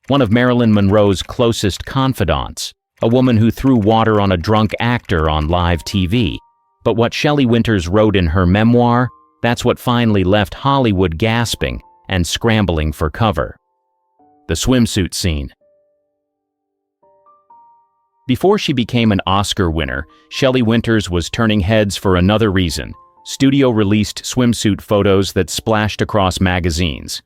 one of Marilyn Monroe's closest confidants, a woman who threw water on a drunk actor on live TV. But what Shelley Winters wrote in her memoir, that's what finally left Hollywood gasping and scrambling for cover. The swimsuit scene. Before she became an Oscar winner, Shelley Winters was turning heads for another reason. Studio-released swimsuit photos that splashed across magazines.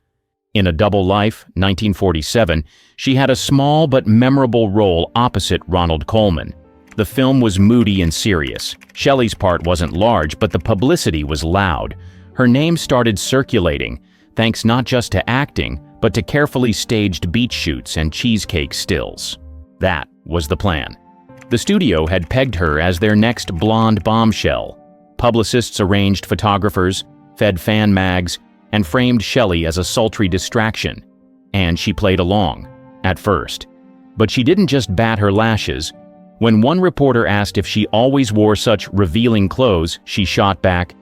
In A Double Life, 1947, she had a small but memorable role opposite Ronald Colman. The film was moody and serious. Shelley's part wasn't large, but the publicity was loud. Her name started circulating, thanks not just to acting, but to carefully staged beach shoots and cheesecake stills. That was the plan. The studio had pegged her as their next blonde bombshell. Publicists arranged photographers, fed fan mags, and framed Shelley as a sultry distraction. And she played along, at first. But she didn't just bat her lashes. When one reporter asked if she always wore such revealing clothes, she shot back,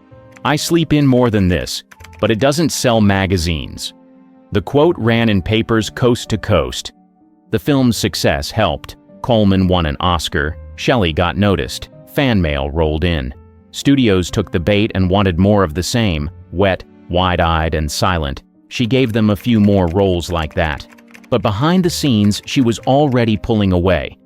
"I sleep in more than this, but it doesn't sell magazines." The quote ran in papers coast to coast. The film's success helped. Colman won an Oscar. Shelley got noticed. Fan mail rolled in. Studios took the bait and wanted more of the same, wet, wide-eyed, and silent. She gave them a few more roles like that. But behind the scenes, she was already pulling away.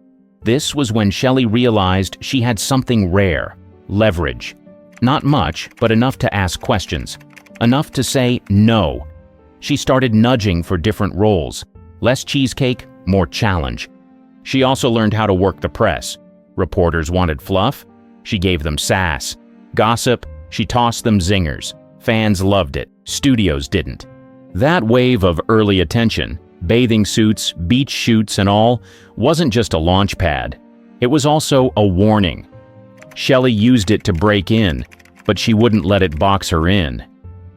This was when Shelley realized she had something rare: leverage. Not much, but enough to ask questions. Enough to say no. She started nudging for different roles. Less cheesecake, more challenge. She also learned how to work the press. Reporters wanted fluff. She gave them sass. Gossip, she tossed them zingers. Fans loved it. Studios didn't. That wave of early attention, bathing suits, beach shoots, and all, wasn't just a launch pad. It was also a warning. Shelley used it to break in, but she wouldn't let it box her in.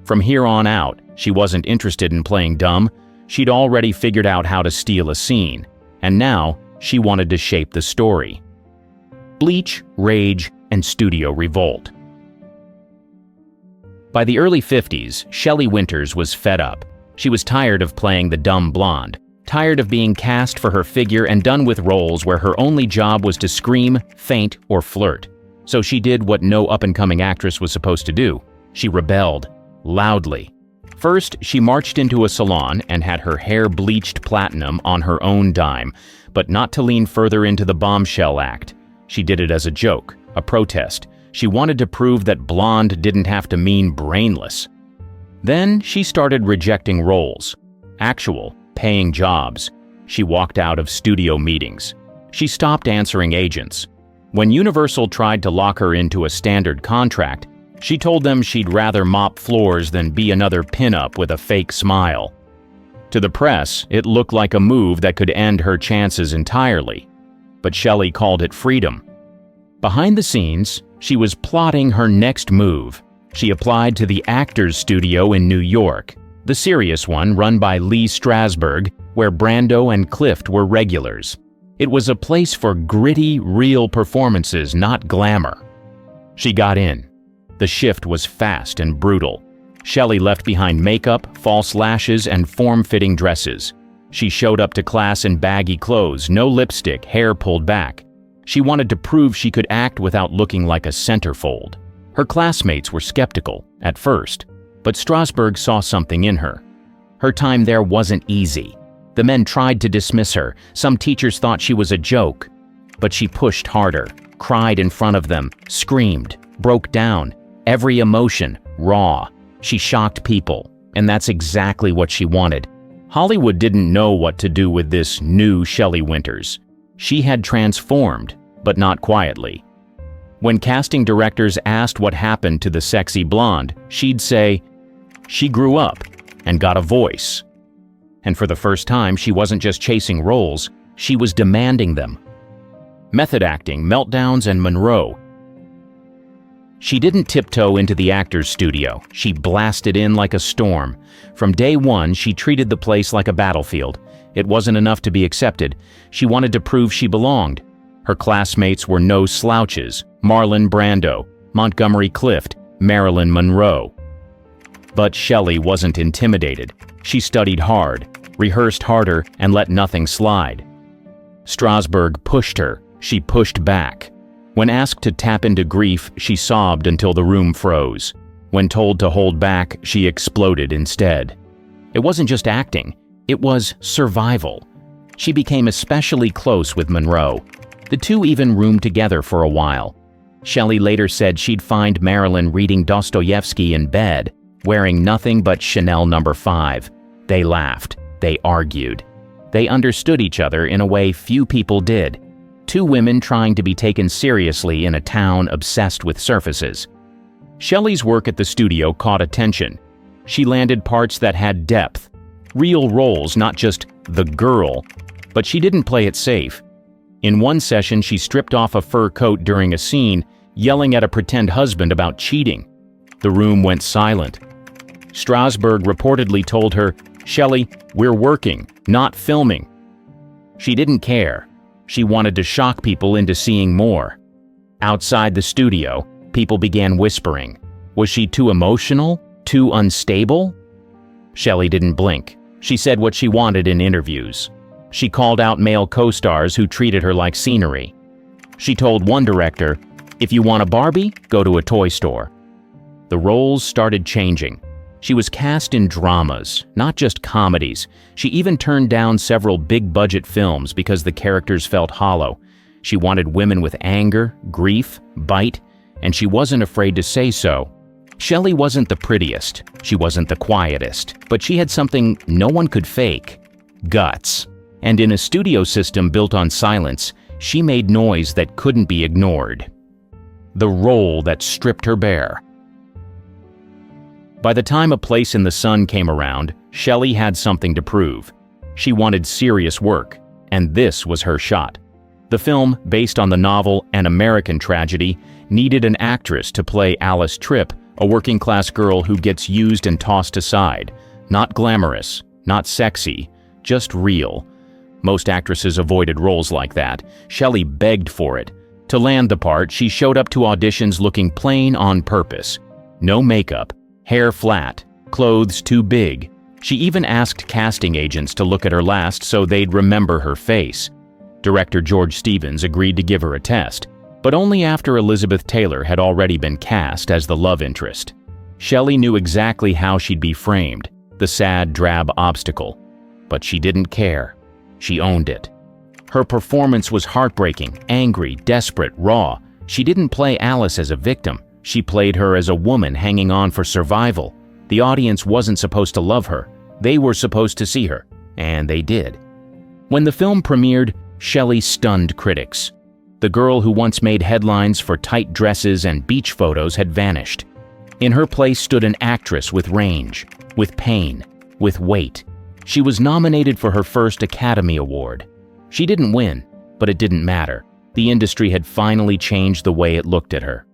From here on out, she wasn't interested in playing dumb. She'd already figured out how to steal a scene, and now she wanted to shape the story. Bleach, Rage, and Studio Revolt. By the early 50s, Shelley Winters was fed up. She was tired of playing the dumb blonde, tired of being cast for her figure and done with roles where her only job was to scream, faint, or flirt. So she did what no up-and-coming actress was supposed to do. She rebelled, loudly. First, she marched into a salon and had her hair bleached platinum on her own dime, but not to lean further into the bombshell act. She did it as a joke, a protest. She wanted to prove that blonde didn't have to mean brainless. Then she started rejecting roles. Actual, paying jobs. She walked out of studio meetings. She stopped answering agents. When Universal tried to lock her into a standard contract, she told them she'd rather mop floors than be another pinup with a fake smile. To the press, it looked like a move that could end her chances entirely. But Shelley called it freedom. Behind the scenes, she was plotting her next move. She applied to the Actors Studio in New York, the serious one run by Lee Strasberg, where Brando and Clift were regulars. It was a place for gritty, real performances, not glamour. She got in. The shift was fast and brutal. Shelley left behind makeup, false lashes, and form-fitting dresses. She showed up to class in baggy clothes, no lipstick, hair pulled back. She wanted to prove she could act without looking like a centerfold. Her classmates were skeptical, at first, but Strasberg saw something in her. Her time there wasn't easy. The men tried to dismiss her. Some teachers thought she was a joke. But she pushed harder, cried in front of them, screamed, broke down. Every emotion, raw. She shocked people, and that's exactly what she wanted. Hollywood didn't know what to do with this new Shelley Winters. She had transformed, but not quietly. When casting directors asked what happened to the sexy blonde, she'd say, "She grew up and got a voice." And for the first time, she wasn't just chasing roles, she was demanding them. Method acting, meltdowns, and Monroe. She didn't tiptoe into the Actors Studio. She blasted in like a storm. From day one, she treated the place like a battlefield. It wasn't enough to be accepted. She wanted to prove she belonged. Her classmates were no slouches: Marlon Brando, Montgomery Clift, Marilyn Monroe. But Shelley wasn't intimidated. She studied hard. rehearsed harder, and let nothing slide. Strasberg pushed her. She pushed back. When asked to tap into grief, she sobbed until the room froze. When told to hold back, she exploded instead. It wasn't just acting, it was survival. She became especially close with Monroe. The two even roomed together for a while. Shelley later said she'd find Marilyn reading Dostoevsky in bed, wearing nothing but Chanel No. 5. They laughed. They argued. They understood each other in a way few people did. Two women trying to be taken seriously in a town obsessed with surfaces. Shelley's work at the studio caught attention. She landed parts that had depth, real roles, not just the girl, but she didn't play it safe. In one session, she stripped off a fur coat during a scene, yelling at a pretend husband about cheating. The room went silent. Strasberg reportedly told her, "Shelley, we're working, not filming." She didn't care. She wanted to shock people into seeing more. Outside the studio, people began whispering. Was she too emotional? Too unstable? Shelley didn't blink. She said what she wanted in interviews. She called out male co-stars who treated her like scenery. She told one director, "If you want a Barbie, go to a toy store." The roles started changing. She was cast in dramas, not just comedies. She even turned down several big-budget films because the characters felt hollow. She wanted women with anger, grief, bite, and she wasn't afraid to say so. Shelley wasn't the prettiest, she wasn't the quietest, but she had something no one could fake: guts. And in a studio system built on silence, she made noise that couldn't be ignored. The role that stripped her bare. By the time A Place in the Sun came around, Shelley had something to prove. She wanted serious work, and this was her shot. The film, based on the novel An American Tragedy, needed an actress to play Alice Tripp, a working-class girl who gets used and tossed aside. Not glamorous, not sexy, just real. Most actresses avoided roles like that. Shelley begged for it. To land the part, she showed up to auditions looking plain on purpose. No makeup, hair flat, clothes too big. She even asked casting agents to look at her last so they'd remember her face. Director George Stevens agreed to give her a test, but only after Elizabeth Taylor had already been cast as the love interest. Shelley knew exactly how she'd be framed, the sad, drab obstacle. But she didn't care. She owned it. Her performance was heartbreaking, angry, desperate, raw. She didn't play Alice as a victim. She played her as a woman hanging on for survival. The audience wasn't supposed to love her. They were supposed to see her, and they did. When the film premiered, Shelley stunned critics. The girl who once made headlines for tight dresses and beach photos had vanished. In her place stood an actress with range, with pain, with weight. She was nominated for her first Academy Award. She didn't win, but it didn't matter. The industry had finally changed the way it looked at her.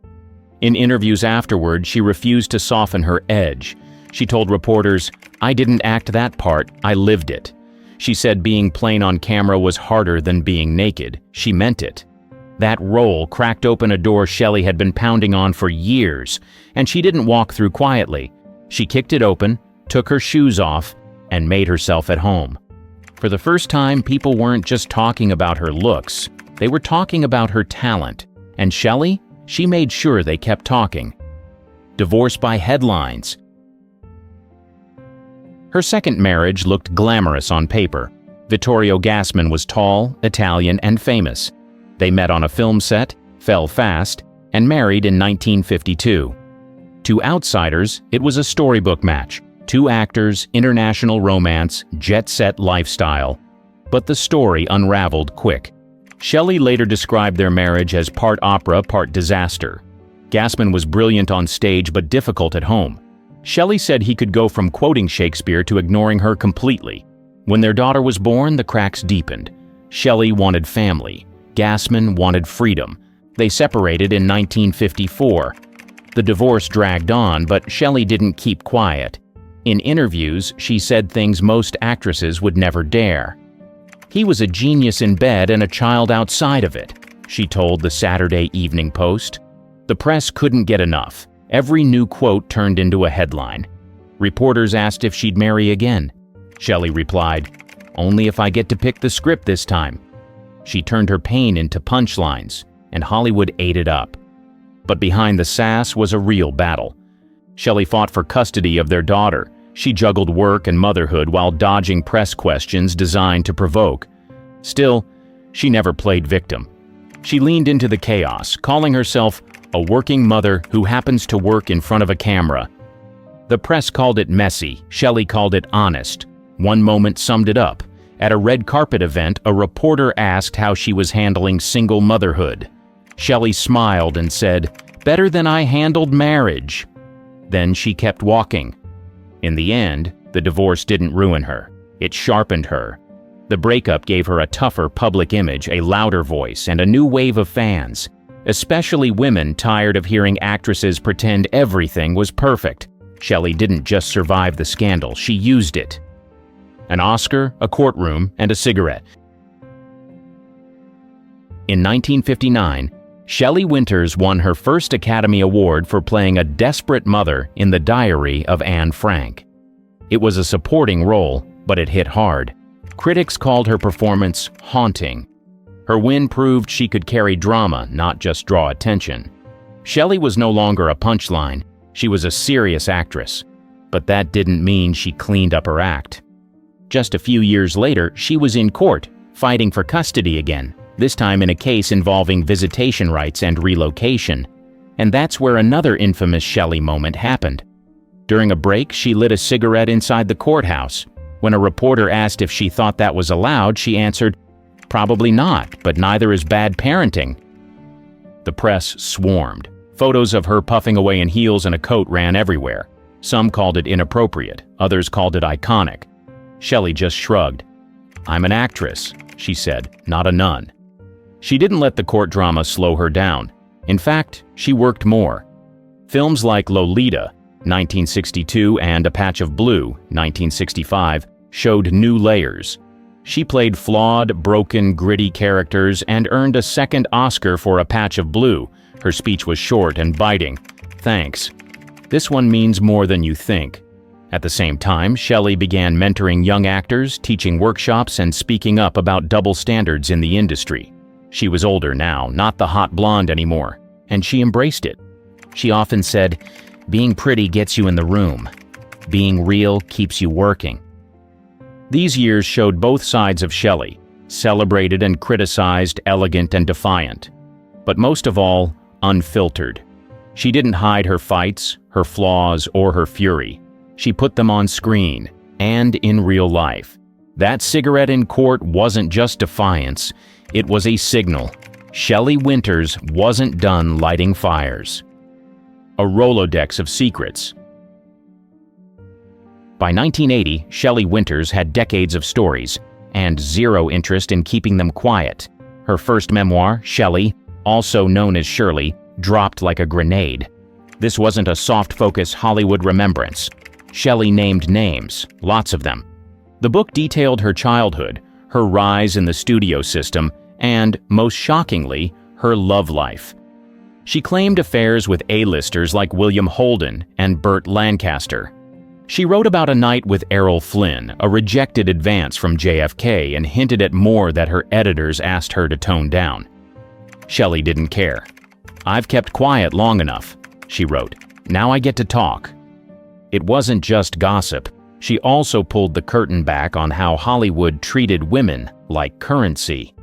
In interviews afterward, she refused to soften her edge. She told reporters, "I didn't act that part, I lived it." She said being plain on camera was harder than being naked. She meant it. That role cracked open a door Shelley had been pounding on for years, and she didn't walk through quietly. She kicked it open, took her shoes off, and made herself at home. For the first time, people weren't just talking about her looks. They were talking about her talent. And Shelley? She made sure they kept talking. Divorced by headlines. Her second marriage looked glamorous on paper. Vittorio Gassman was tall, Italian, and famous. They met on a film set, fell fast, and married in 1952. To outsiders, it was a storybook match. Two actors, international romance, jet-set lifestyle. But the story unraveled quick. Shelley later described their marriage as part opera, part disaster. Gassman was brilliant on stage but difficult at home. Shelley said he could go from quoting Shakespeare to ignoring her completely. When their daughter was born, the cracks deepened. Shelley wanted family. Gassman wanted freedom. They separated in 1954. The divorce dragged on, but Shelley didn't keep quiet. In interviews, she said things most actresses would never dare. "He was a genius in bed and a child outside of it," she told the Saturday Evening Post. The press couldn't get enough. Every new quote turned into a headline. Reporters asked if she'd marry again. Shelley replied. "Only if I get to pick the script this time." She turned her pain into punchlines, and Hollywood ate it up. But behind the sass was a real battle. Shelley fought for custody of their daughter. She juggled work and motherhood while dodging press questions designed to provoke. Still, she never played victim. She leaned into the chaos, calling herself a working mother who happens to work in front of a camera. The press called it messy. Shelley called it honest. One moment summed it up. At a red carpet event, a reporter asked how she was handling single motherhood. Shelley smiled and said, "Better than I handled marriage." Then she kept walking. In the end, the divorce didn't ruin her. It sharpened her. The breakup gave her a tougher public image, a louder voice, and a new wave of fans, especially women tired of hearing actresses pretend everything was perfect. Shelley didn't just survive the scandal, she used it. An Oscar, a courtroom, and a cigarette. In 1959, Shelley Winters won her first Academy Award for playing a desperate mother in The Diary of Anne Frank. It was a supporting role, but it hit hard. Critics called her performance haunting. Her win proved she could carry drama, not just draw attention. Shelley was no longer a punchline. She was a serious actress. But that didn't mean she cleaned up her act. Just a few years later, she was in court, fighting for custody again, this time in a case involving visitation rights and relocation. And that's where another infamous Shelley moment happened. During a break, she lit a cigarette inside the courthouse. When a reporter asked if she thought that was allowed, she answered, "Probably not, but neither is bad parenting." The press swarmed. Photos of her puffing away in heels and a coat ran everywhere. Some called it inappropriate, others called it iconic. Shelley just shrugged. "I'm an actress," she said, "not a nun." She didn't let the court drama slow her down. In fact, she worked more. Films like Lolita, 1962, and A Patch of Blue, 1965, showed new layers. She played flawed, broken, gritty characters and earned a second Oscar for A Patch of Blue. Her speech was short and biting. "Thanks. This one means more than you think." At the same time, Shelley began mentoring young actors, teaching workshops, and speaking up about double standards in the industry. She was older now, not the hot blonde anymore, and she embraced it. She often said, "Being pretty gets you in the room. Being real keeps you working." These years showed both sides of Shelley, celebrated and criticized, elegant and defiant, but most of all, unfiltered. She didn't hide her fights, her flaws, or her fury. She put them on screen and in real life. That cigarette in court wasn't just defiance, it was a signal. Shelley Winters wasn't done lighting fires. A Rolodex of secrets. By 1980, Shelley Winters had decades of stories and zero interest in keeping them quiet. Her first memoir, Shelley, also known as Shirley, dropped like a grenade. This wasn't a soft-focus Hollywood remembrance. Shelley named names, lots of them. The book detailed her childhood, her rise in the studio system, and, most shockingly, her love life. She claimed affairs with A-listers like William Holden and Burt Lancaster. She wrote about a night with Errol Flynn, a rejected advance from JFK, and hinted at more that her editors asked her to tone down. Shelley didn't care. "I've kept quiet long enough," she wrote. "Now I get to talk." It wasn't just gossip. She also pulled the curtain back on how Hollywood treated women like currency.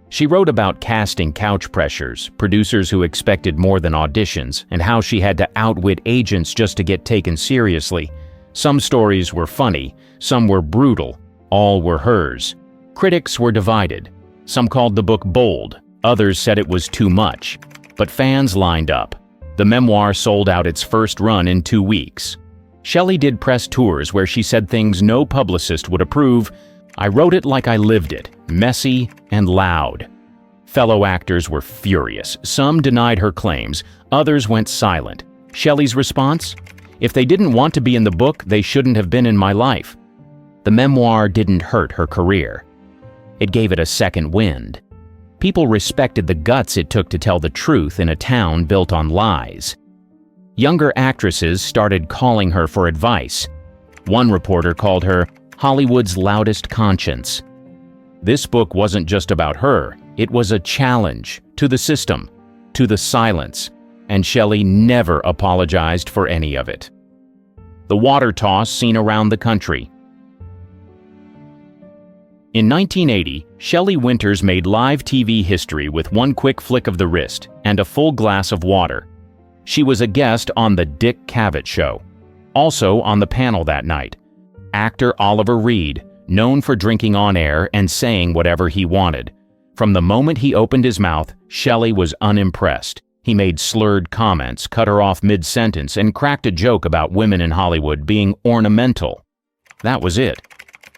She wrote about casting couch pressures, producers who expected more than auditions, and how she had to outwit agents just to get taken seriously. Some stories were funny, some were brutal, all were hers. Critics were divided. Some called the book bold, others said it was too much. But fans lined up. The memoir sold out its first run in 2 weeks. Shelley did press tours where she said things no publicist would approve. "I wrote it like I lived it, messy and loud." Fellow actors were furious. Some denied her claims, others went silent. Shelley's response? "If they didn't want to be in the book, they shouldn't have been in my life." The memoir didn't hurt her career. It gave it a second wind. People respected the guts it took to tell the truth in a town built on lies. Younger actresses started calling her for advice. One reporter called her Hollywood's loudest conscience. This book wasn't just about her, it was a challenge to the system, to the silence, and Shelley never apologized for any of it. The water toss seen around the country. In 1980, Shelley Winters made live TV history with one quick flick of the wrist and a full glass of water. She was a guest on The Dick Cavett Show. Also on the panel that night, actor Oliver Reed, known for drinking on air and saying whatever he wanted. From the moment he opened his mouth, Shelley was unimpressed. He made slurred comments, cut her off mid-sentence, and cracked a joke about women in Hollywood being ornamental. That was it.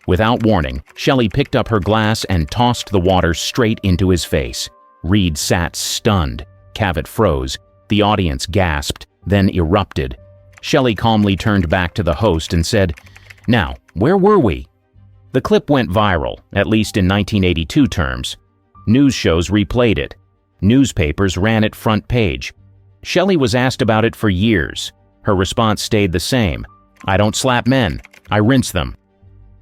Without warning, Shelley picked up her glass and tossed the water straight into his face. Reed sat stunned. Cavett froze. The audience gasped, then erupted. Shelley calmly turned back to the host and said, "Now, where were we?" The clip went viral, at least in 1982 terms. News shows replayed it. Newspapers ran it front page. Shelley was asked about it for years. Her response stayed the same. "I don't slap men. I rinse them."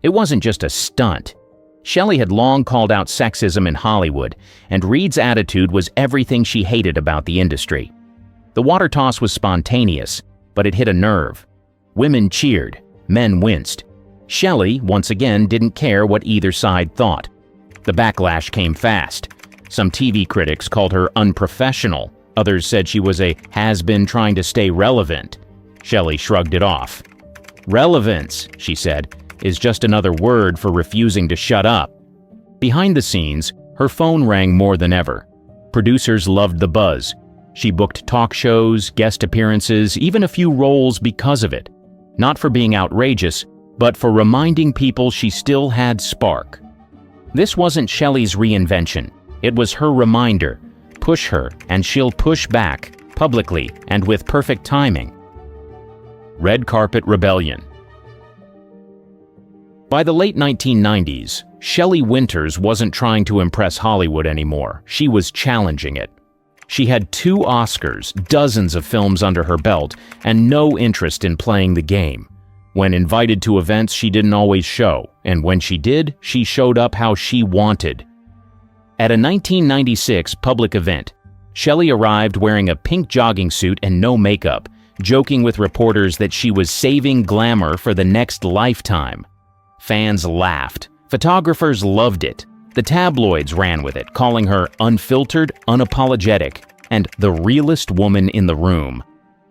It wasn't just a stunt. Shelley had long called out sexism in Hollywood, and Reed's attitude was everything she hated about the industry. The water toss was spontaneous, but it hit a nerve. Women cheered. Men winced. Shelley, once again, didn't care what either side thought. The backlash came fast. Some TV critics called her unprofessional. Others said she was a has-been trying to stay relevant. Shelley shrugged it off. "Relevance," she said, "is just another word for refusing to shut up." Behind the scenes, her phone rang more than ever. Producers loved the buzz. She booked talk shows, guest appearances, even a few roles because of it. Not for being outrageous, but for reminding people she still had spark. This wasn't Shelley's reinvention. It was her reminder. Push her, and she'll push back, publicly and with perfect timing. Red Carpet Rebellion. By the late 1990s, Shelley Winters wasn't trying to impress Hollywood anymore. She was challenging it. She had 2 Oscars, dozens of films under her belt, and no interest in playing the game. When invited to events, she didn't always show, and when she did, she showed up how she wanted. At a 1996 public event, Shelley arrived wearing a pink jogging suit and no makeup, joking with reporters that she was saving glamour for the next lifetime. Fans laughed. Photographers loved it. The tabloids ran with it, calling her unfiltered, unapologetic, and the realest woman in the room.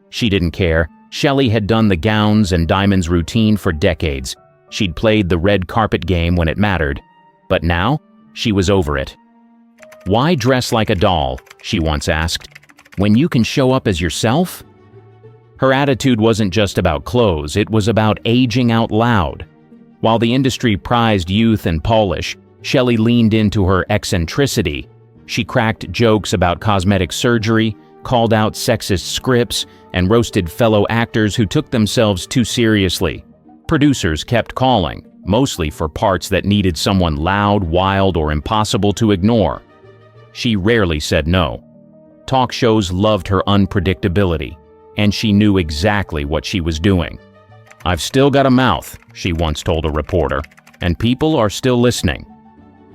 She didn't care. Shelley had done the gowns and diamonds routine for decades. She'd played the red carpet game when it mattered. But now, she was over it. "Why dress like a doll?" she once asked, "when you can show up as yourself?" Her attitude wasn't just about clothes, it was about aging out loud. While the industry prized youth and polish, Shelley leaned into her eccentricity. She cracked jokes about cosmetic surgery, called out sexist scripts, and roasted fellow actors who took themselves too seriously. Producers kept calling, mostly for parts that needed someone loud, wild, or impossible to ignore. She rarely said no. Talk shows loved her unpredictability, and she knew exactly what she was doing. "I've still got a mouth," she once told a reporter, "and people are still listening."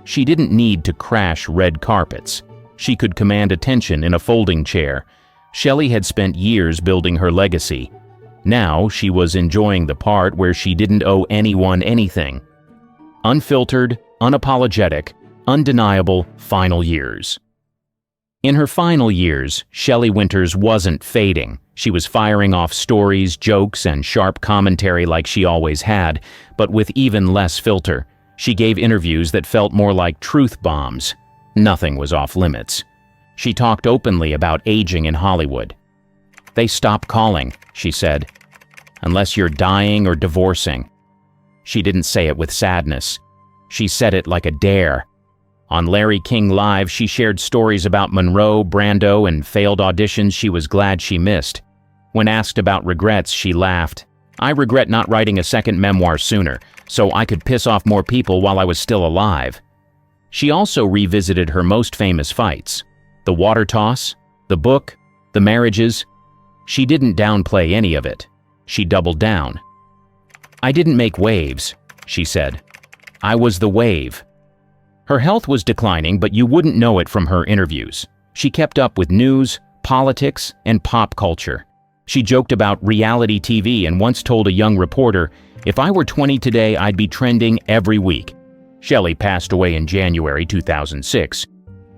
She didn't need to crash red carpets. She could command attention in a folding chair. Shelley had spent years building her legacy. Now she was enjoying the part where she didn't owe anyone anything. Unfiltered, unapologetic, undeniable final years. In her final years, Shelley Winters wasn't fading. She was firing off stories, jokes, and sharp commentary like she always had, but with even less filter. She gave interviews that felt more like truth bombs. Nothing was off limits. She talked openly about aging in Hollywood. "They stop calling," she said, "unless you're dying or divorcing." She didn't say it with sadness. She said it like a dare. On Larry King Live, she shared stories about Monroe, Brando, and failed auditions she was glad she missed. When asked about regrets, she laughed. "I regret not writing a second memoir sooner, so I could piss off more people while I was still alive." She also revisited her most famous fights. The water toss, the book, the marriages. She didn't downplay any of it. She doubled down. "I didn't make waves. she said. "I was the wave." Her health was declining, but you wouldn't know it from her interviews. She kept up with news, politics, and pop culture. She joked about reality TV and once told a young reporter, "If I were 20 today, I'd be trending every week." Shelley passed away in January 2006.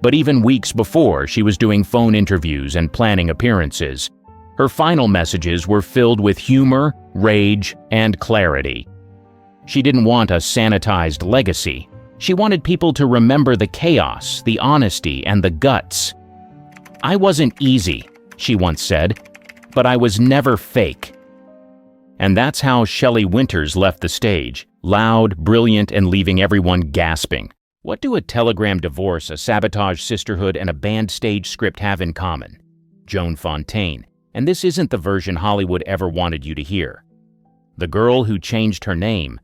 But even weeks before, she was doing phone interviews and planning appearances. Her final messages were filled with humor, rage, and clarity. She didn't want a sanitized legacy. She wanted people to remember the chaos, the honesty, and the guts. "I wasn't easy," she once said, "but I was never fake." And that's how Shelley Winters left the stage, loud, brilliant, and leaving everyone gasping. What do a telegram divorce, a sabotage sisterhood, and a banned stage script have in common? Joan Fontaine. And this isn't the version Hollywood ever wanted you to hear. The girl who changed her name.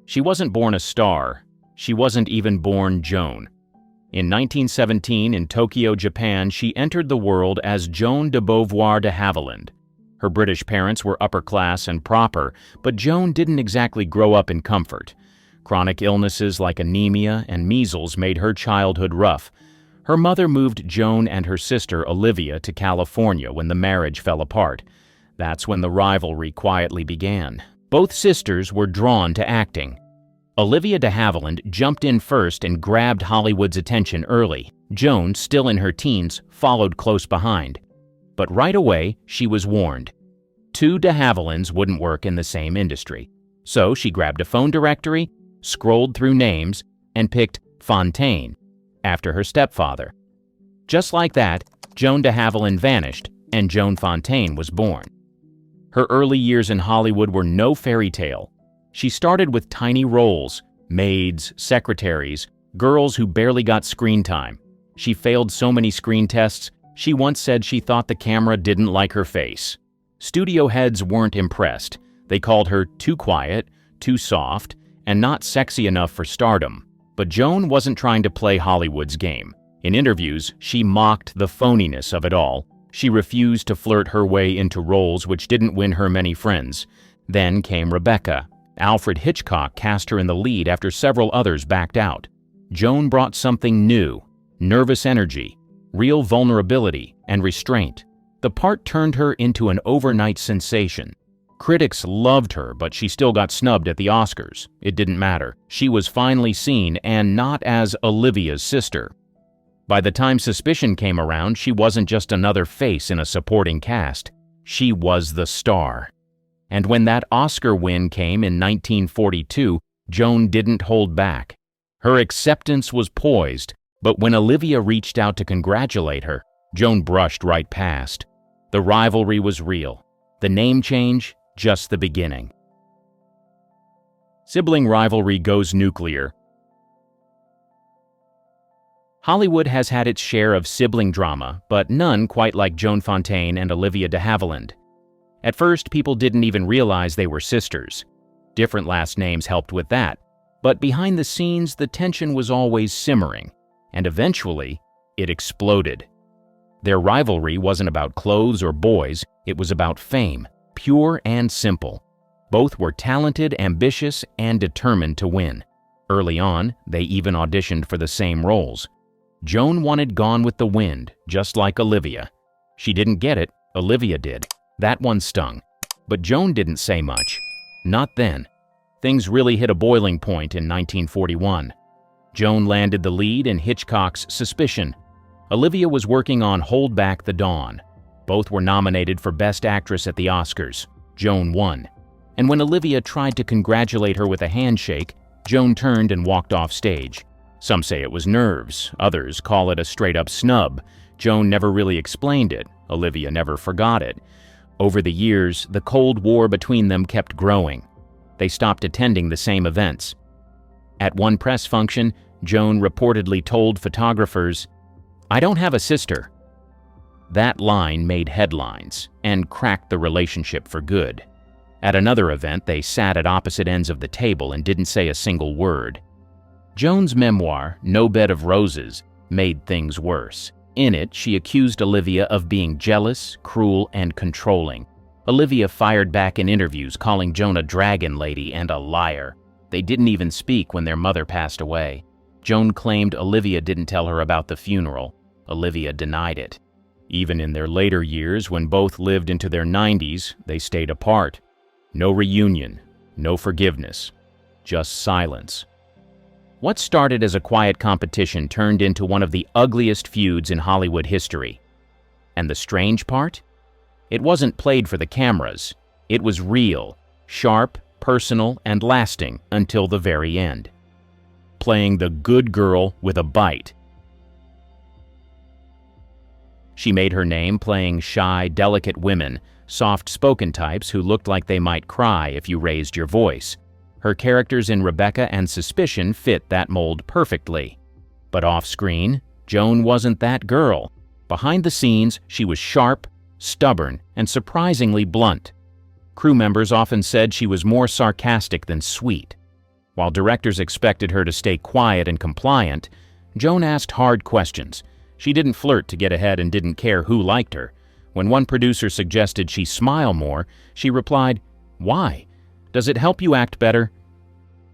She wasn't born a star. She wasn't even born Joan. In 1917, in Tokyo, Japan, she entered the world as Joan de Beauvoir de Havilland. Her British parents were upper class and proper, but Joan didn't exactly grow up in comfort. Chronic illnesses like anemia and measles made her childhood rough. Her mother moved Joan and her sister Olivia to California when the marriage fell apart. That's when the rivalry quietly began. Both sisters were drawn to acting. Olivia de Havilland jumped in first and grabbed Hollywood's attention early. Joan, still in her teens, followed close behind. But right away, she was warned. Two de Havillands wouldn't work in the same industry. So she grabbed a phone directory, scrolled through names, and picked Fontaine, after her stepfather. Just like that, Joan de Havilland vanished, and Joan Fontaine was born. Her early years in Hollywood were no fairy tale. She started with tiny roles, maids, secretaries, girls who barely got screen time. She failed so many screen tests, she once said she thought the camera didn't like her face. Studio heads weren't impressed. They called her too quiet, too soft, and not sexy enough for stardom. But Joan wasn't trying to play Hollywood's game. In interviews, she mocked the phoniness of it all. She refused to flirt her way into roles which didn't win her many friends. Then came Rebecca. Alfred Hitchcock cast her in the lead after several others backed out. Joan brought something new, nervous energy, real vulnerability, and restraint. The part turned her into an overnight sensation. Critics loved her, but she still got snubbed at the Oscars. It didn't matter. She was finally seen, and not as Olivia's sister. By the time Suspicion came around, she wasn't just another face in a supporting cast. She was the star. And when that Oscar win came in 1942, Joan didn't hold back. Her acceptance was poised, but when Olivia reached out to congratulate her, Joan brushed right past. The rivalry was real. The name change, just the beginning. Sibling rivalry goes nuclear. Hollywood has had its share of sibling drama, but none quite like Joan Fontaine and Olivia de Havilland. At first, people didn't even realize they were sisters. Different last names helped with that, but behind the scenes, the tension was always simmering, and eventually, it exploded. Their rivalry wasn't about clothes or boys, it was about fame, pure and simple. Both were talented, ambitious, and determined to win. Early on, they even auditioned for the same roles. Joan wanted Gone with the Wind, just like Olivia. She didn't get it, Olivia did. That one stung. But Joan didn't say much. Not then. Things really hit a boiling point in 1941. Joan landed the lead in Hitchcock's Suspicion. Olivia was working on Hold Back the Dawn. Both were nominated for Best Actress at the Oscars. Joan won. And when Olivia tried to congratulate her with a handshake, Joan turned and walked off stage. Some say it was nerves, others call it a straight-up snub. Joan never really explained it. Olivia never forgot it. Over the years, the Cold War between them kept growing. They stopped attending the same events. At one press function, Joan reportedly told photographers, "I don't have a sister." That line made headlines and cracked the relationship for good. At another event, they sat at opposite ends of the table and didn't say a single word. Joan's memoir, No Bed of Roses, made things worse. In it, she accused Olivia of being jealous, cruel, and controlling. Olivia fired back in interviews, calling Joan a dragon lady and a liar. They didn't even speak when their mother passed away. Joan claimed Olivia didn't tell her about the funeral. Olivia denied it. Even in their later years, when both lived into their 90s, they stayed apart. No reunion, no forgiveness, just silence. What started as a quiet competition turned into one of the ugliest feuds in Hollywood history. And the strange part? It wasn't played for the cameras. It was real, sharp, personal, and lasting until the very end. Playing the good girl with a bite. She made her name playing shy, delicate women, soft-spoken types who looked like they might cry if you raised your voice. Her characters in Rebecca and Suspicion fit that mold perfectly. But off-screen, Joan wasn't that girl. Behind the scenes, she was sharp, stubborn, and surprisingly blunt. Crew members often said she was more sarcastic than sweet. While directors expected her to stay quiet and compliant, Joan asked hard questions. She didn't flirt to get ahead and didn't care who liked her. When one producer suggested she smile more, she replied, "Why? Does it help you act better?"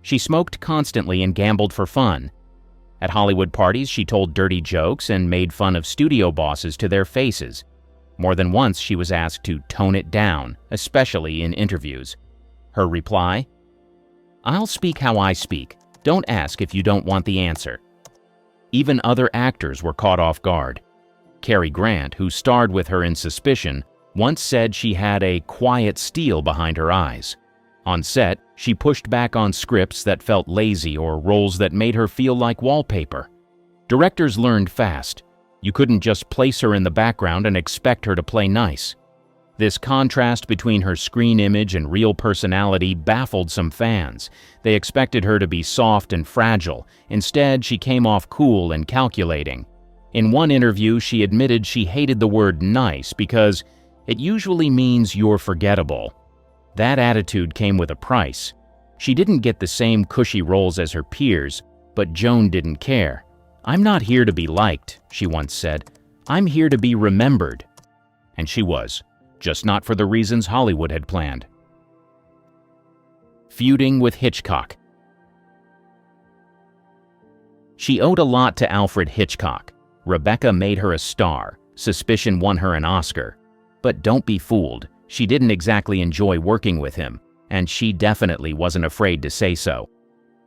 She smoked constantly and gambled for fun. At Hollywood parties, she told dirty jokes and made fun of studio bosses to their faces. More than once, she was asked to tone it down, especially in interviews. Her reply? "I'll speak how I speak. Don't ask if you don't want the answer." Even other actors were caught off guard. Cary Grant, who starred with her in Suspicion, once said she had a quiet steel behind her eyes. On set, she pushed back on scripts that felt lazy or roles that made her feel like wallpaper. Directors learned fast. You couldn't just place her in the background and expect her to play nice. This contrast between her screen image and real personality baffled some fans. They expected her to be soft and fragile. Instead, she came off cool and calculating. In one interview, she admitted she hated the word nice because it usually means you're forgettable. That attitude came with a price. She didn't get the same cushy roles as her peers, but Joan didn't care. "I'm not here to be liked," she once said. "I'm here to be remembered." And she was. Just not for the reasons Hollywood had planned. Feuding with Hitchcock. She owed a lot to Alfred Hitchcock. Rebecca made her a star. Suspicion won her an Oscar. But don't be fooled. She didn't exactly enjoy working with him, and she definitely wasn't afraid to say so.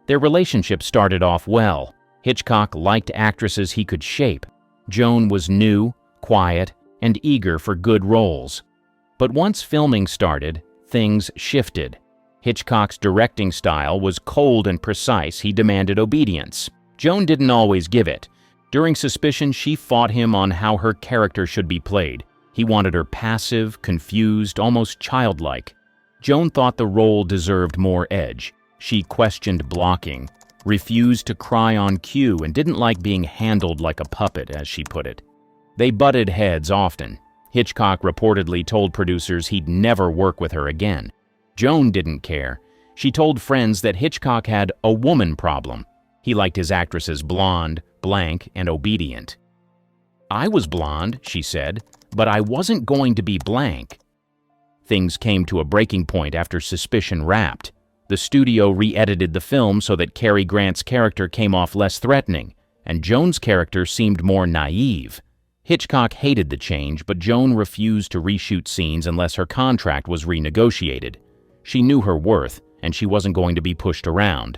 Their relationship started off well. Hitchcock liked actresses he could shape. Joan was new, quiet, and eager for good roles. But once filming started, things shifted. Hitchcock's directing style was cold and precise. He demanded obedience. Joan didn't always give it. During Suspicion, she fought him on how her character should be played. He wanted her passive, confused, almost childlike. Joan thought the role deserved more edge. She questioned blocking, refused to cry on cue, and didn't like being handled like a puppet, as she put it. They butted heads often. Hitchcock reportedly told producers he'd never work with her again. Joan didn't care. She told friends that Hitchcock had a woman problem. He liked his actresses blonde, blank, and obedient. "I was blonde," she said, "but I wasn't going to be blank." Things came to a breaking point after Suspicion wrapped. The studio re-edited the film so that Cary Grant's character came off less threatening, and Joan's character seemed more naive. Hitchcock hated the change, but Joan refused to reshoot scenes unless her contract was renegotiated. She knew her worth, and she wasn't going to be pushed around.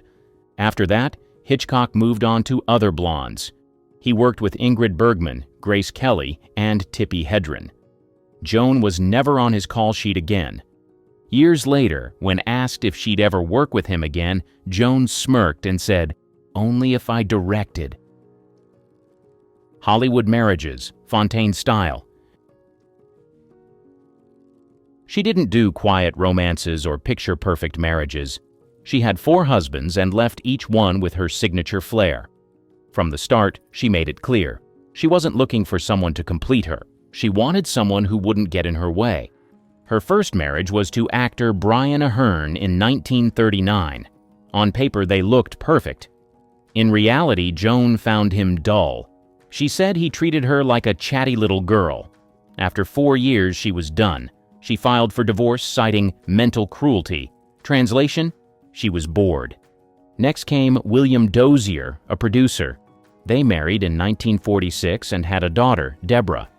After that, Hitchcock moved on to other blondes. He worked with Ingrid Bergman, Grace Kelly, and Tippi Hedren. Joan was never on his call sheet again. Years later, when asked if she'd ever work with him again, Joan smirked and said, "Only if I directed." Hollywood marriages, Fontaine style. She didn't do quiet romances or picture-perfect marriages. She had 4 husbands and left each one with her signature flair. From the start, she made it clear. She wasn't looking for someone to complete her. She wanted someone who wouldn't get in her way. Her first marriage was to actor Brian Aherne in 1939. On paper, they looked perfect. In reality, Joan found him dull. She said he treated her like a chatty little girl. After 4 years, she was done. She filed for divorce citing mental cruelty. Translation: she was bored. Next came William Dozier, a producer. They married in 1946 and had a daughter, Deborah.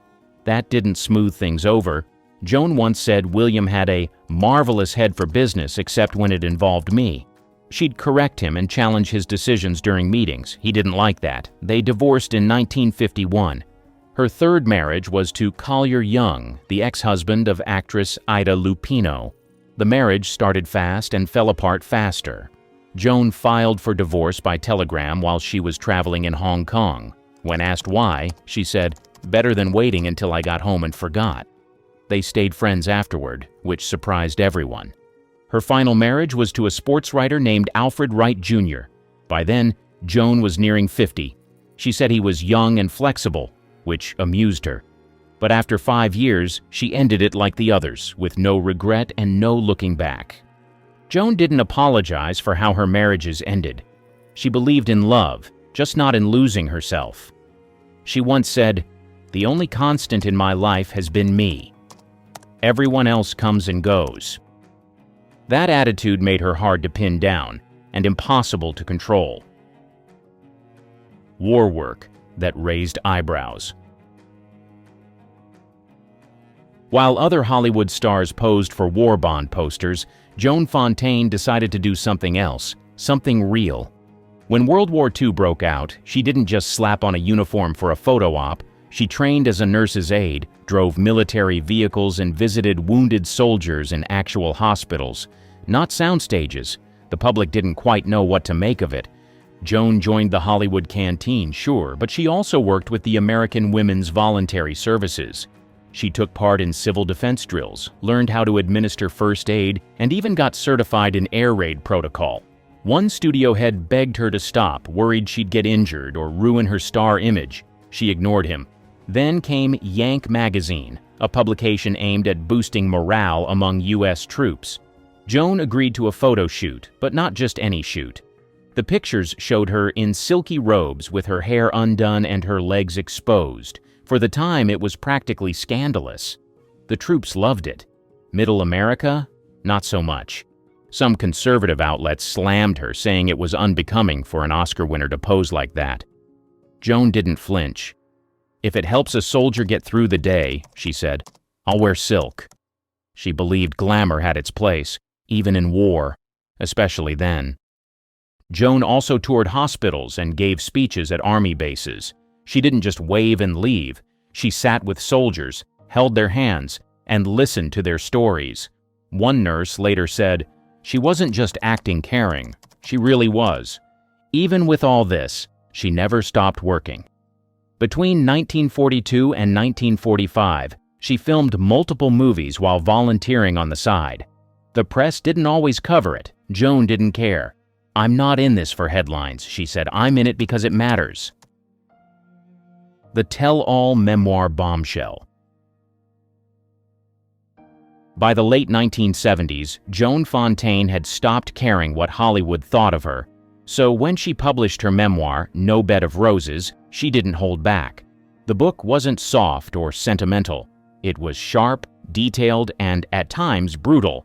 That didn't smooth things over. Joan once said William had a marvelous head for business except when it involved me. She'd correct him and challenge his decisions during meetings. He didn't like that. They divorced in 1951. Her third marriage was to Collier Young, the ex-husband of actress Ida Lupino. The marriage started fast and fell apart faster. Joan filed for divorce by telegram while she was traveling in Hong Kong. When asked why, she said, "Better than waiting until I got home and forgot." They stayed friends afterward, which surprised everyone. Her final marriage was to a sports writer named Alfred Wright Jr. By then, Joan was nearing 50. She said he was young and flexible, which amused her. But after 5 years, she ended it like the others, with no regret and no looking back. Joan didn't apologize for how her marriages ended. She believed in love, just not in losing herself. She once said, "The only constant in my life has been me. Everyone else comes and goes." That attitude made her hard to pin down and impossible to control. War work that raised eyebrows. While other Hollywood stars posed for war bond posters, Joan Fontaine decided to do something else, something real. When World War II broke out, she didn't just slap on a uniform for a photo op. She trained as a nurse's aide, drove military vehicles, and visited wounded soldiers in actual hospitals. Not soundstages. The public didn't quite know what to make of it. Joan joined the Hollywood canteen, sure, but she also worked with the American Women's Voluntary Services. She took part in civil defense drills, learned how to administer first aid, and even got certified in air raid protocol. One studio head begged her to stop, worried she'd get injured or ruin her star image. She ignored him. Then came Yank magazine, a publication aimed at boosting morale among U.S. troops. Joan agreed to a photo shoot, but not just any shoot. The pictures showed her in silky robes with her hair undone and her legs exposed. For the time, it was practically scandalous. The troops loved it. Middle America? Not so much. Some conservative outlets slammed her, saying it was unbecoming for an Oscar winner to pose like that. Joan didn't flinch. "If it helps a soldier get through the day," she said, "I'll wear silk." She believed glamour had its place, even in war, especially then. Joan also toured hospitals and gave speeches at army bases. She didn't just wave and leave. She sat with soldiers, held their hands, and listened to their stories. One nurse later said, "She wasn't just acting caring. She really was." Even with all this, she never stopped working. Between 1942 and 1945, she filmed multiple movies while volunteering on the side. The press didn't always cover it. Joan didn't care. "I'm not in this for headlines," she said. "I'm in it because it matters." The tell-all memoir bombshell. By the late 1970s, Joan Fontaine had stopped caring what Hollywood thought of her. So when she published her memoir, No Bed of Roses, she didn't hold back. The book wasn't soft or sentimental. It was sharp, detailed, and at times brutal.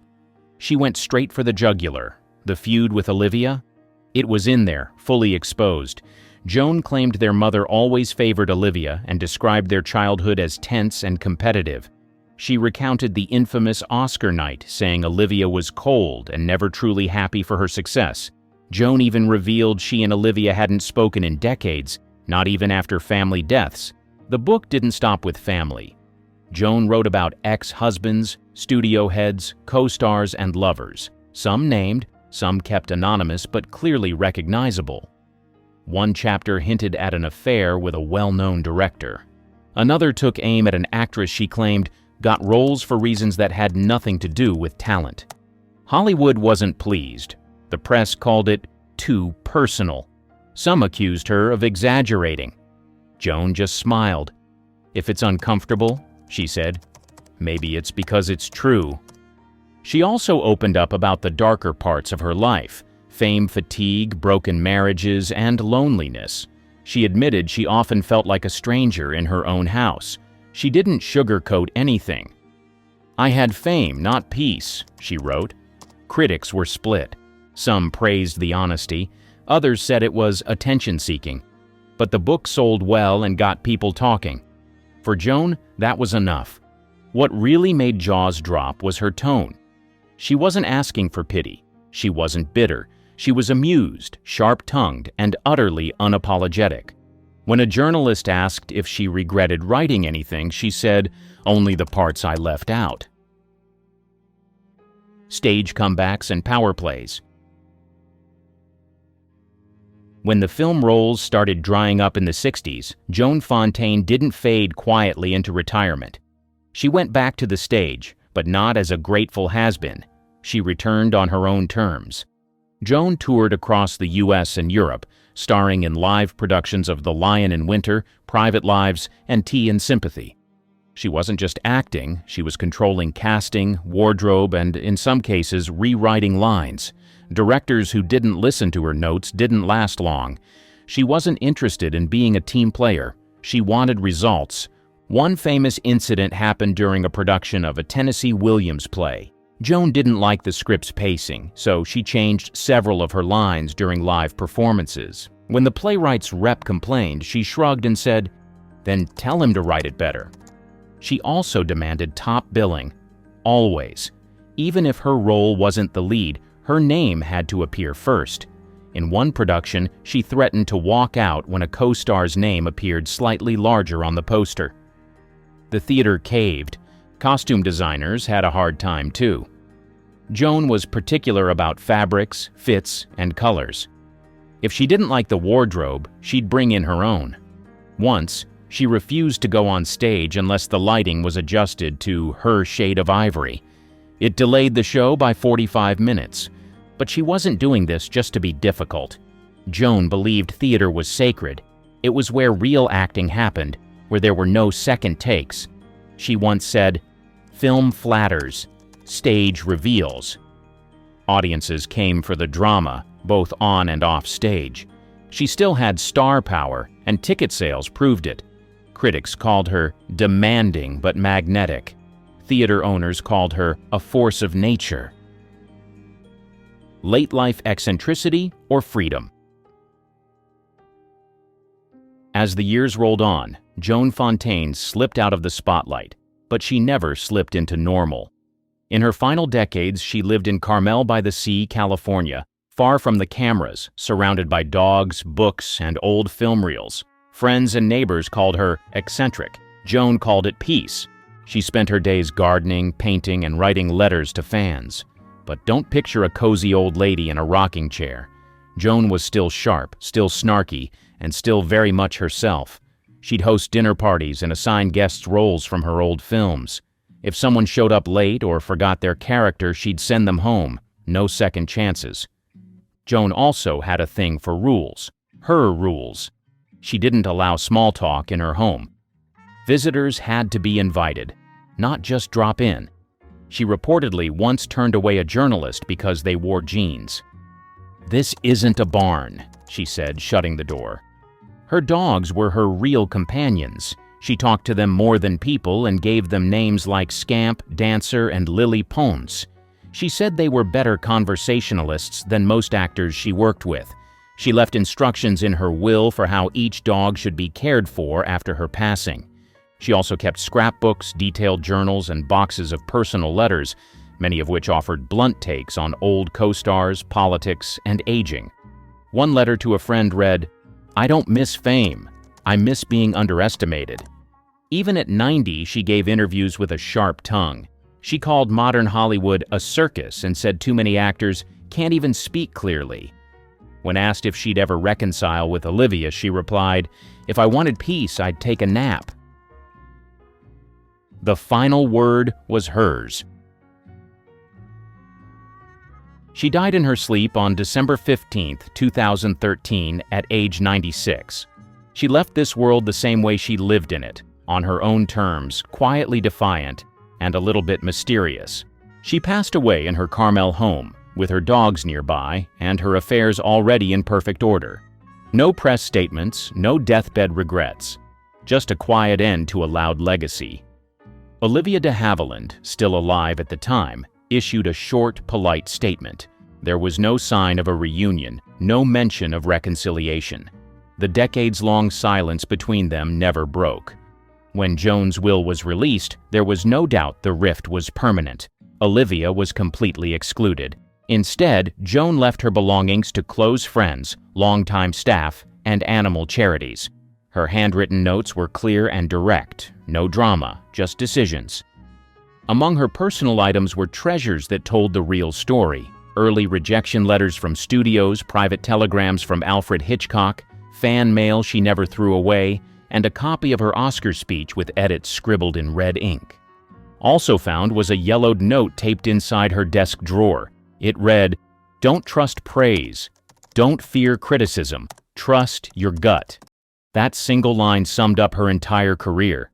She went straight for the jugular. The feud with Olivia? It was in there, fully exposed. Joan claimed their mother always favored Olivia and described their childhood as tense and competitive. She recounted the infamous Oscar night, saying Olivia was cold and never truly happy for her success. Joan even revealed she and Olivia hadn't spoken in decades, not even after family deaths. The book didn't stop with family. Joan wrote about ex-husbands, studio heads, co-stars, and lovers. Some named, some kept anonymous but clearly recognizable. One chapter hinted at an affair with a well-known director. Another took aim at an actress she claimed got roles for reasons that had nothing to do with talent. Hollywood wasn't pleased. The press called it too personal. Some accused her of exaggerating. Joan just smiled. "If it's uncomfortable," she said, "maybe it's because it's true." She also opened up about the darker parts of her life: fame fatigue, broken marriages, and loneliness. She admitted she often felt like a stranger in her own house. She didn't sugarcoat anything. "I had fame, not peace," she wrote. Critics were split. Some praised the honesty, others said it was attention-seeking. But the book sold well and got people talking. For Joan, that was enough. What really made jaws drop was her tone. She wasn't asking for pity. She wasn't bitter. She was amused, sharp-tongued, and utterly unapologetic. When a journalist asked if she regretted writing anything, she said, "Only the parts I left out." Stage comebacks and power plays. When the film roles started drying up in the 60s, Joan Fontaine didn't fade quietly into retirement. She went back to the stage, but not as a grateful has-been. She returned on her own terms. Joan toured across the US and Europe, starring in live productions of The Lion in Winter, Private Lives, and Tea and Sympathy. She wasn't just acting, she was controlling casting, wardrobe, and in some cases, rewriting lines. Directors who didn't listen to her notes didn't last long. She wasn't interested in being a team player. She wanted results. One famous incident happened during a production of a Tennessee Williams play. Joan didn't like the script's pacing, so she changed several of her lines during live performances. When the playwright's rep complained, she shrugged and said, "Then tell him to write it better." She also demanded top billing. Always. Even if her role wasn't the lead, her name had to appear first. In one production, she threatened to walk out when a co-star's name appeared slightly larger on the poster. The theater caved. Costume designers had a hard time too. Joan was particular about fabrics, fits, and colors. If she didn't like the wardrobe, she'd bring in her own. Once, she refused to go on stage unless the lighting was adjusted to her shade of ivory. It delayed the show by 45 minutes. But she wasn't doing this just to be difficult. Joan believed theater was sacred. It was where real acting happened, where there were no second takes. She once said, "Film flatters, stage reveals." Audiences came for the drama, both on and off stage. She still had star power, and ticket sales proved it. Critics called her demanding but magnetic. Theater owners called her a force of nature. Late life eccentricity or freedom? As the years rolled on, Joan Fontaine slipped out of the spotlight, but she never slipped into normal. In her final decades, she lived in Carmel-by-the-Sea, California, far from the cameras, surrounded by dogs, books, and old film reels. Friends and neighbors called her eccentric. Joan called it peace. She spent her days gardening, painting, and writing letters to fans. But don't picture a cozy old lady in a rocking chair. Joan was still sharp, still snarky, and still very much herself. She'd host dinner parties and assign guests roles from her old films. If someone showed up late or forgot their character, she'd send them home. No second chances. Joan also had a thing for rules. Her rules. She didn't allow small talk in her home. Visitors had to be invited, not just drop in. She reportedly once turned away a journalist because they wore jeans. "This isn't a barn," she said, shutting the door. Her dogs were her real companions. She talked to them more than people and gave them names like Scamp, Dancer, and Lily Pons. She said they were better conversationalists than most actors she worked with. She left instructions in her will for how each dog should be cared for after her passing. She also kept scrapbooks, detailed journals, and boxes of personal letters, many of which offered blunt takes on old co-stars, politics, and aging. One letter to a friend read, "I don't miss fame. I miss being underestimated." Even at 90, she gave interviews with a sharp tongue. She called modern Hollywood a circus and said too many actors can't even speak clearly. When asked if she'd ever reconcile with Olivia, she replied, "If I wanted peace, I'd take a nap." The final word was hers. She died in her sleep on December 15, 2013, at age 96. She left this world the same way she lived in it, on her own terms, quietly defiant, and a little bit mysterious. She passed away in her Carmel home, with her dogs nearby and her affairs already in perfect order. No press statements, no deathbed regrets, just a quiet end to a loud legacy. Olivia de Havilland, still alive at the time, issued a short, polite statement. There was no sign of a reunion, no mention of reconciliation. The decades-long silence between them never broke. When Joan's will was released, there was no doubt the rift was permanent. Olivia was completely excluded. Instead, Joan left her belongings to close friends, longtime staff, and animal charities. Her handwritten notes were clear and direct, no drama, just decisions. Among her personal items were treasures that told the real story: early rejection letters from studios, private telegrams from Alfred Hitchcock, fan mail she never threw away, and a copy of her Oscar speech with edits scribbled in red ink. Also found was a yellowed note taped inside her desk drawer. It read, "Don't trust praise. Don't fear criticism. Trust your gut." That single line summed up her entire career.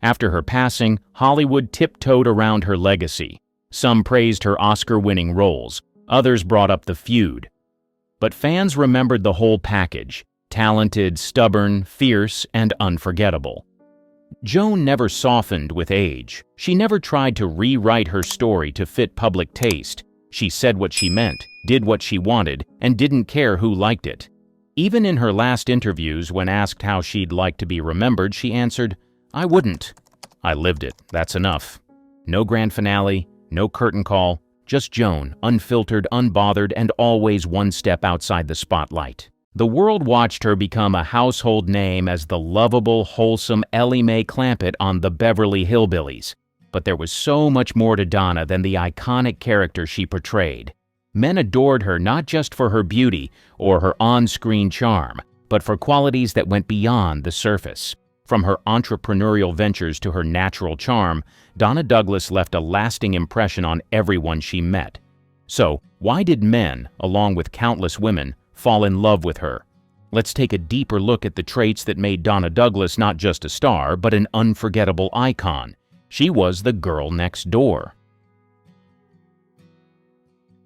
After her passing, Hollywood tiptoed around her legacy. Some praised her Oscar-winning roles. Others brought up the Feud. But fans remembered the whole package: talented, stubborn, fierce, and unforgettable. Joan never softened with age. She never tried to rewrite her story to fit public taste. She said what she meant, did what she wanted, and didn't care who liked it. Even in her last interviews, when asked how she'd like to be remembered, she answered, "I wouldn't. I lived it, that's enough." No grand finale, no curtain call, just Joan, unfiltered, unbothered, and always one step outside the spotlight. The world watched her become a household name as the lovable, wholesome Ellie Mae Clampett on the Beverly Hillbillies. But there was so much more to Donna than the iconic character she portrayed. Men adored her not just for her beauty or her on-screen charm, but for qualities that went beyond the surface. From her entrepreneurial ventures to her natural charm, Donna Douglas left a lasting impression on everyone she met. So, why did men, along with countless women, fall in love with her? Let's take a deeper look at the traits that made Donna Douglas not just a star, but an unforgettable icon. She was the girl next door.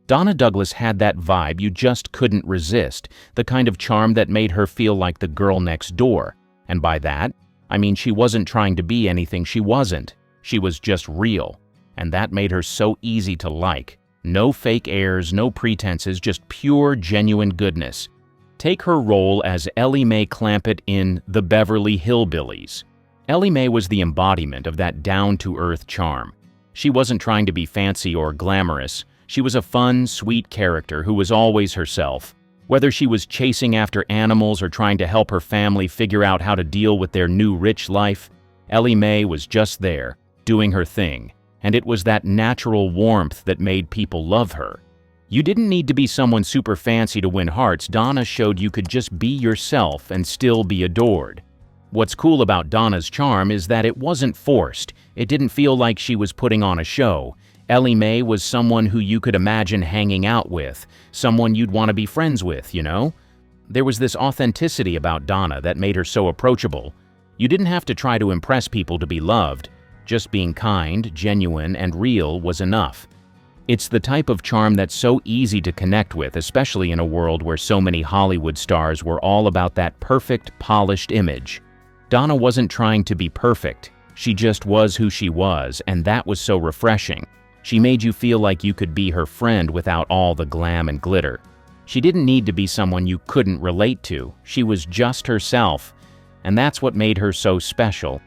Donna Douglas had that vibe you just couldn't resist, the kind of charm that made her feel like the girl next door. And by that, I mean she wasn't trying to be anything she wasn't. She was just real. And that made her so easy to like. No fake airs, no pretenses, just pure, genuine goodness. Take her role as Ellie Mae Clampett in The Beverly Hillbillies. Ellie Mae was the embodiment of that down-to-earth charm. She wasn't trying to be fancy or glamorous. She was a fun, sweet character who was always herself. Whether she was chasing after animals or trying to help her family figure out how to deal with their new rich life, Ellie Mae was just there, doing her thing. And it was that natural warmth that made people love her. You didn't need to be someone super fancy to win hearts. Donna showed you could just be yourself and still be adored. What's cool about Donna's charm is that it wasn't forced. It didn't feel like she was putting on a show. Ellie Mae was someone who you could imagine hanging out with, someone you'd want to be friends with, you know? There was this authenticity about Donna that made her so approachable. You didn't have to try to impress people to be loved. Just being kind, genuine, and real was enough. It's the type of charm that's so easy to connect with, especially in a world where so many Hollywood stars were all about that perfect, polished image. Donna wasn't trying to be perfect. She just was who she was, and that was so refreshing. She made you feel like you could be her friend without all the glam and glitter. She didn't need to be someone you couldn't relate to. She was just herself, and that's what made her so special.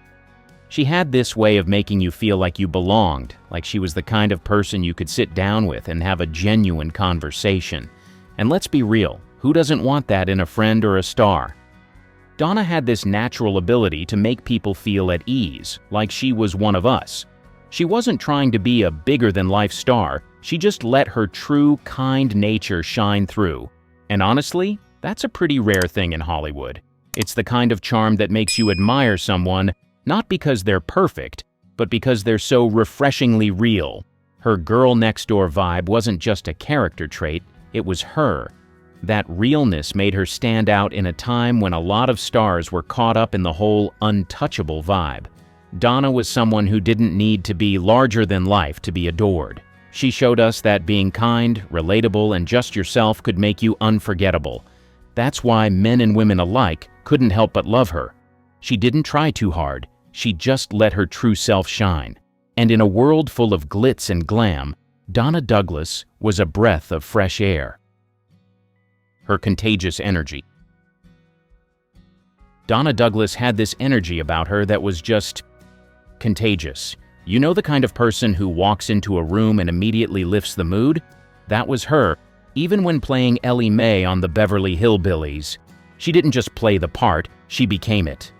She had this way of making you feel like you belonged, like she was the kind of person you could sit down with and have a genuine conversation. And let's be real, who doesn't want that in a friend or a star? Donna had this natural ability to make people feel at ease, like she was one of us. She wasn't trying to be a bigger-than-life star, she just let her true, kind nature shine through. And honestly, that's a pretty rare thing in Hollywood. It's the kind of charm that makes you admire someone, not because they're perfect, but because they're so refreshingly real. Her girl-next-door vibe wasn't just a character trait, it was her. That realness made her stand out in a time when a lot of stars were caught up in the whole untouchable vibe. Donna was someone who didn't need to be larger than life to be adored. She showed us that being kind, relatable, and just yourself could make you unforgettable. That's why men and women alike couldn't help but love her. She didn't try too hard. She just let her true self shine. And in a world full of glitz and glam, Donna Douglas was a breath of fresh air. Her contagious energy. Donna Douglas had this energy about her that was just contagious. You know, the kind of person who walks into a room and immediately lifts the mood? That was her. Even when playing Ellie Mae on the Beverly Hillbillies, she didn't just play the part, she became it.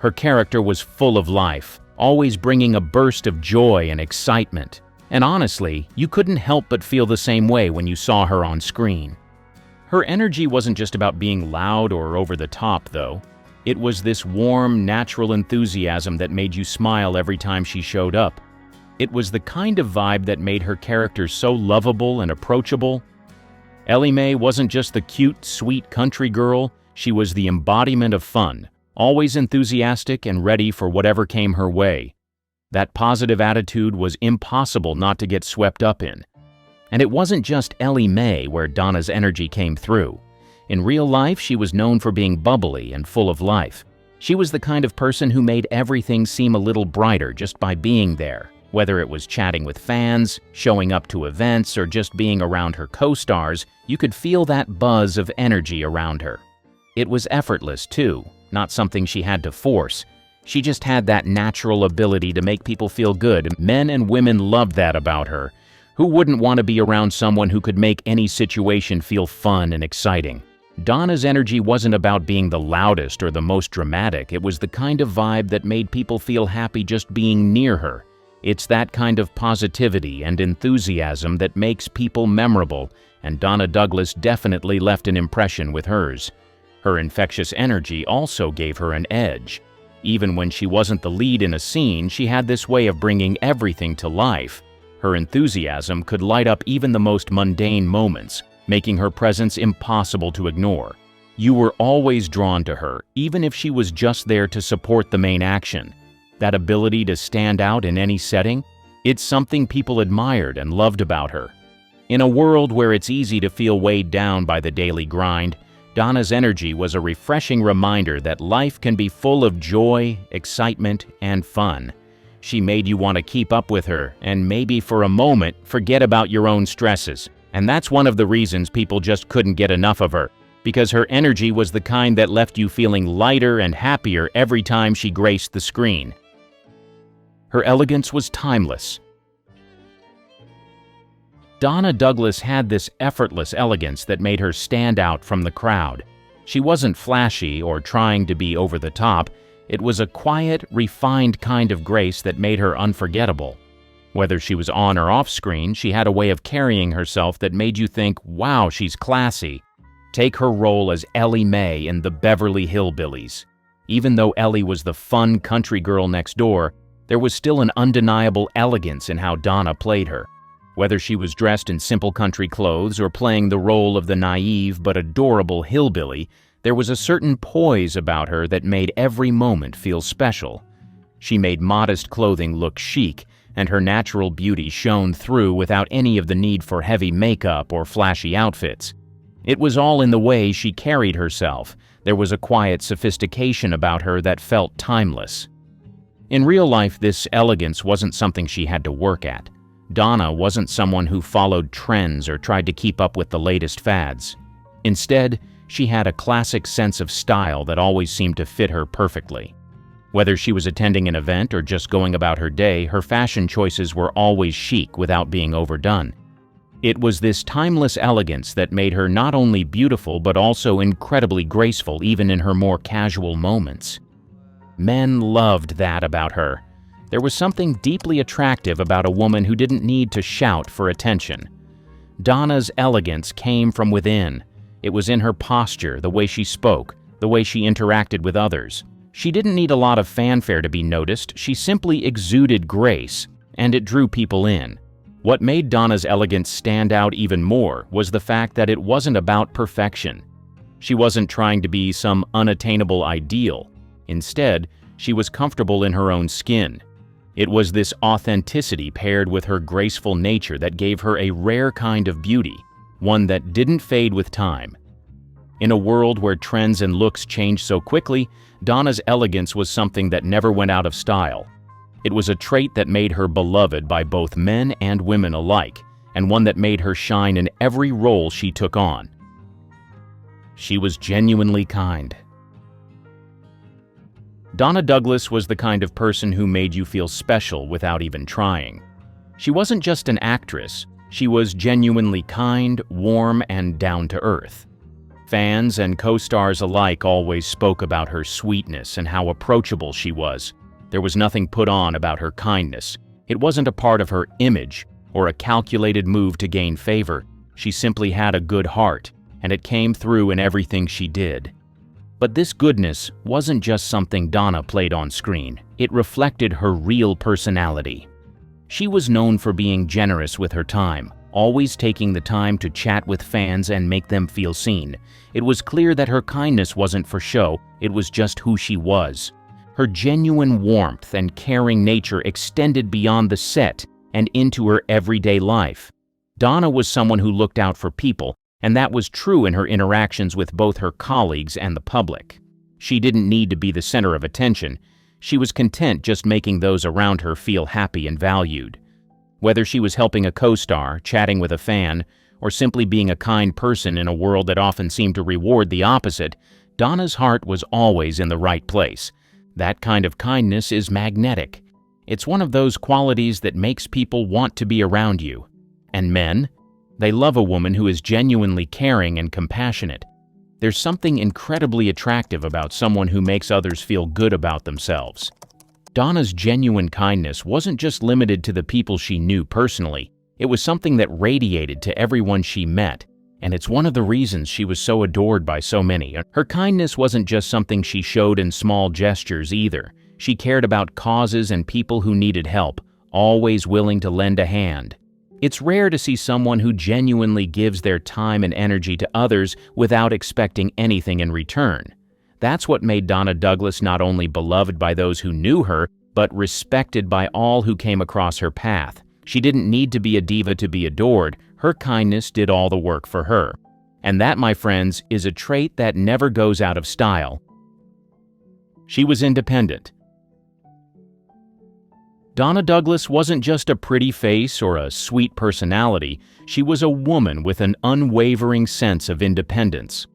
Her character was full of life, always bringing a burst of joy and excitement. And honestly, you couldn't help but feel the same way when you saw her on screen. Her energy wasn't just about being loud or over the top, though. It was this warm, natural enthusiasm that made you smile every time she showed up. It was the kind of vibe that made her character so lovable and approachable. Ellie Mae wasn't just the cute, sweet country girl, she was the embodiment of fun, always enthusiastic and ready for whatever came her way. That positive attitude was impossible not to get swept up in. And it wasn't just Ellie Mae where Donna's energy came through. In real life, she was known for being bubbly and full of life. She was the kind of person who made everything seem a little brighter just by being there, whether it was chatting with fans, showing up to events, or just being around her co-stars. You could feel that buzz of energy around her. It was effortless, too, not something she had to force. She just had that natural ability to make people feel good. Men and women loved that about her. Who wouldn't want to be around someone who could make any situation feel fun and exciting? Donna's energy wasn't about being the loudest or the most dramatic. It was the kind of vibe that made people feel happy just being near her. It's that kind of positivity and enthusiasm that makes people memorable, and Donna Douglas definitely left an impression with hers. Her infectious energy also gave her an edge. Even when she wasn't the lead in a scene, she had this way of bringing everything to life. Her enthusiasm could light up even the most mundane moments, making her presence impossible to ignore. You were always drawn to her, even if she was just there to support the main action. That ability to stand out in any setting, it's something people admired and loved about her. In a world where it's easy to feel weighed down by the daily grind, Donna's energy was a refreshing reminder that life can be full of joy, excitement, and fun. She made you want to keep up with her and maybe for a moment forget about your own stresses. And that's one of the reasons people just couldn't get enough of her, because her energy was the kind that left you feeling lighter and happier every time she graced the screen. Her elegance was timeless. Donna Douglas had this effortless elegance that made her stand out from the crowd. She wasn't flashy or trying to be over the top. It was a quiet, refined kind of grace that made her unforgettable. Whether she was on or off screen, she had a way of carrying herself that made you think, wow, she's classy. Take her role as Ellie Mae in the Beverly Hillbillies. Even though Ellie was the fun country girl next door, there was still an undeniable elegance in how Donna played her. Whether she was dressed in simple country clothes or playing the role of the naive but adorable hillbilly, there was a certain poise about her that made every moment feel special. She made modest clothing look chic, and her natural beauty shone through without any of the need for heavy makeup or flashy outfits. It was all in the way she carried herself. There was a quiet sophistication about her that felt timeless. In real life, this elegance wasn't something she had to work at. Donna wasn't someone who followed trends or tried to keep up with the latest fads. Instead, she had a classic sense of style that always seemed to fit her perfectly. Whether she was attending an event or just going about her day, her fashion choices were always chic without being overdone. It was this timeless elegance that made her not only beautiful but also incredibly graceful even in her more casual moments. Men loved that about her. There was something deeply attractive about a woman who didn't need to shout for attention. Donna's elegance came from within. It was in her posture, the way she spoke, the way she interacted with others. She didn't need a lot of fanfare to be noticed. She simply exuded grace, and it drew people in. What made Donna's elegance stand out even more was the fact that it wasn't about perfection. She wasn't trying to be some unattainable ideal. Instead, she was comfortable in her own skin. It was this authenticity paired with her graceful nature that gave her a rare kind of beauty, one that didn't fade with time. In a world where trends and looks change so quickly, Donna's elegance was something that never went out of style. It was a trait that made her beloved by both men and women alike, and one that made her shine in every role she took on. She was genuinely kind. Donna Douglas was the kind of person who made you feel special without even trying. She wasn't just an actress, she was genuinely kind, warm, and down-to-earth. Fans and co-stars alike always spoke about her sweetness and how approachable she was. There was nothing put on about her kindness. It wasn't a part of her image or a calculated move to gain favor. She simply had a good heart, and it came through in everything she did. But this goodness wasn't just something Donna played on screen. It reflected her real personality. She was known for being generous with her time, always taking the time to chat with fans and make them feel seen. It was clear that her kindness wasn't for show, it was just who she was. Her genuine warmth and caring nature extended beyond the set and into her everyday life. Donna was someone who looked out for people, and that was true in her interactions with both her colleagues and the public. She didn't need to be the center of attention. She was content just making those around her feel happy and valued. Whether she was helping a co-star, chatting with a fan, or simply being a kind person in a world that often seemed to reward the opposite, Donna's heart was always in the right place. That kind of kindness is magnetic. It's one of those qualities that makes people want to be around you. And men? They love a woman who is genuinely caring and compassionate. There's something incredibly attractive about someone who makes others feel good about themselves. Donna's genuine kindness wasn't just limited to the people she knew personally. It was something that radiated to everyone she met, and it's one of the reasons she was so adored by so many. Her kindness wasn't just something she showed in small gestures either. She cared about causes and people who needed help, always willing to lend a hand. It's rare to see someone who genuinely gives their time and energy to others without expecting anything in return. That's what made Donna Douglas not only beloved by those who knew her, but respected by all who came across her path. She didn't need to be a diva to be adored. Her kindness did all the work for her. And that, my friends, is a trait that never goes out of style. She was independent. Donna Douglas wasn't just a pretty face or a sweet personality. She was a woman with an unwavering sense of independence.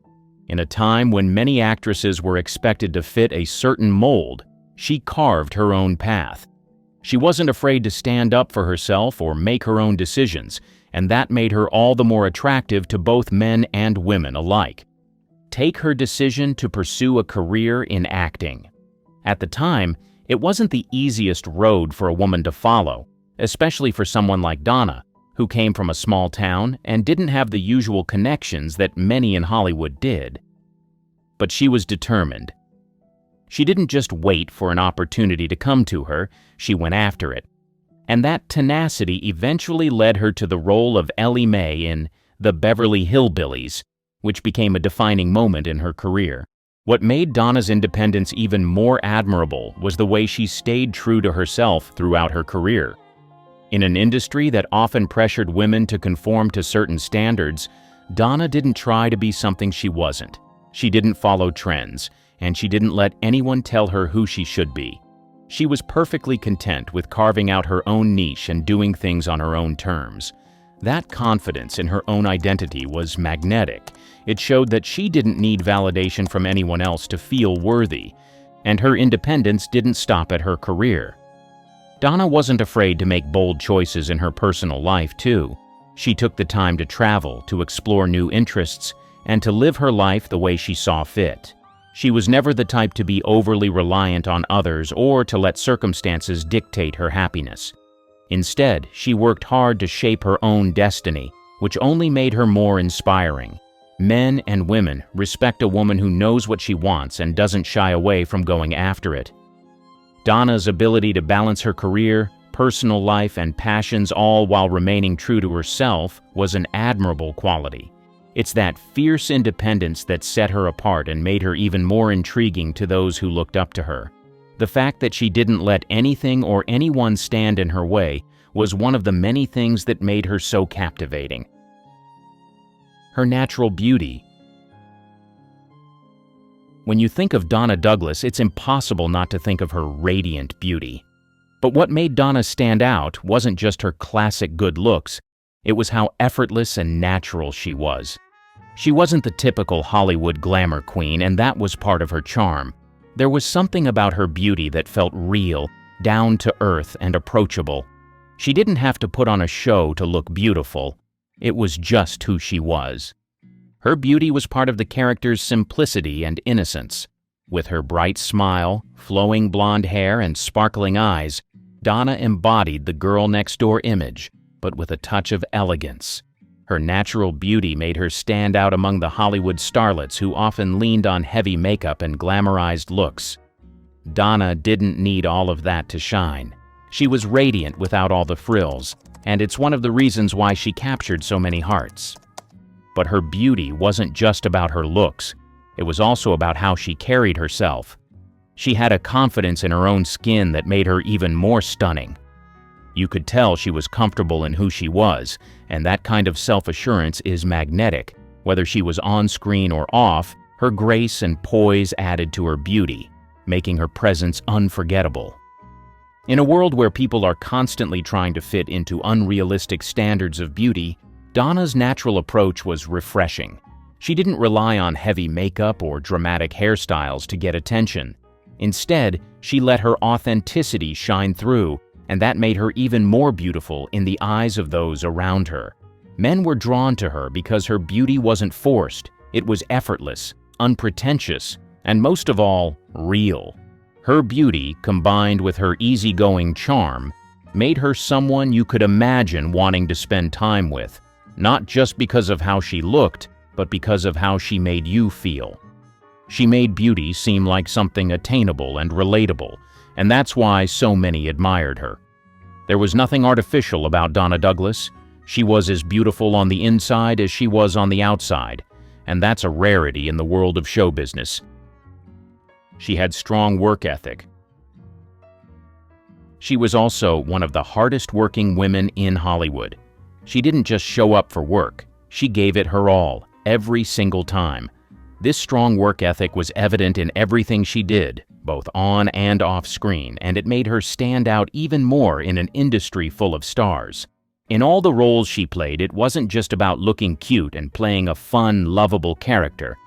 In a time when many actresses were expected to fit a certain mold, she carved her own path. She wasn't afraid to stand up for herself or make her own decisions, and that made her all the more attractive to both men and women alike. Take her decision to pursue a career in acting. At the time, it wasn't the easiest road for a woman to follow, especially for someone like Donna, who came from a small town and didn't have the usual connections that many in Hollywood did. But she was determined. She didn't just wait for an opportunity to come to her, she went after it. And that tenacity eventually led her to the role of Ellie Mae in The Beverly Hillbillies, which became a defining moment in her career. What made Donna's independence even more admirable was the way she stayed true to herself throughout her career. In an industry that often pressured women to conform to certain standards, Donna didn't try to be something she wasn't. She didn't follow trends, and she didn't let anyone tell her who she should be. She was perfectly content with carving out her own niche and doing things on her own terms. That confidence in her own identity was magnetic. It showed that she didn't need validation from anyone else to feel worthy, and her independence didn't stop at her career. Donna wasn't afraid to make bold choices in her personal life, too. She took the time to travel, to explore new interests, and to live her life the way she saw fit. She was never the type to be overly reliant on others or to let circumstances dictate her happiness. Instead, she worked hard to shape her own destiny, which only made her more inspiring. Men and women respect a woman who knows what she wants and doesn't shy away from going after it. Donna's ability to balance her career, personal life, and passions all while remaining true to herself was an admirable quality. It's that fierce independence that set her apart and made her even more intriguing to those who looked up to her. The fact that she didn't let anything or anyone stand in her way was one of the many things that made her so captivating. Her natural beauty. When you think of Donna Douglas, it's impossible not to think of her radiant beauty. But what made Donna stand out wasn't just her classic good looks, it was how effortless and natural she was. She wasn't the typical Hollywood glamour queen, and that was part of her charm. There was something about her beauty that felt real, down to earth, and approachable. She didn't have to put on a show to look beautiful. It was just who she was. Her beauty was part of the character's simplicity and innocence. With her bright smile, flowing blonde hair, and sparkling eyes, Donna embodied the girl-next-door image, but with a touch of elegance. Her natural beauty made her stand out among the Hollywood starlets who often leaned on heavy makeup and glamorized looks. Donna didn't need all of that to shine. She was radiant without all the frills, and it's one of the reasons why she captured so many hearts. But her beauty wasn't just about her looks. It was also about how she carried herself. She had a confidence in her own skin that made her even more stunning. You could tell she was comfortable in who she was, and that kind of self-assurance is magnetic. Whether she was on screen or off, her grace and poise added to her beauty, making her presence unforgettable. In a world where people are constantly trying to fit into unrealistic standards of beauty, Donna's natural approach was refreshing. She didn't rely on heavy makeup or dramatic hairstyles to get attention. Instead, she let her authenticity shine through, and that made her even more beautiful in the eyes of those around her. Men were drawn to her because her beauty wasn't forced, it was effortless, unpretentious, and most of all, real. Her beauty, combined with her easygoing charm, made her someone you could imagine wanting to spend time with, not just because of how she looked, but because of how she made you feel. She made beauty seem like something attainable and relatable, and that's why so many admired her. There was nothing artificial about Donna Douglas. She was as beautiful on the inside as she was on the outside, and that's a rarity in the world of show business. She had strong work ethic. She was also one of the hardest working women in Hollywood. She didn't just show up for work, she gave it her all, every single time. This strong work ethic was evident in everything she did, both on and off screen, and it made her stand out even more in an industry full of stars. In all the roles she played, it wasn't just about looking cute and playing a fun, lovable character.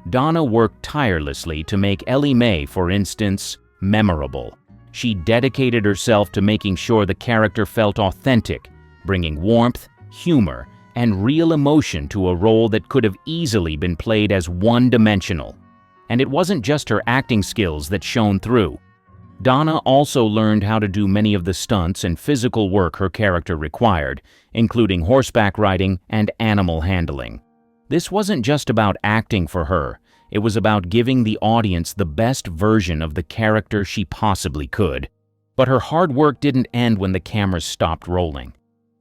Donna worked tirelessly to make Ellie Mae, for instance, memorable. She dedicated herself to making sure the character felt authentic, bringing warmth, humor, and real emotion to a role that could have easily been played as one-dimensional. And it wasn't just her acting skills that shone through. Donna also learned how to do many of the stunts and physical work her character required, including horseback riding and animal handling. This wasn't just about acting for her, it was about giving the audience the best version of the character she possibly could. But her hard work didn't end when the cameras stopped rolling.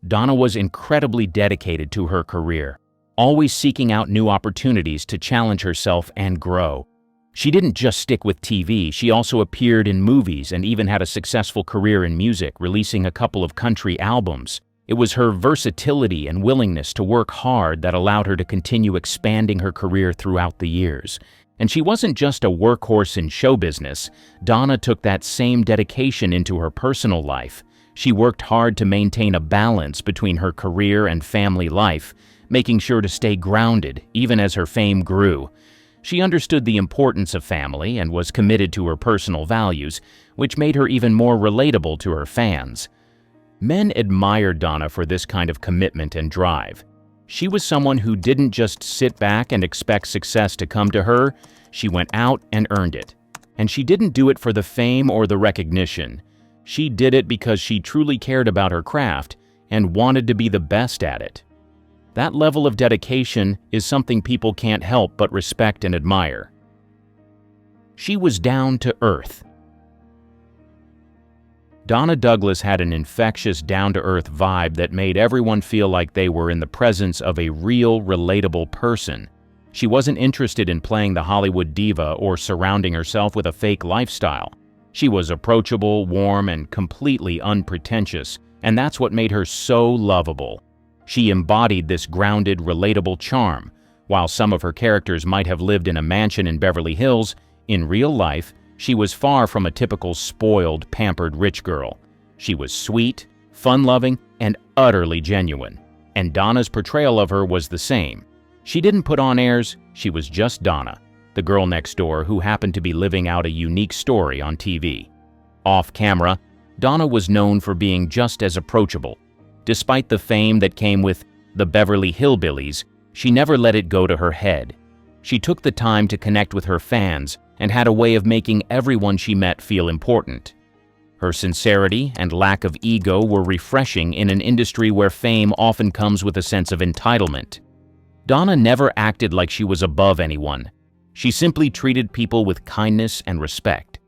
Donna was incredibly dedicated to her career, always seeking out new opportunities to challenge herself and grow. She didn't just stick with TV, she also appeared in movies and even had a successful career in music, releasing a couple of country albums. It was her versatility and willingness to work hard that allowed her to continue expanding her career throughout the years. And she wasn't just a workhorse in show business. Donna took that same dedication into her personal life. She worked hard to maintain a balance between her career and family life, making sure to stay grounded even as her fame grew. She understood the importance of family and was committed to her personal values, which made her even more relatable to her fans. Men admired Donna for this kind of commitment and drive. She was someone who didn't just sit back and expect success to come to her, she went out and earned it. And she didn't do it for the fame or the recognition. She did it because she truly cared about her craft and wanted to be the best at it. That level of dedication is something people can't help but respect and admire. She was down to earth. Donna Douglas had an infectious, down-to-earth vibe that made everyone feel like they were in the presence of a real, relatable person. She wasn't interested in playing the Hollywood diva or surrounding herself with a fake lifestyle. She was approachable, warm, and completely unpretentious, and that's what made her so lovable. She embodied this grounded, relatable charm. While some of her characters might have lived in a mansion in Beverly Hills, In real life, she was far from a typical spoiled, pampered rich girl. She was sweet, fun-loving, and utterly genuine. And Donna's portrayal of her was the same. She didn't put on airs, she was just Donna, the girl next door who happened to be living out a unique story on TV. Off camera, Donna was known for being just as approachable. Despite the fame that came with the Beverly Hillbillies, she never let it go to her head. She took the time to connect with her fans and had a way of making everyone she met feel important. Her sincerity and lack of ego were refreshing in an industry where fame often comes with a sense of entitlement. Donna never acted like she was above anyone. She simply treated people with kindness and respect.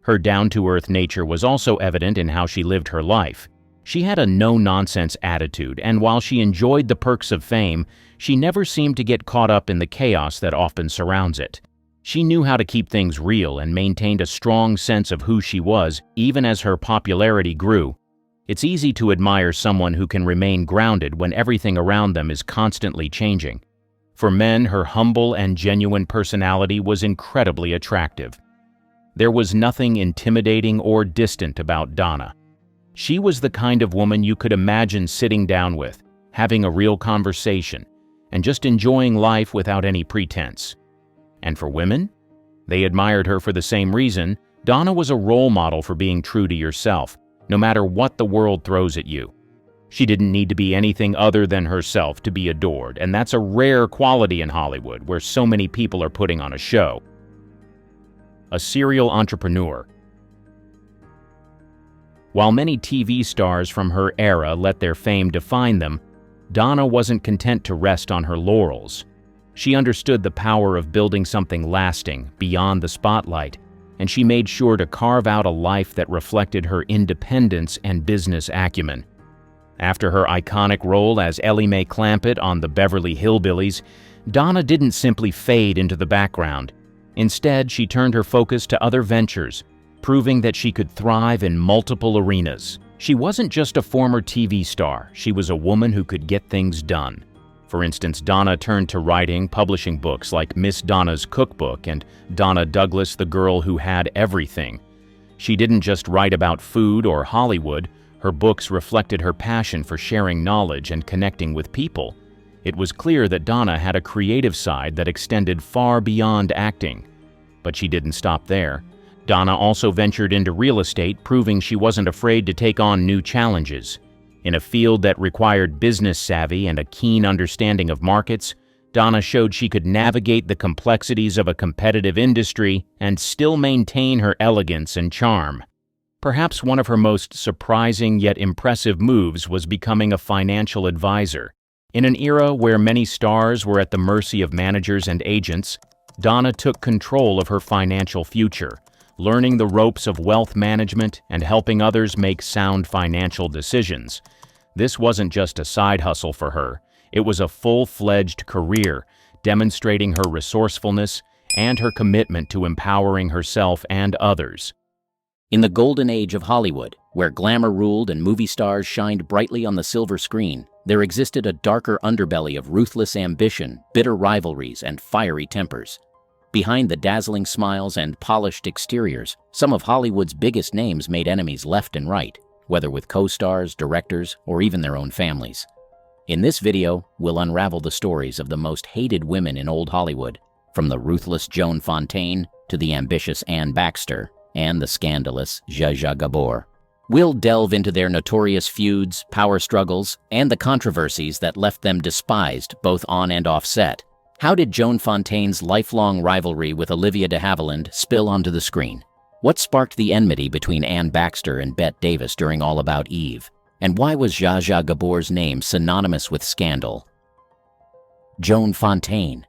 Her down-to-earth nature was also evident in how she lived her life. She had a no-nonsense attitude, and while she enjoyed the perks of fame, she never seemed to get caught up in the chaos that often surrounds it. She knew how to keep things real and maintained a strong sense of who she was, even as her popularity grew. It's easy to admire someone who can remain grounded when everything around them is constantly changing. For men, her humble and genuine personality was incredibly attractive. There was nothing intimidating or distant about Donna. She was the kind of woman you could imagine sitting down with, having a real conversation, and just enjoying life without any pretense. And for women? They admired her for the same reason. Donna was a role model for being true to yourself, no matter what the world throws at you. She didn't need to be anything other than herself to be adored, and that's a rare quality in Hollywood, where so many people are putting on a show. A serial entrepreneur. While many TV stars from her era let their fame define them, Donna wasn't content to rest on her laurels. She understood the power of building something lasting beyond the spotlight, and she made sure to carve out a life that reflected her independence and business acumen. After her iconic role as Ellie Mae Clampett on the Beverly Hillbillies, Donna didn't simply fade into the background. Instead, she turned her focus to other ventures, proving that she could thrive in multiple arenas. She wasn't just a former TV star, she was a woman who could get things done. For instance, Donna turned to writing, publishing books like Miss Donna's Cookbook and Donna Douglas, the Girl Who Had Everything. She didn't just write about food or Hollywood, her books reflected her passion for sharing knowledge and connecting with people. It was clear that Donna had a creative side that extended far beyond acting. But she didn't stop there. Donna also ventured into real estate, proving she wasn't afraid to take on new challenges. In a field that required business savvy and a keen understanding of markets, Donna showed she could navigate the complexities of a competitive industry and still maintain her elegance and charm. Perhaps one of her most surprising yet impressive moves was becoming a financial advisor. In an era where many stars were at the mercy of managers and agents, Donna took control of her financial future, learning the ropes of wealth management and helping others make sound financial decisions. This wasn't just a side hustle for her, it was a full-fledged career, demonstrating her resourcefulness and her commitment to empowering herself and others. In the golden age of Hollywood, where glamour ruled and movie stars shined brightly on the silver screen, there existed a darker underbelly of ruthless ambition, bitter rivalries, and fiery tempers. Behind the dazzling smiles and polished exteriors, some of Hollywood's biggest names made enemies left and right, whether with co-stars, directors, or even their own families. In this video, we'll unravel the stories of the most hated women in old Hollywood, from the ruthless Joan Fontaine to the ambitious Anne Baxter and the scandalous Zsa Zsa Gabor. We'll delve into their notorious feuds, power struggles, and the controversies that left them despised both on and off set. How did Joan Fontaine's lifelong rivalry with Olivia de Havilland spill onto the screen? What sparked the enmity between Anne Baxter and Bette Davis during All About Eve? And why was Zsa Zsa Gabor's name synonymous with scandal? Joan Fontaine.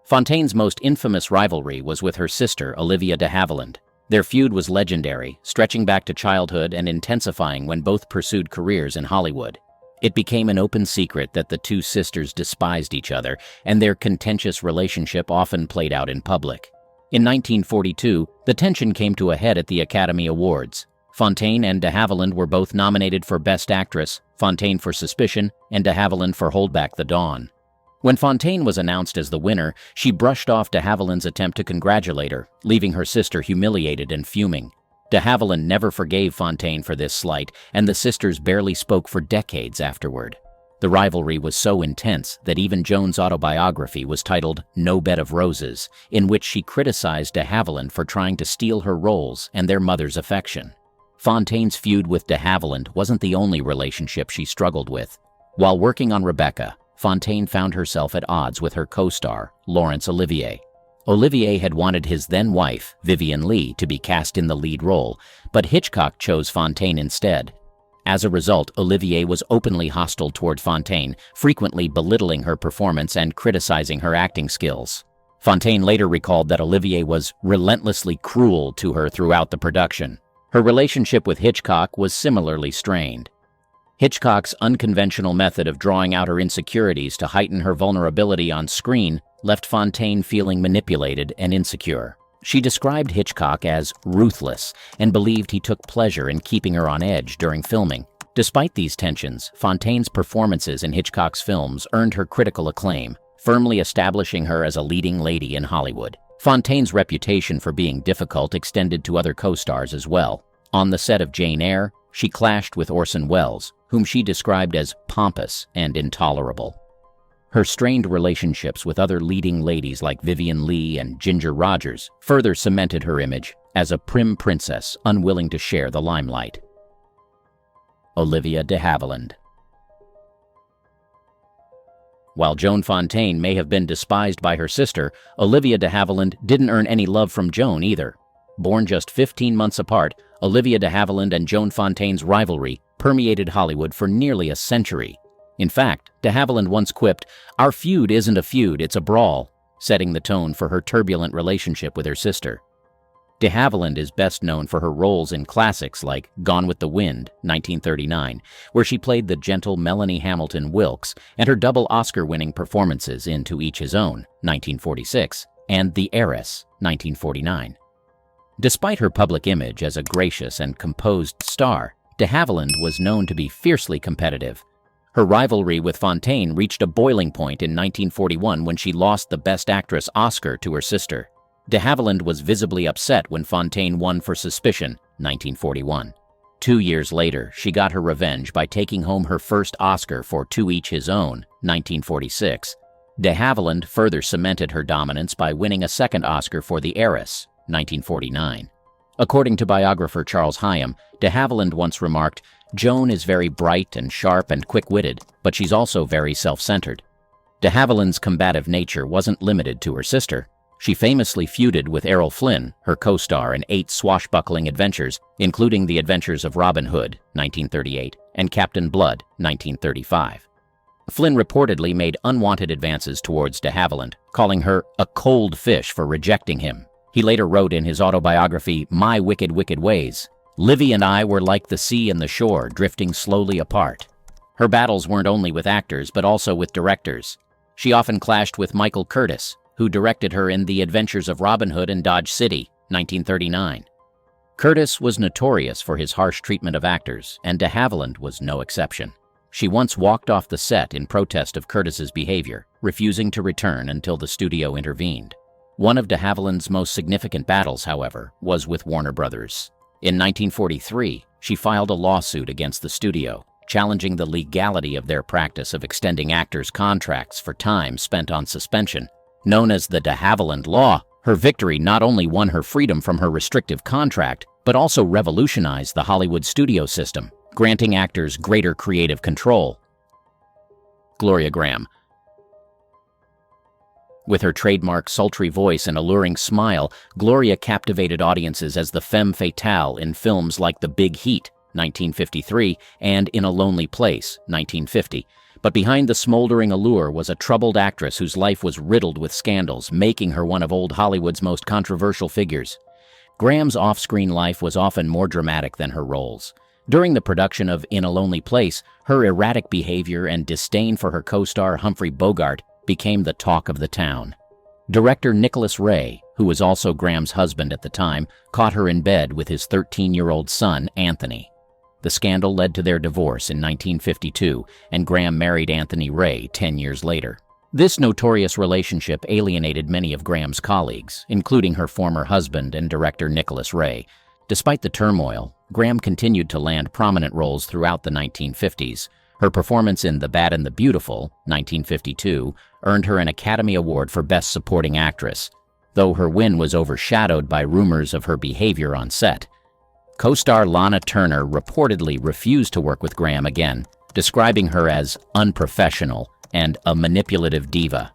Fontaine's most infamous rivalry was with her sister, Olivia de Havilland. Their feud was legendary, stretching back to childhood and intensifying when both pursued careers in Hollywood. It became an open secret that the two sisters despised each other, and their contentious relationship often played out in public. In 1942, the tension came to a head at the Academy Awards. Fontaine and de Havilland were both nominated for Best Actress, Fontaine for Suspicion, and de Havilland for Hold Back the Dawn. When Fontaine was announced as the winner, she brushed off de Havilland's attempt to congratulate her, leaving her sister humiliated and fuming. De Havilland never forgave Fontaine for this slight, and the sisters barely spoke for decades afterward. The rivalry was so intense that even Joan's autobiography was titled No Bed of Roses, in which she criticized de Havilland for trying to steal her roles and their mother's affection. Fontaine's feud with de Havilland wasn't the only relationship she struggled with. While working on Rebecca, Fontaine found herself at odds with her co-star, Laurence Olivier. Olivier had wanted his then-wife, Vivien Leigh, to be cast in the lead role, but Hitchcock chose Fontaine instead. As a result, Olivier was openly hostile toward Fontaine, frequently belittling her performance and criticizing her acting skills. Fontaine later recalled that Olivier was relentlessly cruel to her throughout the production. Her relationship with Hitchcock was similarly strained. Hitchcock's unconventional method of drawing out her insecurities to heighten her vulnerability on screen left Fontaine feeling manipulated and insecure. She described Hitchcock as ruthless and believed he took pleasure in keeping her on edge during filming. Despite these tensions, Fontaine's performances in Hitchcock's films earned her critical acclaim, firmly establishing her as a leading lady in Hollywood. Fontaine's reputation for being difficult extended to other co-stars as well. On the set of Jane Eyre, she clashed with Orson Welles, whom she described as pompous and intolerable. Her strained relationships with other leading ladies like Vivien Leigh and Ginger Rogers further cemented her image as a prim princess unwilling to share the limelight. Olivia de Havilland. While Joan Fontaine may have been despised by her sister, Olivia de Havilland didn't earn any love from Joan either. Born just 15 months apart, Olivia de Havilland and Joan Fontaine's rivalry permeated Hollywood for nearly a century. In fact, de Havilland once quipped, "Our feud isn't a feud, it's a brawl," setting the tone for her turbulent relationship with her sister. De Havilland is best known for her roles in classics like Gone with the Wind, 1939, where she played the gentle Melanie Hamilton Wilkes, and her double Oscar-winning performances in To Each His Own, 1946, and The Heiress, 1949. Despite her public image as a gracious and composed star, de Havilland was known to be fiercely competitive. Her rivalry with Fontaine reached a boiling point in 1941 when she lost the Best Actress Oscar to her sister. De Havilland was visibly upset when Fontaine won for Suspicion, 1941. 2 years later, she got her revenge by taking home her first Oscar for To Each His Own, 1946. De Havilland further cemented her dominance by winning a second Oscar for The Heiress, 1949. According to biographer Charles Hyam, de Havilland once remarked, "Joan is very bright and sharp and quick-witted, but she's also very self-centered." De Havilland's combative nature wasn't limited to her sister. She famously feuded with Errol Flynn, her co-star in 8 swashbuckling adventures, including The Adventures of Robin Hood, 1938, and Captain Blood, 1935. Flynn reportedly made unwanted advances towards de Havilland, calling her a cold fish for rejecting him. He later wrote in his autobiography, My Wicked, Wicked Ways, "Livy and I were like the sea and the shore, drifting slowly apart." Her battles weren't only with actors, but also with directors. She often clashed with Michael Curtiz, who directed her in The Adventures of Robin Hood and Dodge City, 1939. Curtiz was notorious for his harsh treatment of actors, and de Havilland was no exception. She once walked off the set in protest of Curtiz's behavior, refusing to return until the studio intervened. One of de Havilland's most significant battles, however, was with Warner Brothers. In 1943, she filed a lawsuit against the studio, challenging the legality of their practice of extending actors' contracts for time spent on suspension. Known as the de Havilland Law, her victory not only won her freedom from her restrictive contract, but also revolutionized the Hollywood studio system, granting actors greater creative control. Gloria Graham. With her trademark sultry voice and alluring smile, Gloria captivated audiences as the femme fatale in films like The Big Heat, 1953, and In a Lonely Place, 1950. But behind the smoldering allure was a troubled actress whose life was riddled with scandals, making her one of old Hollywood's most controversial figures. Graham's off-screen life was often more dramatic than her roles. During the production of In a Lonely Place, her erratic behavior and disdain for her co-star Humphrey Bogart became the talk of the town. Director Nicholas Ray, who was also Graham's husband at the time, caught her in bed with his 13-year-old son, Anthony. The scandal led to their divorce in 1952, and Graham married Anthony Ray 10 years later. This notorious relationship alienated many of Graham's colleagues, including her former husband and director Nicholas Ray. Despite the turmoil, Graham continued to land prominent roles throughout the 1950s. Her performance in The Bad and the Beautiful, 1952, earned her an Academy Award for Best Supporting Actress, though her win was overshadowed by rumors of her behavior on set. Co-star Lana Turner reportedly refused to work with Graham again, describing her as unprofessional and a manipulative diva.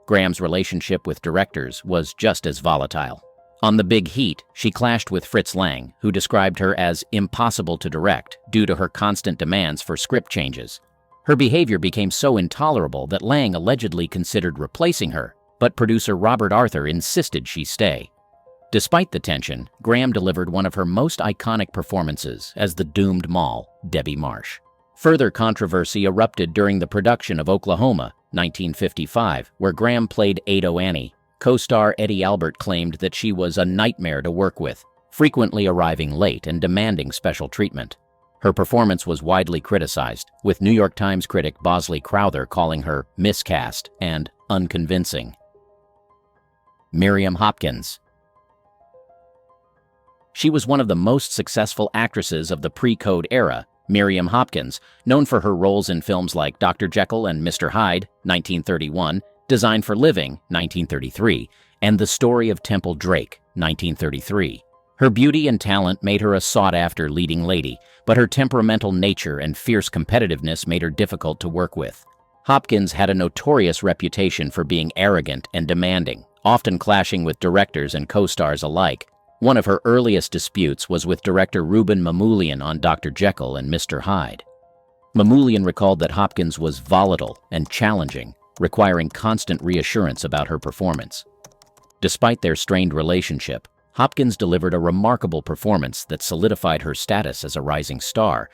Graham's relationship with directors was just as volatile. On The Big Heat, she clashed with Fritz Lang, who described her as impossible to direct due to her constant demands for script changes. Her behavior became so intolerable that Lang allegedly considered replacing her, but producer Robert Arthur insisted she stay. Despite the tension, Graham delivered one of her most iconic performances as the doomed Moll, Debbie Marsh. Further controversy erupted during the production of Oklahoma, 1955, where Graham played Ado Annie. Co-star Eddie Albert claimed that she was a nightmare to work with, frequently arriving late and demanding special treatment. Her performance was widely criticized, with New York Times critic Bosley Crowther calling her miscast and unconvincing. Miriam Hopkins. She was one of the most successful actresses of the pre-Code era. Miriam Hopkins, known for her roles in films like Dr. Jekyll and Mr. Hyde, 1931, Designed for Living, 1933, and The Story of Temple Drake, 1933. Her beauty and talent made her a sought-after leading lady, but her temperamental nature and fierce competitiveness made her difficult to work with. Hopkins had a notorious reputation for being arrogant and demanding, often clashing with directors and co-stars alike. One of her earliest disputes was with director Ruben Mamoulian on Dr. Jekyll and Mr. Hyde. Mamoulian recalled that Hopkins was volatile and challenging, requiring constant reassurance about her performance. Despite their strained relationship, Hopkins delivered a remarkable performance that solidified her status as a rising star.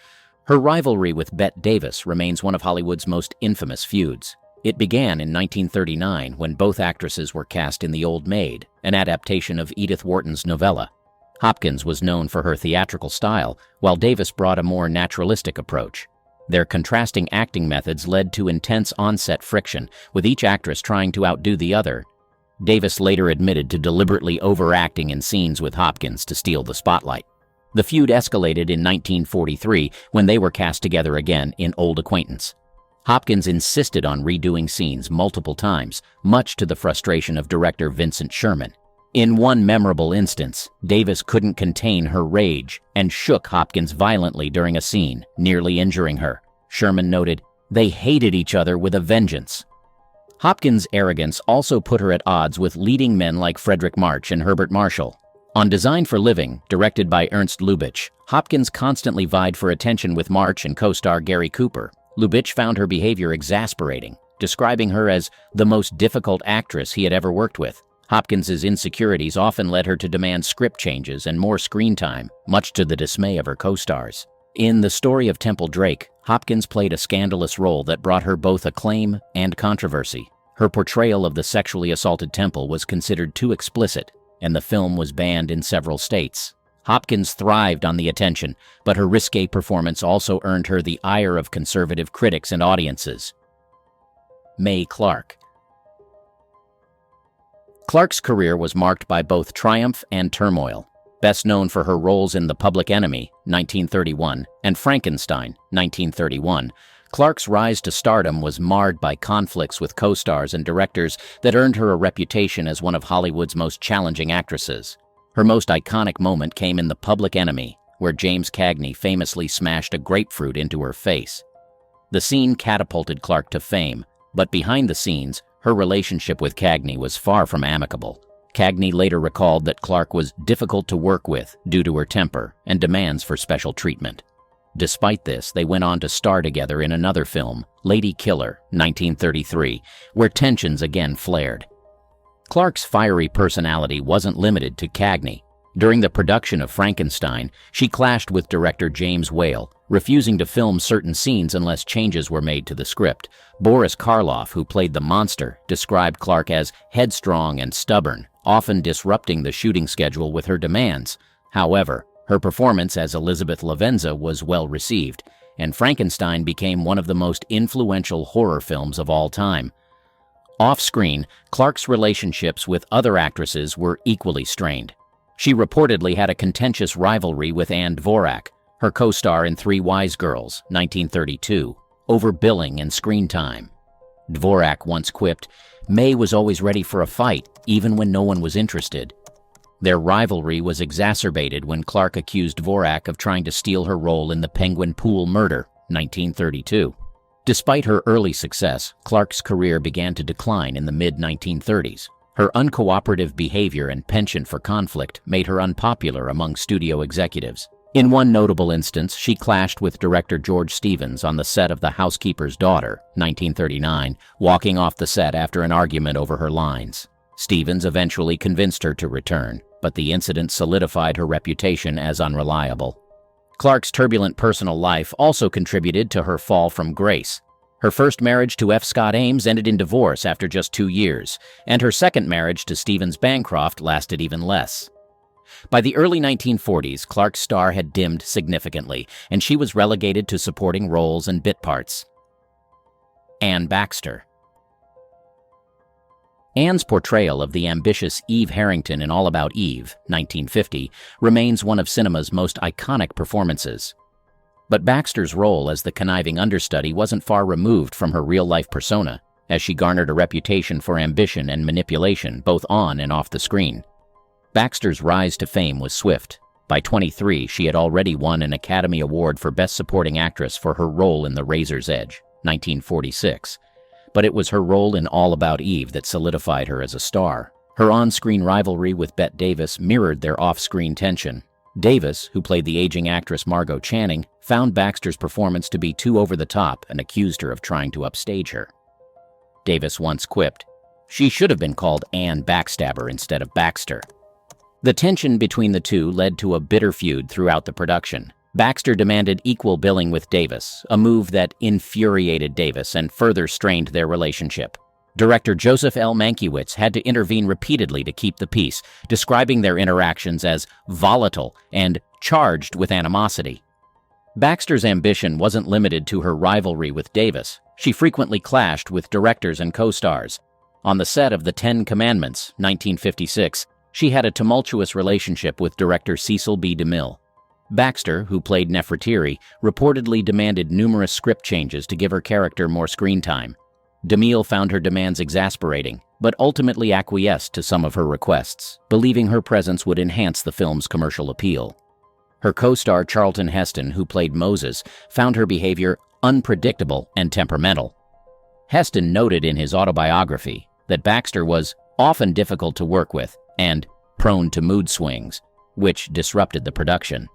Her rivalry with Bette Davis remains one of Hollywood's most infamous feuds. It began in 1939 when both actresses were cast in The Old Maid, an adaptation of Edith Wharton's novella. Hopkins was known for her theatrical style, while Davis brought a more naturalistic approach. Their contrasting acting methods led to intense on-set friction, with each actress trying to outdo the other. Davis later admitted to deliberately overacting in scenes with Hopkins to steal the spotlight. The feud escalated in 1943 when they were cast together again in Old Acquaintance. Hopkins insisted on redoing scenes multiple times, much to the frustration of director Vincent Sherman. In one memorable instance, Davis couldn't contain her rage and shook Hopkins violently during a scene, nearly injuring her. Sherman noted, "They hated each other with a vengeance." Hopkins' arrogance also put her at odds with leading men like Frederick March and Herbert Marshall. On Designed for Living, directed by Ernst Lubitsch, Hopkins constantly vied for attention with March and co-star Gary Cooper. Lubitsch found her behavior exasperating, describing her as the most difficult actress he had ever worked with. Hopkins's insecurities often led her to demand script changes and more screen time, much to the dismay of her co-stars. In The Story of Temple Drake, Hopkins played a scandalous role that brought her both acclaim and controversy. Her portrayal of the sexually assaulted Temple was considered too explicit, and the film was banned in several states. Hopkins thrived on the attention, but her risque performance also earned her the ire of conservative critics and audiences. Mae Clarke. Clarke's career was marked by both triumph and turmoil. Best known for her roles in The Public Enemy, 1931, and Frankenstein, 1931, Clarke's rise to stardom was marred by conflicts with co-stars and directors that earned her a reputation as one of Hollywood's most challenging actresses. Her most iconic moment came in The Public Enemy, where James Cagney famously smashed a grapefruit into her face. The scene catapulted Clarke to fame, but behind the scenes, her relationship with Cagney was far from amicable. Cagney later recalled that Clarke was difficult to work with due to her temper and demands for special treatment. Despite this, they went on to star together in another film, Lady Killer, 1933, where tensions again flared. Clarke's fiery personality wasn't limited to Cagney. During the production of Frankenstein, she clashed with director James Whale, refusing to film certain scenes unless changes were made to the script. Boris Karloff, who played the monster, described Clarke as headstrong and stubborn, often disrupting the shooting schedule with her demands. However, her performance as Elizabeth Lavenza was well received, and Frankenstein became one of the most influential horror films of all time. Off-screen, Clarke's relationships with other actresses were equally strained. She reportedly had a contentious rivalry with Anne Dvorak, her co-star in Three Wise Girls, 1932, over billing and screen time. Dvorak once quipped, "May was always ready for a fight, even when no one was interested." Their rivalry was exacerbated when Clarke accused Dvorak of trying to steal her role in the Penguin Pool murder, 1932. Despite her early success, Clarke's career began to decline in the mid-1930s. Her uncooperative behavior and penchant for conflict made her unpopular among studio executives. In one notable instance, she clashed with director George Stevens on the set of The Housekeeper's Daughter, 1939, walking off the set after an argument over her lines. Stevens eventually convinced her to return, but the incident solidified her reputation as unreliable. Clarke's turbulent personal life also contributed to her fall from grace. Her first marriage to F. Scott Ames ended in divorce after just 2 years, and her second marriage to Stevens Bancroft lasted even less. By the early 1940s, Clarke's star had dimmed significantly, and she was relegated to supporting roles and bit parts. Anne Baxter. Anne's portrayal of the ambitious Eve Harrington in All About Eve, 1950, remains one of cinema's most iconic performances. But Baxter's role as the conniving understudy wasn't far removed from her real-life persona, as she garnered a reputation for ambition and manipulation both on and off the screen. Baxter's rise to fame was swift. By 23, she had already won an Academy Award for Best Supporting Actress for her role in The Razor's Edge, 1946. But it was her role in All About Eve that solidified her as a star. Her on-screen rivalry with Bette Davis mirrored their off-screen tension. Davis, who played the aging actress Margot Channing, found Baxter's performance to be too over the top and accused her of trying to upstage her. Davis once quipped, "She should have been called Anne Backstabber instead of Baxter." The tension between the two led to a bitter feud throughout the production. Baxter demanded equal billing with Davis, a move that infuriated Davis and further strained their relationship. Director Joseph L. Mankiewicz had to intervene repeatedly to keep the peace, describing their interactions as volatile and charged with animosity. Baxter's ambition wasn't limited to her rivalry with Davis. She frequently clashed with directors and co-stars. On the set of The Ten Commandments, 1956, she had a tumultuous relationship with director Cecil B. DeMille. Baxter, who played Nefertiti, reportedly demanded numerous script changes to give her character more screen time. DeMille found her demands exasperating, but ultimately acquiesced to some of her requests, believing her presence would enhance the film's commercial appeal. Her co-star Charlton Heston, who played Moses, found her behavior unpredictable and temperamental. Heston noted in his autobiography that Baxter was often difficult to work with and prone to mood swings, which disrupted the production.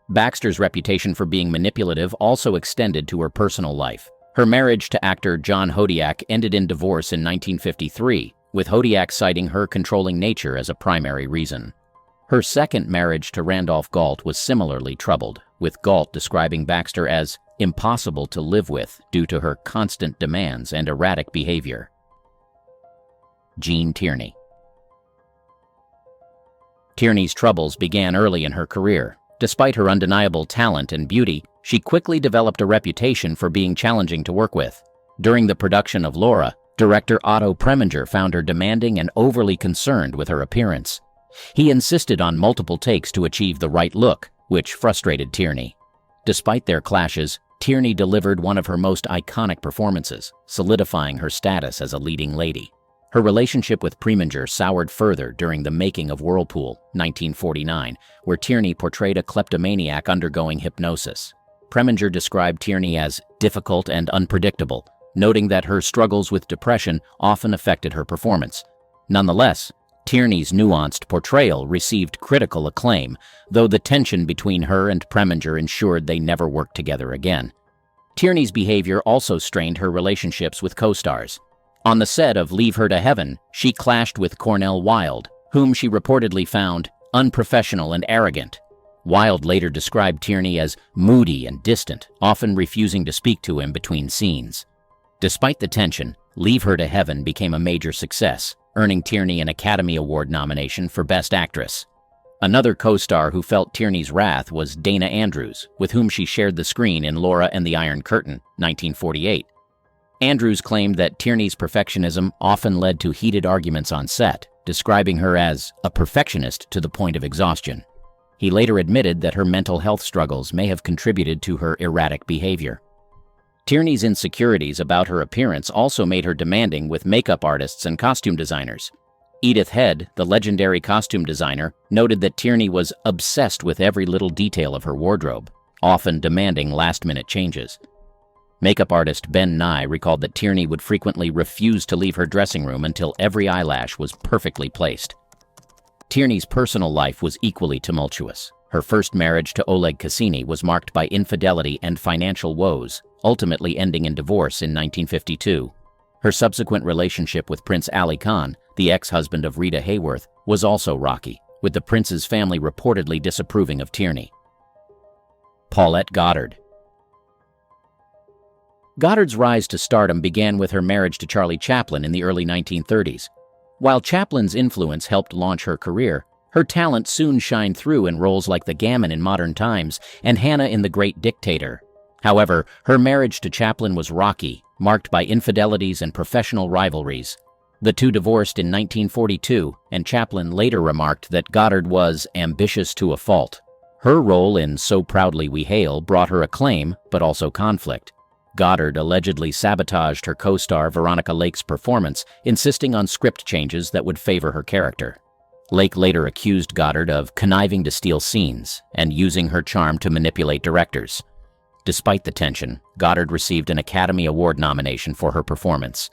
Baxter's reputation for being manipulative also extended to her personal life. Her marriage to actor John Hodiak ended in divorce in 1953, with Hodiak citing her controlling nature as a primary reason. Her second marriage to Randolph Galt was similarly troubled, with Galt describing Baxter as impossible to live with due to her constant demands and erratic behavior. Jean Tierney. Tierney's troubles began early in her career. Despite her undeniable talent and beauty, she quickly developed a reputation for being challenging to work with. During the production of Laura, director Otto Preminger found her demanding and overly concerned with her appearance. He insisted on multiple takes to achieve the right look, which frustrated Tierney. Despite their clashes, Tierney delivered one of her most iconic performances, solidifying her status as a leading lady. Her relationship with Preminger soured further during the making of Whirlpool, 1949, where Tierney portrayed a kleptomaniac undergoing hypnosis. Preminger described Tierney as difficult and unpredictable, noting that her struggles with depression often affected her performance. Nonetheless, Tierney's nuanced portrayal received critical acclaim, though the tension between her and Preminger ensured they never worked together again. Tierney's behavior also strained her relationships with co-stars. On the set of Leave Her to Heaven, she clashed with Cornel Wilde, whom she reportedly found unprofessional and arrogant. Wilde later described Tierney as moody and distant, often refusing to speak to him between scenes. Despite the tension, Leave Her to Heaven became a major success, earning Tierney an Academy Award nomination for Best Actress. Another co-star who felt Tierney's wrath was Dana Andrews, with whom she shared the screen in Laura and the Iron Curtain, 1948. Andrews claimed that Tierney's perfectionism often led to heated arguments on set, describing her as a perfectionist to the point of exhaustion. He later admitted that her mental health struggles may have contributed to her erratic behavior. Tierney's insecurities about her appearance also made her demanding with makeup artists and costume designers. Edith Head, the legendary costume designer, noted that Tierney was obsessed with every little detail of her wardrobe, often demanding last-minute changes. Makeup artist Ben Nye recalled that Tierney would frequently refuse to leave her dressing room until every eyelash was perfectly placed. Tierney's personal life was equally tumultuous. Her first marriage to Oleg Cassini was marked by infidelity and financial woes, ultimately ending in divorce in 1952. Her subsequent relationship with Prince Ali Khan, the ex-husband of Rita Hayworth, was also rocky, with the prince's family reportedly disapproving of Tierney. Paulette Goddard. Goddard's rise to stardom began with her marriage to Charlie Chaplin in the early 1930s. While Chaplin's influence helped launch her career, her talent soon shined through in roles like the Gammon in Modern Times and Hannah in The Great Dictator. However, her marriage to Chaplin was rocky, marked by infidelities and professional rivalries. The two divorced in 1942, and Chaplin later remarked that Goddard was ambitious to a fault. Her role in So Proudly We Hail brought her acclaim, but also conflict. Goddard allegedly sabotaged her co-star Veronica Lake's performance, insisting on script changes that would favor her character. Lake later accused Goddard of conniving to steal scenes and using her charm to manipulate directors. Despite the tension, Goddard received an Academy Award nomination for her performance.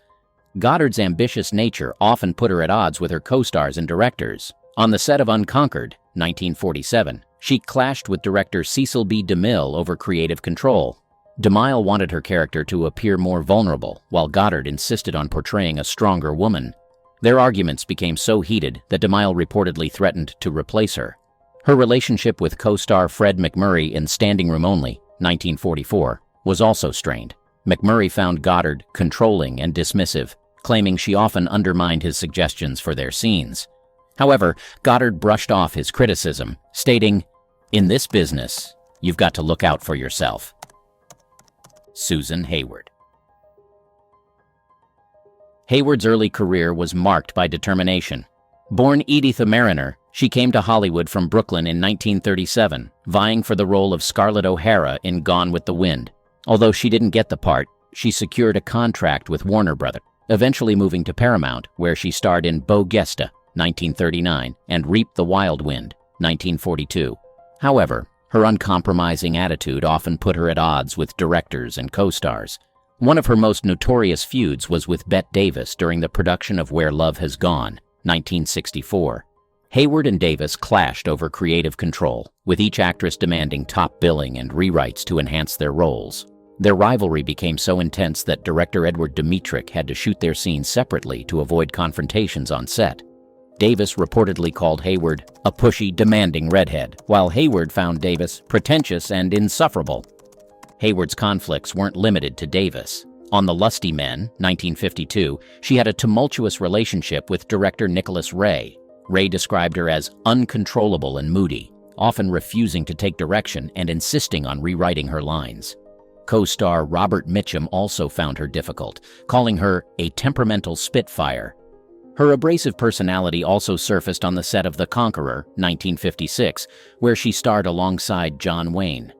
Goddard's ambitious nature often put her at odds with her co-stars and directors. On the set of Unconquered, 1947, she clashed with director Cecil B. DeMille over creative control. DeMille wanted her character to appear more vulnerable, while Goddard insisted on portraying a stronger woman. Their arguments became so heated that DeMille reportedly threatened to replace her. Her relationship with co-star Fred MacMurray in Standing Room Only, 1944, was also strained. MacMurray found Goddard controlling and dismissive, claiming she often undermined his suggestions for their scenes. However, Goddard brushed off his criticism, stating, "In this business, you've got to look out for yourself." Susan Hayward. Hayward's early career was marked by determination. Born Editha Mariner, she came to Hollywood from Brooklyn in 1937, vying for the role of Scarlett O'Hara in Gone with the Wind. Although she didn't get the part, she secured a contract with Warner Brothers, eventually moving to Paramount, where she starred in Bo Gesta, 1939, and Reap the Wild Wind, 1942. However, her uncompromising attitude often put her at odds with directors and co-stars. One of her most notorious feuds was with Bette Davis during the production of Where Love Has Gone, 1964. Hayward and Davis clashed over creative control, with each actress demanding top billing and rewrites to enhance their roles. Their rivalry became so intense that director Edward Dmytryk had to shoot their scenes separately to avoid confrontations on set. Davis reportedly called Hayward a pushy, demanding redhead, while Hayward found Davis pretentious and insufferable. Hayward's conflicts weren't limited to Davis. On The Lusty Men, 1952, she had a tumultuous relationship with director Nicholas Ray. Ray described her as uncontrollable and moody, often refusing to take direction and insisting on rewriting her lines. Co-star Robert Mitchum also found her difficult, calling her a temperamental spitfire. Her abrasive personality also surfaced on the set of The Conqueror, 1956, where she starred alongside John Wayne.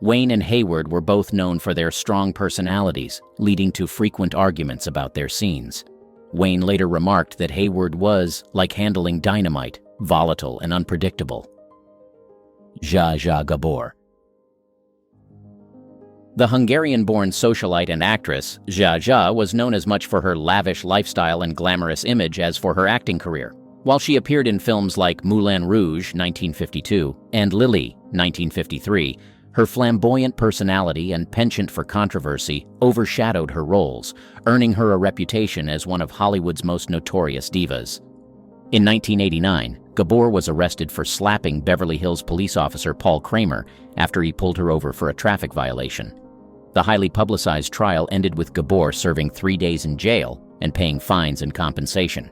Wayne and Hayward were both known for their strong personalities, leading to frequent arguments about their scenes. Wayne later remarked that Hayward was like handling dynamite, volatile and unpredictable. Zsa Zsa Gabor. The Hungarian-born socialite and actress, Zsa Zsa was known as much for her lavish lifestyle and glamorous image as for her acting career. While she appeared in films like Moulin Rouge, 1952, and Lily, 1953, her flamboyant personality and penchant for controversy overshadowed her roles, earning her a reputation as one of Hollywood's most notorious divas. In 1989, Gabor was arrested for slapping Beverly Hills police officer Paul Kramer after he pulled her over for a traffic violation. The highly publicized trial ended with Gabor serving 3 days in jail and paying fines and compensation.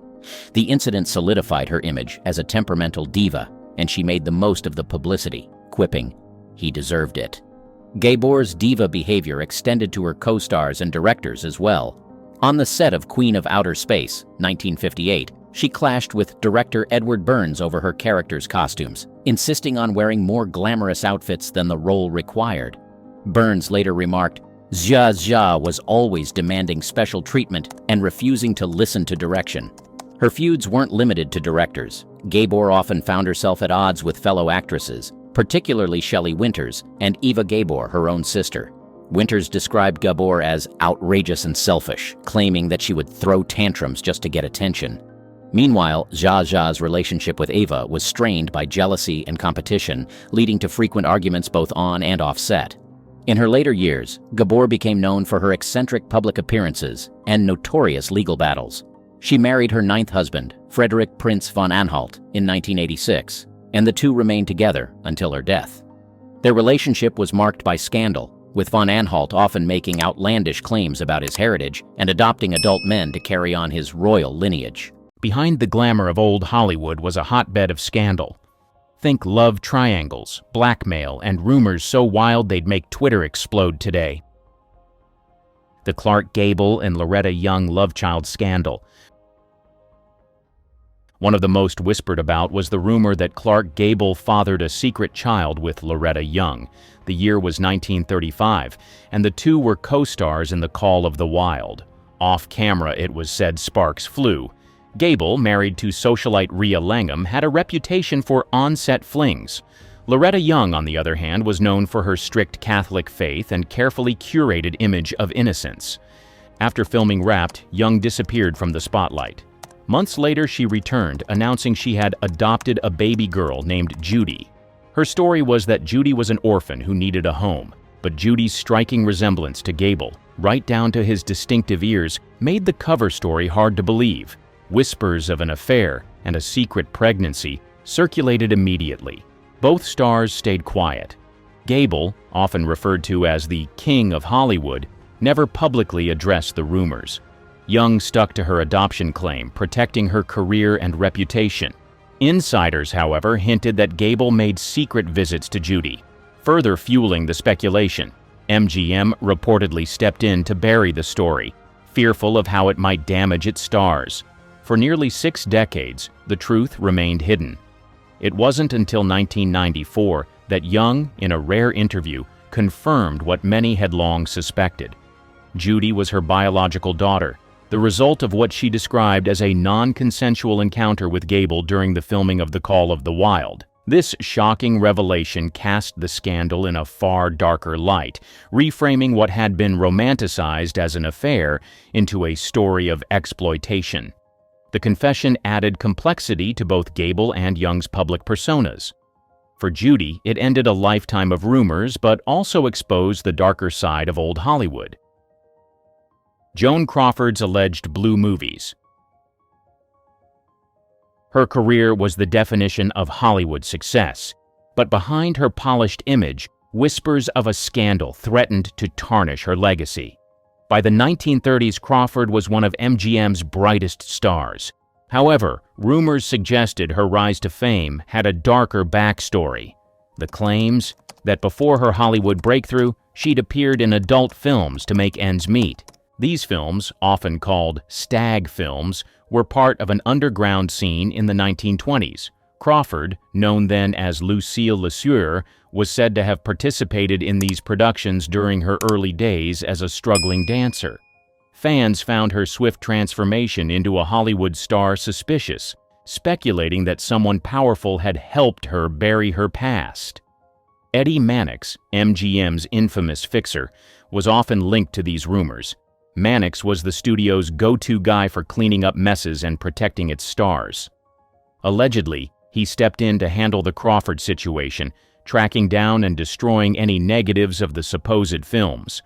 The incident solidified her image as a temperamental diva, and she made the most of the publicity, quipping, "He deserved it." Gabor's diva behavior extended to her co-stars and directors as well. On the set of Queen of Outer Space, 1958, she clashed with director Edward Burns over her character's costumes, insisting on wearing more glamorous outfits than the role required. Burns later remarked, "Jia Jia was always demanding special treatment and refusing to listen to direction." Her feuds weren't limited to directors. Gabor often found herself at odds with fellow actresses, particularly Shelley Winters and Eva Gabor, her own sister. Winters described Gabor as outrageous and selfish, claiming that she would throw tantrums just to get attention. Meanwhile, Jia Jia's relationship with Eva was strained by jealousy and competition, leading to frequent arguments both on and off set. In her later years, Gabor became known for her eccentric public appearances and notorious legal battles. She married her ninth husband, Frederick Prince von Anhalt, in 1986, and the two remained together until her death. Their relationship was marked by scandal, with von Anhalt often making outlandish claims about his heritage and adopting adult men to carry on his royal lineage. Behind the glamour of old Hollywood was a hotbed of scandal. Think love triangles, blackmail, and rumors so wild they'd make Twitter explode today. The Clark Gable and Loretta Young love child scandal. One of the most whispered about was the rumor that Clark Gable fathered a secret child with Loretta Young. The year was 1935, and the two were co-stars in The Call of the Wild. Off camera, it was said sparks flew. Gable, married to socialite Rhea Langham, had a reputation for on-set flings. Loretta Young, on the other hand, was known for her strict Catholic faith and carefully curated image of innocence. After filming Wrapped, Young disappeared from the spotlight. Months later, she returned, announcing she had adopted a baby girl named Judy. Her story was that Judy was an orphan who needed a home, but Judy's striking resemblance to Gable, right down to his distinctive ears, made the cover story hard to believe. Whispers of an affair and a secret pregnancy circulated immediately. Both stars stayed quiet. Gable, often referred to as the King of Hollywood, never publicly addressed the rumors. Young stuck to her adoption claim, protecting her career and reputation. Insiders, however, hinted that Gable made secret visits to Judy, further fueling the speculation. MGM reportedly stepped in to bury the story, fearful of how it might damage its stars. For nearly 6 decades, the truth remained hidden. It wasn't until 1994 that Young, in a rare interview, confirmed what many had long suspected. Judy was her biological daughter, the result of what she described as a non-consensual encounter with Gable during the filming of The Call of the Wild. This shocking revelation cast the scandal in a far darker light, reframing what had been romanticized as an affair into a story of exploitation. The confession added complexity to both Gable and Young's public personas. For Judy, it ended a lifetime of rumors, but also exposed the darker side of old Hollywood. Joan Crawford's alleged blue movies. Her career was the definition of Hollywood success, but behind her polished image, whispers of a scandal threatened to tarnish her legacy. By the 1930s, Crawford was one of MGM's brightest stars. However, rumors suggested her rise to fame had a darker backstory. The claims that before her Hollywood breakthrough, she'd appeared in adult films to make ends meet. These films, often called stag films, were part of an underground scene in the 1920s. Crawford, known then as Lucille LeSueur, was said to have participated in these productions during her early days as a struggling dancer. Fans found her swift transformation into a Hollywood star suspicious, speculating that someone powerful had helped her bury her past. Eddie Mannix, MGM's infamous fixer, was often linked to these rumors. Mannix was the studio's go-to guy for cleaning up messes and protecting its stars. Allegedly, he stepped in to handle the Crawford situation, tracking down and destroying any negatives of the supposed films.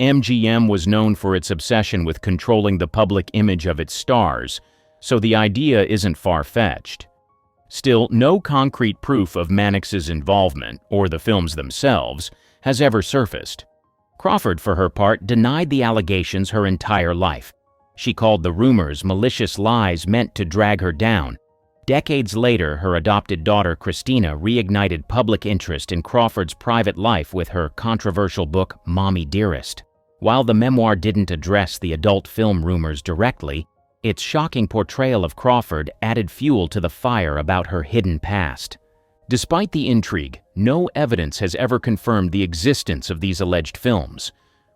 MGM was known for its obsession with controlling the public image of its stars, so the idea isn't far-fetched. Still, no concrete proof of Mannix's involvement, or the films themselves, has ever surfaced. Crawford, for her part, denied the allegations her entire life. She called the rumors malicious lies meant to drag her down. Decades later, her adopted daughter, Christina, reignited public interest in Crawford's private life with her controversial book, Mommy Dearest. While the memoir didn't address the adult film rumors directly, its shocking portrayal of Crawford added fuel to the fire about her hidden past. Despite the intrigue, no evidence has ever confirmed the existence of these alleged films.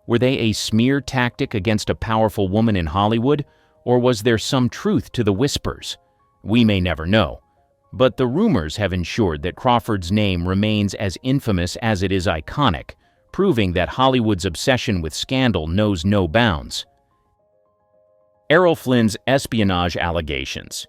Were they a smear tactic against a powerful woman in Hollywood, or was there some truth to the whispers? We may never know. But the rumors have ensured that Crawford's name remains as infamous as it is iconic, proving that Hollywood's obsession with scandal knows no bounds. Errol Flynn's espionage allegations.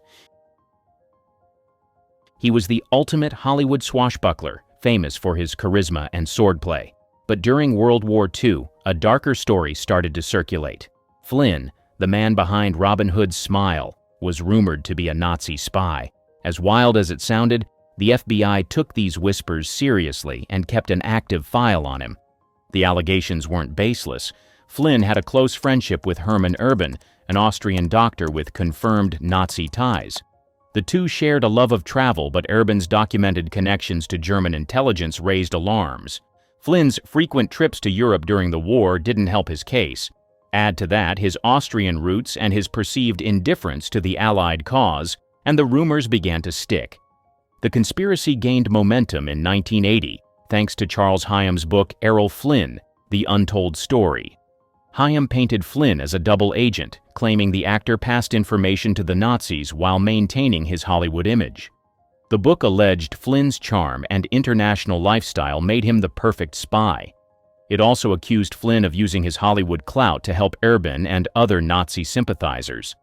He was the ultimate Hollywood swashbuckler, famous for his charisma and swordplay. But during World War II, a darker story started to circulate. Flynn, the man behind Robin Hood's smile, was rumored to be a Nazi spy. As wild as it sounded, the FBI took these whispers seriously and kept an active file on him. The allegations weren't baseless. Flynn had a close friendship with Hermann Urban, an Austrian doctor with confirmed Nazi ties. The two shared a love of travel, but Urban's documented connections to German intelligence raised alarms. Flynn's frequent trips to Europe during the war didn't help his case. Add to that his Austrian roots and his perceived indifference to the Allied cause, and the rumors began to stick. The conspiracy gained momentum in 1980, thanks to Charles Hyam's book Errol Flynn, The Untold Story. Hyam painted Flynn as a double agent, claiming the actor passed information to the Nazis while maintaining his Hollywood image. The book alleged Flynn's charm and international lifestyle made him the perfect spy. It also accused Flynn of using his Hollywood clout to help Urban and other Nazi sympathizers.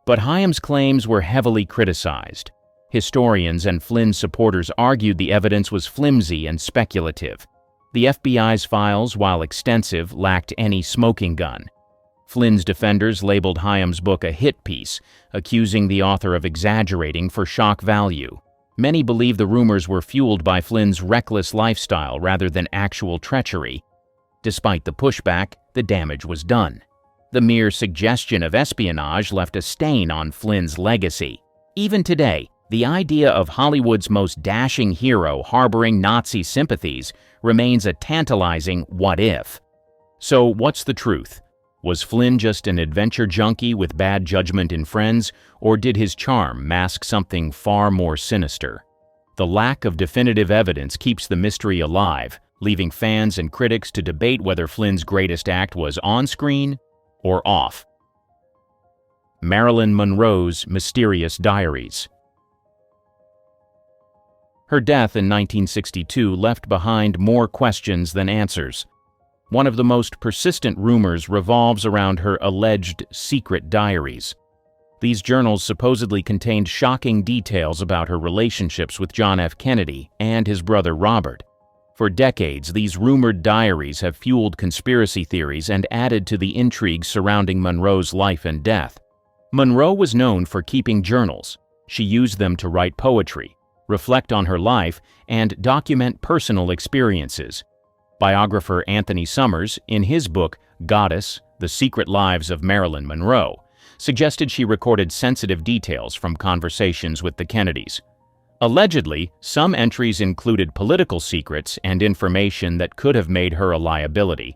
But Hyam's claims were heavily criticized. Historians and Flynn supporters argued the evidence was flimsy and speculative. The FBI's files, while extensive, lacked any smoking gun. Flynn's defenders labeled Hyam's book a hit piece, accusing the author of exaggerating for shock value. Many believe the rumors were fueled by Flynn's reckless lifestyle rather than actual treachery. Despite the pushback, the damage was done. The mere suggestion of espionage left a stain on Flynn's legacy. Even today, the idea of Hollywood's most dashing hero harboring Nazi sympathies remains a tantalizing what if. So what's the truth? Was Flynn just an adventure junkie with bad judgment in friends, or did his charm mask something far more sinister? The lack of definitive evidence keeps the mystery alive, leaving fans and critics to debate whether Flynn's greatest act was on screen or off. Marilyn Monroe's mysterious diaries. Her death in 1962 left behind more questions than answers. One of the most persistent rumors revolves around her alleged secret diaries. These journals supposedly contained shocking details about her relationships with John F. Kennedy and his brother Robert. For decades, these rumored diaries have fueled conspiracy theories and added to the intrigue surrounding Monroe's life and death. Monroe was known for keeping journals. She used them to write poetry, reflect on her life, and document personal experiences. Biographer Anthony Summers, in his book Goddess: The Secret Lives of Marilyn Monroe, suggested she recorded sensitive details from conversations with the Kennedys. Allegedly, some entries included political secrets and information that could have made her a liability.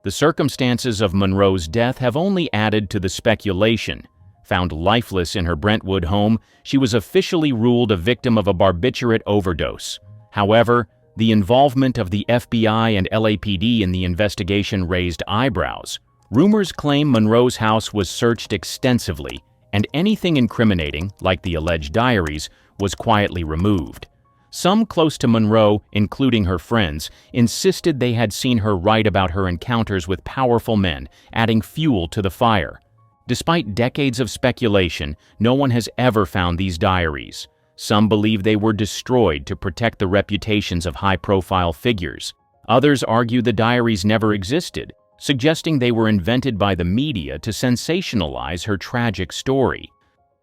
The circumstances of Monroe's death have only added to the speculation. Found lifeless in her Brentwood home, she was officially ruled a victim of a barbiturate overdose. However, the involvement of the FBI and LAPD in the investigation raised eyebrows. Rumors claim Monroe's house was searched extensively, and anything incriminating, like the alleged diaries, was quietly removed. Some close to Monroe, including her friends, insisted they had seen her write about her encounters with powerful men, adding fuel to the fire. Despite decades of speculation, no one has ever found these diaries. Some believe they were destroyed to protect the reputations of high-profile figures. Others argue the diaries never existed, suggesting they were invented by the media to sensationalize her tragic story.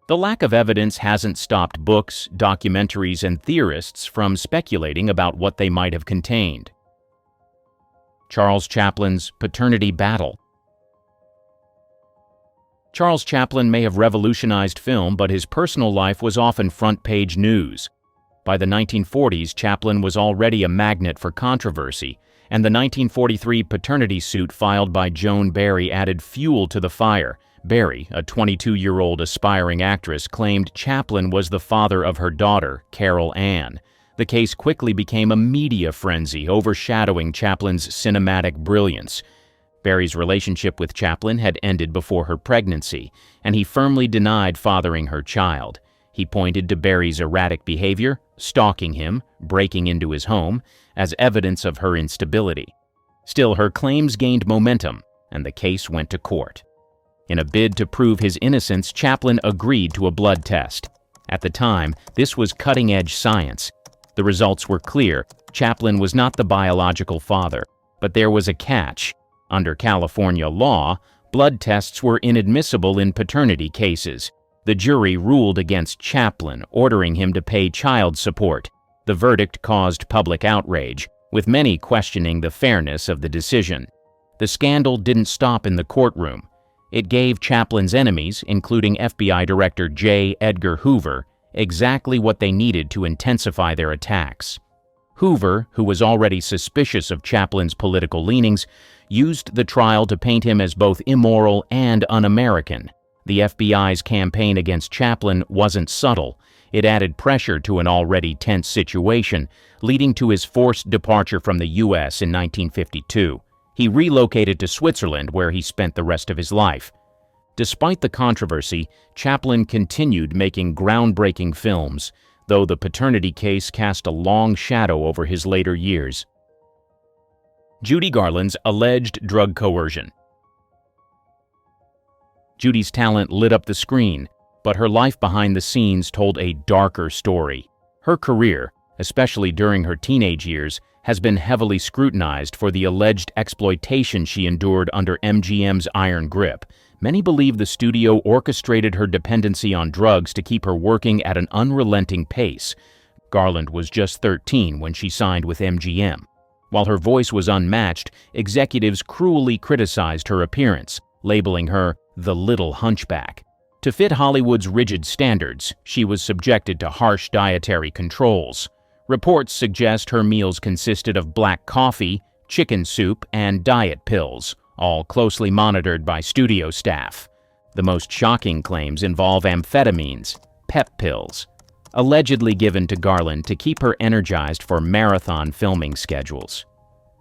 The lack of evidence hasn't stopped books, documentaries, and theorists from speculating about what they might have contained. Charles Chaplin's Paternity Battle. Charles Chaplin may have revolutionized film, but his personal life was often front-page news. By the 1940s, Chaplin was already a magnet for controversy, and the 1943 paternity suit filed by Joan Barry added fuel to the fire. Barry, a 22-year-old aspiring actress, claimed Chaplin was the father of her daughter, Carol Ann. The case quickly became a media frenzy, overshadowing Chaplin's cinematic brilliance. Barry's relationship with Chaplin had ended before her pregnancy, and he firmly denied fathering her child. He pointed to Barry's erratic behavior, stalking him, breaking into his home, as evidence of her instability. Still, her claims gained momentum, and the case went to court. In a bid to prove his innocence, Chaplin agreed to a blood test. At the time, this was cutting-edge science. The results were clear. Chaplin was not the biological father, but there was a catch. Under California law, blood tests were inadmissible in paternity cases. The jury ruled against Chaplin, ordering him to pay child support. The verdict caused public outrage, with many questioning the fairness of the decision. The scandal didn't stop in the courtroom. It gave Chaplin's enemies, including FBI Director J. Edgar Hoover, exactly what they needed to intensify their attacks. Hoover, who was already suspicious of Chaplin's political leanings, used the trial to paint him as both immoral and un-American. The FBI's campaign against Chaplin wasn't subtle. It added pressure to an already tense situation, leading to his forced departure from the U.S. in 1952. He relocated to Switzerland, where he spent the rest of his life. Despite the controversy, Chaplin continued making groundbreaking films, though the paternity case cast a long shadow over his later years. Judy Garland's alleged drug coercion. Judy's talent lit up the screen, but her life behind the scenes told a darker story. Her career, especially during her teenage years, has been heavily scrutinized for the alleged exploitation she endured under MGM's iron grip. Many believe the studio orchestrated her dependency on drugs to keep her working at an unrelenting pace. Garland was just 13 when she signed with MGM. While her voice was unmatched, executives cruelly criticized her appearance, labeling her the Little Hunchback. To fit Hollywood's rigid standards, she was subjected to harsh dietary controls. Reports suggest her meals consisted of black coffee, chicken soup, and diet pills, all closely monitored by studio staff. The most shocking claims involve amphetamines, pep pills, allegedly given to Garland to keep her energized for marathon filming schedules.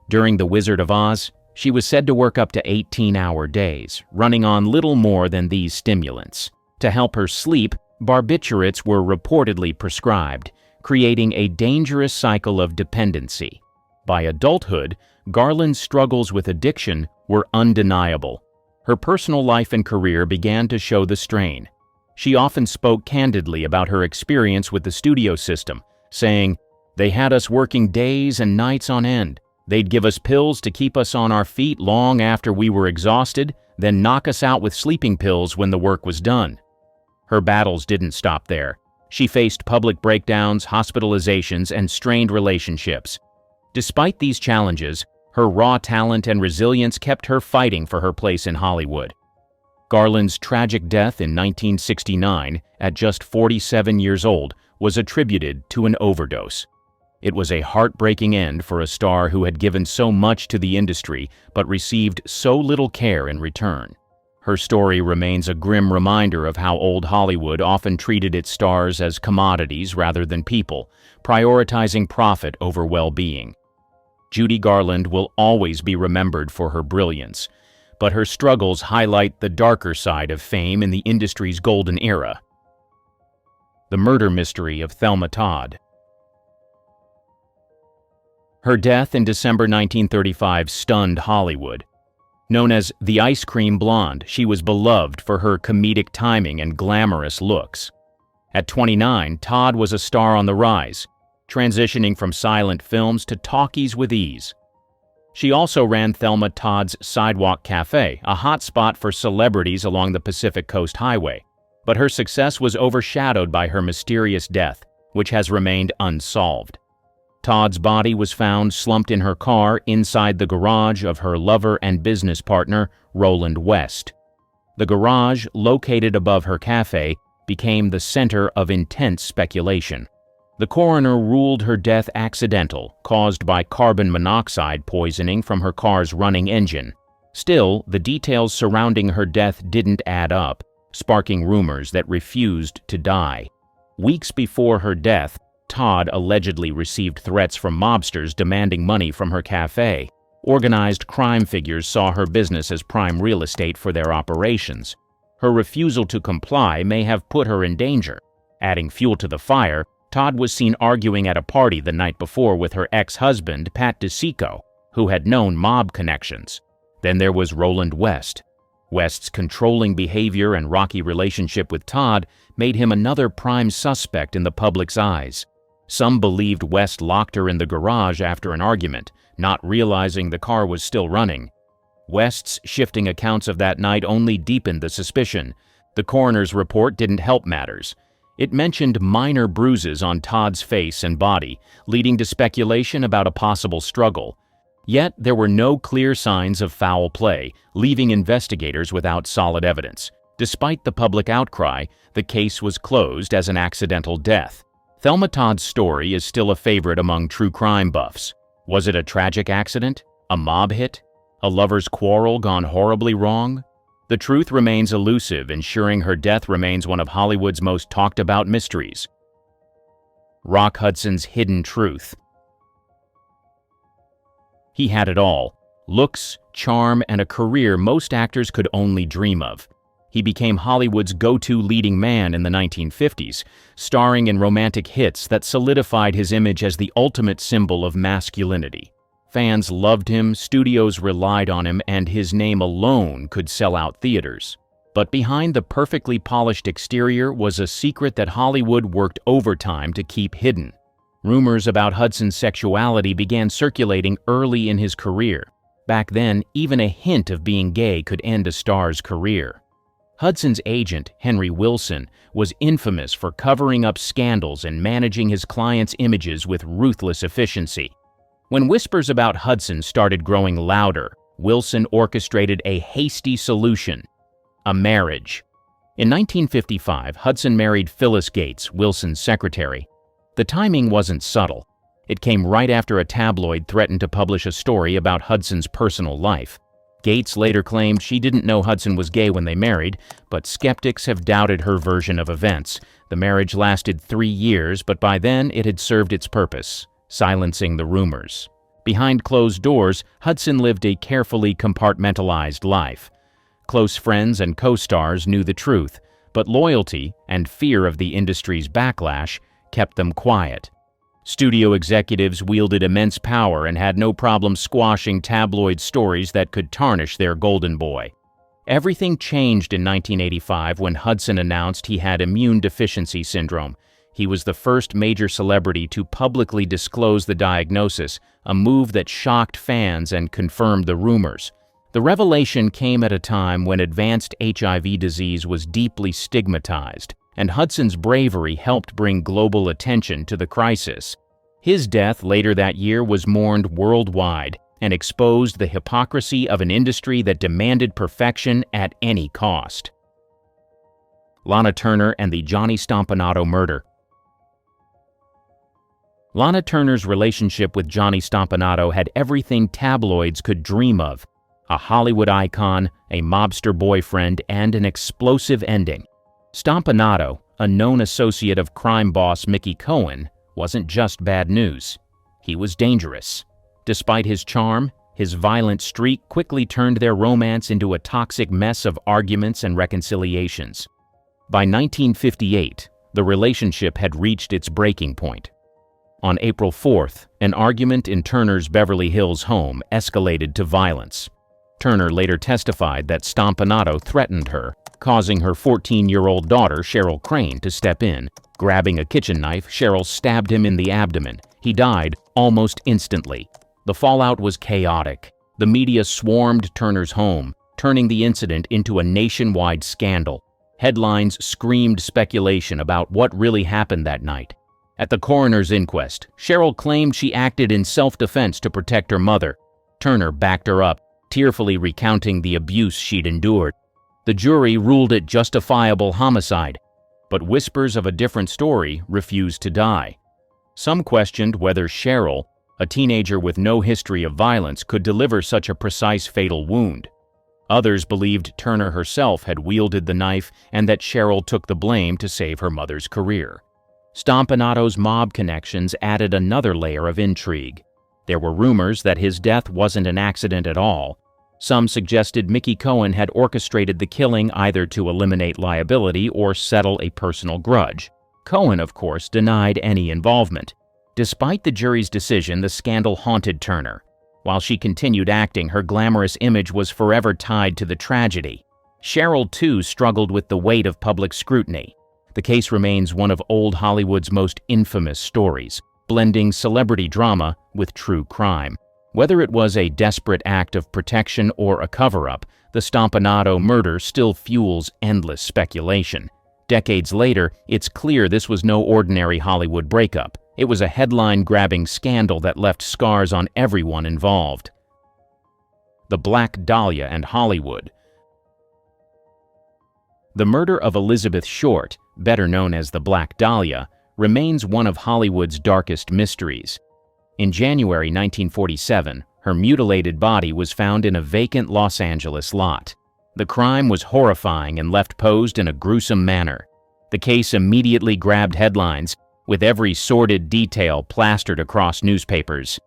During The Wizard of Oz, she was said to work up to 18-hour days, running on little more than these stimulants. To help her sleep, barbiturates were reportedly prescribed, creating a dangerous cycle of dependency. By adulthood, Garland's struggles with addiction were undeniable. Her personal life and career began to show the strain. She often spoke candidly about her experience with the studio system, saying, "They had us working days and nights on end. They'd give us pills to keep us on our feet long after we were exhausted, then knock us out with sleeping pills when the work was done." Her battles didn't stop there. She faced public breakdowns, hospitalizations, and strained relationships. Despite these challenges, her raw talent and resilience kept her fighting for her place in Hollywood. Garland's tragic death in 1969, at just 47 years old, was attributed to an overdose. It was a heartbreaking end for a star who had given so much to the industry but received so little care in return. Her story remains a grim reminder of how old Hollywood often treated its stars as commodities rather than people, prioritizing profit over well-being. Judy Garland will always be remembered for her brilliance, but her struggles highlight the darker side of fame in the industry's golden era. The murder mystery of Thelma Todd. Her death in December 1935 stunned Hollywood. Known as the Ice Cream Blonde, she was beloved for her comedic timing and glamorous looks. At 29, Todd was a star on the rise, transitioning from silent films to talkies with ease. She also ran Thelma Todd's Sidewalk Cafe, a hotspot for celebrities along the Pacific Coast Highway. But her success was overshadowed by her mysterious death, which has remained unsolved. Todd's body was found slumped in her car inside the garage of her lover and business partner, Roland West. The garage, located above her cafe, became the center of intense speculation. The coroner ruled her death accidental, caused by carbon monoxide poisoning from her car's running engine. Still, the details surrounding her death didn't add up, sparking rumors that refused to die. Weeks before her death, Todd allegedly received threats from mobsters demanding money from her cafe. Organized crime figures saw her business as prime real estate for their operations. Her refusal to comply may have put her in danger. Adding fuel to the fire, Todd was seen arguing at a party the night before with her ex-husband, Pat DeSico, who had known mob connections. Then there was Roland West. West's controlling behavior and rocky relationship with Todd made him another prime suspect in the public's eyes. Some believed West locked her in the garage after an argument, not realizing the car was still running. West's shifting accounts of that night only deepened the suspicion. The coroner's report didn't help matters. It mentioned minor bruises on Todd's face and body, leading to speculation about a possible struggle. Yet there were no clear signs of foul play, leaving investigators without solid evidence. Despite the public outcry, the case was closed as an accidental death. Thelma Todd's story is still a favorite among true crime buffs. Was it a tragic accident? A mob hit? A lover's quarrel gone horribly wrong? The truth remains elusive, ensuring her death remains one of Hollywood's most talked about mysteries. Rock Hudson's hidden truth. He had it all: looks, charm, and a career most actors could only dream of. He became Hollywood's go-to leading man in the 1950s, starring in romantic hits that solidified his image as the ultimate symbol of masculinity. Fans loved him, studios relied on him, and his name alone could sell out theaters. But behind the perfectly polished exterior was a secret that Hollywood worked overtime to keep hidden. Rumors about Hudson's sexuality began circulating early in his career. Back then, even a hint of being gay could end a star's career. Hudson's agent, Henry Wilson, was infamous for covering up scandals and managing his clients' images with ruthless efficiency. When whispers about Hudson started growing louder, Wilson orchestrated a hasty solution: a marriage. In 1955, Hudson married Phyllis Gates, Wilson's secretary. The timing wasn't subtle. It came right after a tabloid threatened to publish a story about Hudson's personal life. Gates later claimed she didn't know Hudson was gay when they married, but skeptics have doubted her version of events. The marriage lasted 3 years, but by then it had served its purpose: silencing the rumors. Behind closed doors, Hudson lived a carefully compartmentalized life. Close friends and co-stars knew the truth, but loyalty and fear of the industry's backlash kept them quiet. Studio executives wielded immense power and had no problem squashing tabloid stories that could tarnish their golden boy. Everything changed in 1985 when Hudson announced he had immune deficiency syndrome. He was the first major celebrity to publicly disclose the diagnosis, a move that shocked fans and confirmed the rumors. The revelation came at a time when advanced HIV disease was deeply stigmatized, and Hudson's bravery helped bring global attention to the crisis. His death later that year was mourned worldwide and exposed the hypocrisy of an industry that demanded perfection at any cost. Lana Turner and the Johnny Stompanato murder. Lana Turner's relationship with Johnny Stompanato had everything tabloids could dream of: a Hollywood icon, a mobster boyfriend, and an explosive ending. Stompanato, a known associate of crime boss Mickey Cohen, wasn't just bad news. He was dangerous. Despite his charm, his violent streak quickly turned their romance into a toxic mess of arguments and reconciliations. By 1958, the relationship had reached its breaking point. On April 4th, an argument in Turner's Beverly Hills home escalated to violence. Turner later testified that Stompanato threatened her, causing her 14-year-old daughter, Cheryl Crane, to step in. Grabbing a kitchen knife, Cheryl stabbed him in the abdomen. He died almost instantly. The fallout was chaotic. The media swarmed Turner's home, turning the incident into a nationwide scandal. Headlines screamed speculation about what really happened that night. At the coroner's inquest, Cheryl claimed she acted in self-defense to protect her mother. Turner backed her up, tearfully recounting the abuse she'd endured. The jury ruled it justifiable homicide, but whispers of a different story refused to die. Some questioned whether Cheryl, a teenager with no history of violence, could deliver such a precise fatal wound. Others believed Turner herself had wielded the knife and that Cheryl took the blame to save her mother's career. Stompanato's mob connections added another layer of intrigue. There were rumors that his death wasn't an accident at all. Some suggested Mickey Cohen had orchestrated the killing either to eliminate liability or settle a personal grudge. Cohen, of course, denied any involvement. Despite the jury's decision, the scandal haunted Turner. While she continued acting, her glamorous image was forever tied to the tragedy. Cheryl, too, struggled with the weight of public scrutiny. The case remains one of old Hollywood's most infamous stories, blending celebrity drama with true crime. Whether it was a desperate act of protection or a cover-up, the Stompanato murder still fuels endless speculation. Decades later, it's clear this was no ordinary Hollywood breakup. It was a headline-grabbing scandal that left scars on everyone involved. The Black Dahlia and Hollywood. The murder of Elizabeth Short, better known as the Black Dahlia, remains one of Hollywood's darkest mysteries. In January 1947, her mutilated body was found in a vacant Los Angeles lot. The crime was horrifying and left posed in a gruesome manner. The case immediately grabbed headlines, with every sordid detail plastered across newspapers.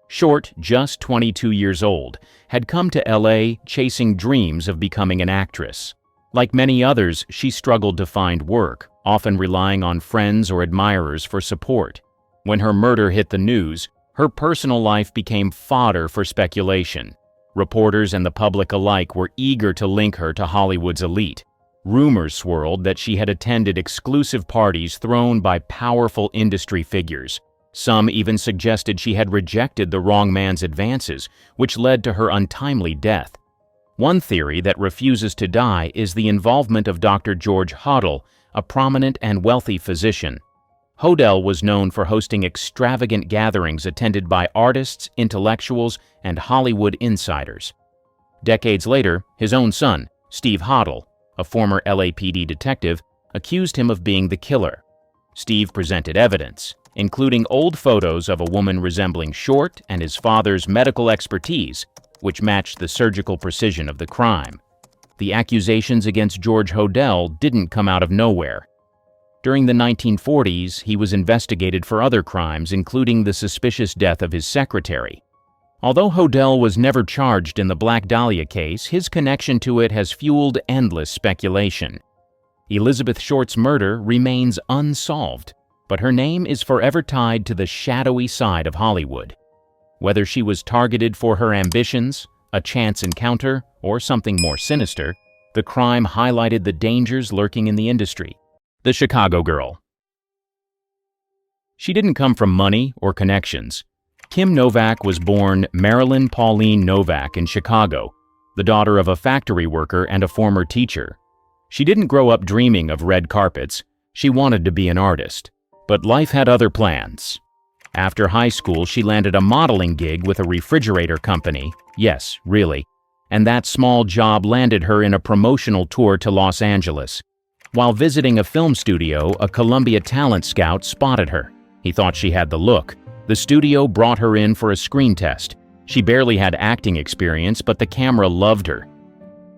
Short, just 22 years old, had come to LA chasing dreams of becoming an actress. Like many others, she struggled to find work, often relying on friends or admirers for support. When her murder hit the news, her personal life became fodder for speculation. Reporters and the public alike were eager to link her to Hollywood's elite. Rumors swirled that she had attended exclusive parties thrown by powerful industry figures. Some even suggested she had rejected the wrong man's advances, which led to her untimely death. One theory that refuses to die is the involvement of Dr. George Hodel, a prominent and wealthy physician. Hodel was known for hosting extravagant gatherings attended by artists, intellectuals, and Hollywood insiders. Decades later, his own son, Steve Hodel, a former LAPD detective, accused him of being the killer. Steve presented evidence, including old photos of a woman resembling Short and his father's medical expertise, which matched the surgical precision of the crime. The accusations against George Hodel didn't come out of nowhere. During the 1940s, he was investigated for other crimes, including the suspicious death of his secretary. Although Hodel was never charged in the Black Dahlia case, his connection to it has fueled endless speculation. Elizabeth Short's murder remains unsolved, but her name is forever tied to the shadowy side of Hollywood. Whether she was targeted for her ambitions, a chance encounter, or something more sinister, the crime highlighted the dangers lurking in the industry. The Chicago Girl. She didn't come from money or connections. Kim Novak was born Marilyn Pauline Novak in Chicago, the daughter of a factory worker and a former teacher. She didn't grow up dreaming of red carpets. She wanted to be an artist. But life had other plans. After high school, she landed a modeling gig with a refrigerator company. Yes, really. And that small job landed her in a promotional tour to Los Angeles. While visiting a film studio, a Columbia talent scout spotted her. He thought she had the look. The studio brought her in for a screen test. She barely had acting experience, but the camera loved her.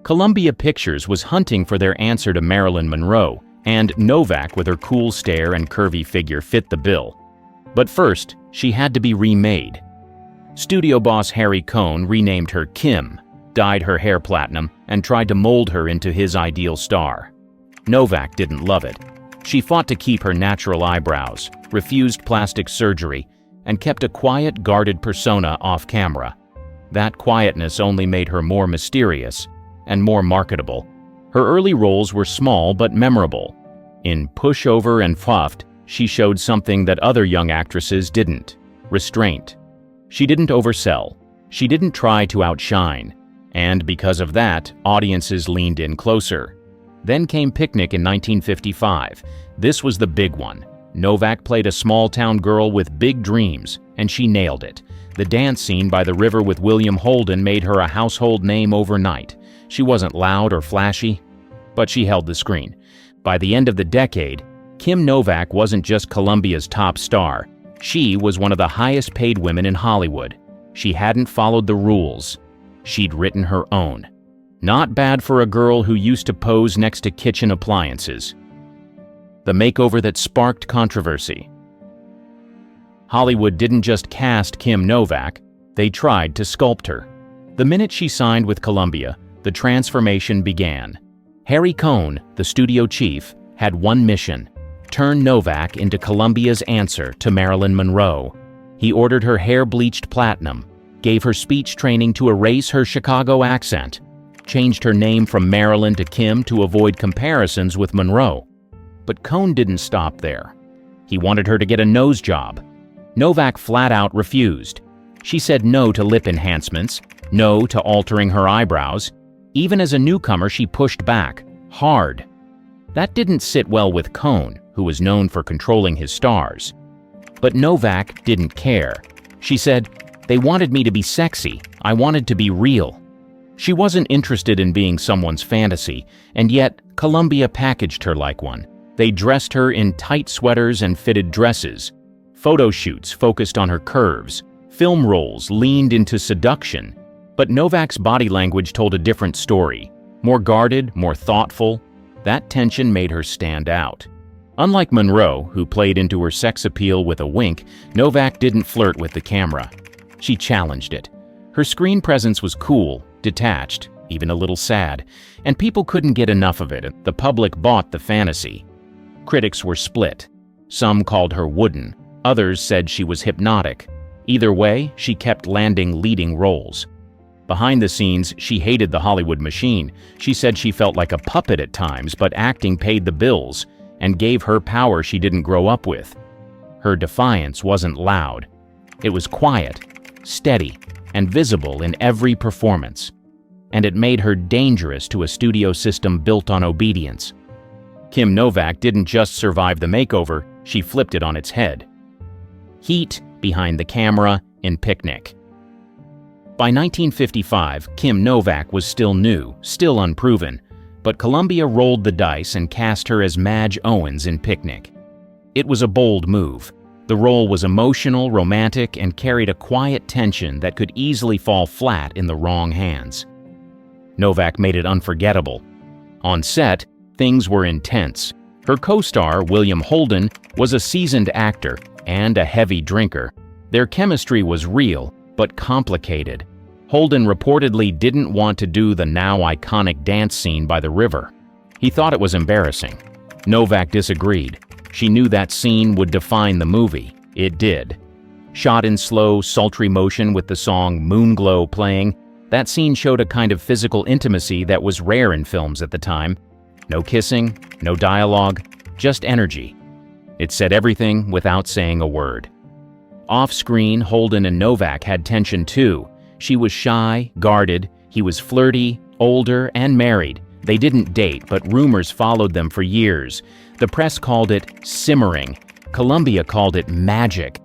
Columbia Pictures was hunting for their answer to Marilyn Monroe, and Novak, with her cool stare and curvy figure, fit the bill. But first, she had to be remade. Studio boss Harry Cohn renamed her Kim, dyed her hair platinum, and tried to mold her into his ideal star. Novak didn't love it. She fought to keep her natural eyebrows, refused plastic surgery, and kept a quiet, guarded persona off camera. That quietness only made her more mysterious and more marketable. Her early roles were small but memorable. In Pushover and Fuft, she showed something that other young actresses didn't: restraint. She didn't oversell. She didn't try to outshine. And because of that, audiences leaned in closer. Then came Picnic in 1955. This was the big one. Novak played a small-town girl with big dreams, and she nailed it. The dance scene by the river with William Holden made her a household name overnight. She wasn't loud or flashy, but she held the screen. By the end of the decade, Kim Novak wasn't just Columbia's top star. She was one of the highest-paid women in Hollywood. She hadn't followed the rules. She'd written her own. Not bad for a girl who used to pose next to kitchen appliances. The makeover that sparked controversy. Hollywood didn't just cast Kim Novak, they tried to sculpt her. The minute she signed with Columbia, the transformation began. Harry Cohn, the studio chief, had one mission: turn Novak into Columbia's answer to Marilyn Monroe. He ordered her hair bleached platinum, gave her speech training to erase her Chicago accent, changed her name from Marilyn to Kim to avoid comparisons with Monroe. But Cohn didn't stop there. He wanted her to get a nose job. Novak flat out refused. She said no to lip enhancements, no to altering her eyebrows. Even as a newcomer, she pushed back, hard. That didn't sit well with Cohn, who was known for controlling his stars. But Novak didn't care. She said, "They wanted me to be sexy. I wanted to be real." She wasn't interested in being someone's fantasy, and yet Columbia packaged her like one. They dressed her in tight sweaters and fitted dresses. Photo shoots focused on her curves. Film roles leaned into seduction. But Novak's body language told a different story. More guarded, more thoughtful. That tension made her stand out. Unlike Monroe, who played into her sex appeal with a wink, Novak didn't flirt with the camera. She challenged it. Her screen presence was cool, detached, even a little sad, and people couldn't get enough of it. The public bought the fantasy. Critics were split. Some called her wooden. Others said she was hypnotic. Either way, she kept landing leading roles. Behind the scenes, she hated the Hollywood machine. She said she felt like a puppet at times, but acting paid the bills and gave her power she didn't grow up with. Her defiance wasn't loud. It was quiet, steady, and visible in every performance. And it made her dangerous to a studio system built on obedience. Kim Novak didn't just survive the makeover, she flipped it on its head. Heat behind the camera in Picnic. By 1955, Kim Novak was still new, still unproven, but Columbia rolled the dice and cast her as Madge Owens in Picnic. It was a bold move. The role was emotional, romantic, and carried a quiet tension that could easily fall flat in the wrong hands. Novak made it unforgettable. On set, things were intense. Her co-star, William Holden, was a seasoned actor and a heavy drinker. Their chemistry was real, but complicated. Holden reportedly didn't want to do the now iconic dance scene by the river. He thought it was embarrassing. Novak disagreed. She knew that scene would define the movie. It did. Shot in slow, sultry motion with the song Moonglow playing, that scene showed a kind of physical intimacy that was rare in films at the time. No kissing, no dialogue, just energy. It said everything without saying a word. Off-screen, Holden and Novak had tension too. She was shy, guarded, he was flirty, older, and married. They didn't date, but rumors followed them for years. The press called it simmering. Columbia called it magic.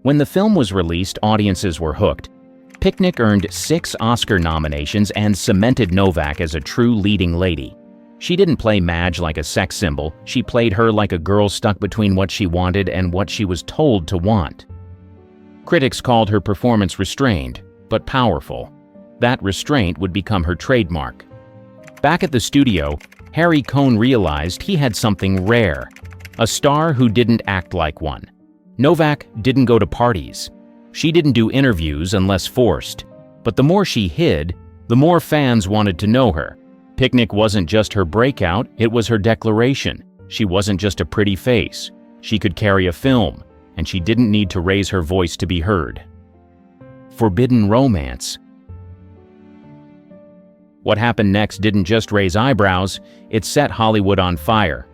When the film was released, audiences were hooked. Picnic earned 6 Oscar nominations and cemented Novak as a true leading lady. She didn't play Madge like a sex symbol. She played her like a girl stuck between what she wanted and what she was told to want. Critics called her performance restrained, but powerful. That restraint would become her trademark. Back at the studio, Harry Cohn realized he had something rare, a star who didn't act like one. Novak didn't go to parties. She didn't do interviews unless forced. But the more she hid, the more fans wanted to know her. Picnic wasn't just her breakout, it was her declaration. She wasn't just a pretty face. She could carry a film, and she didn't need to raise her voice to be heard. Forbidden romance. What happened next didn't just raise eyebrows, it set Hollywood on fire.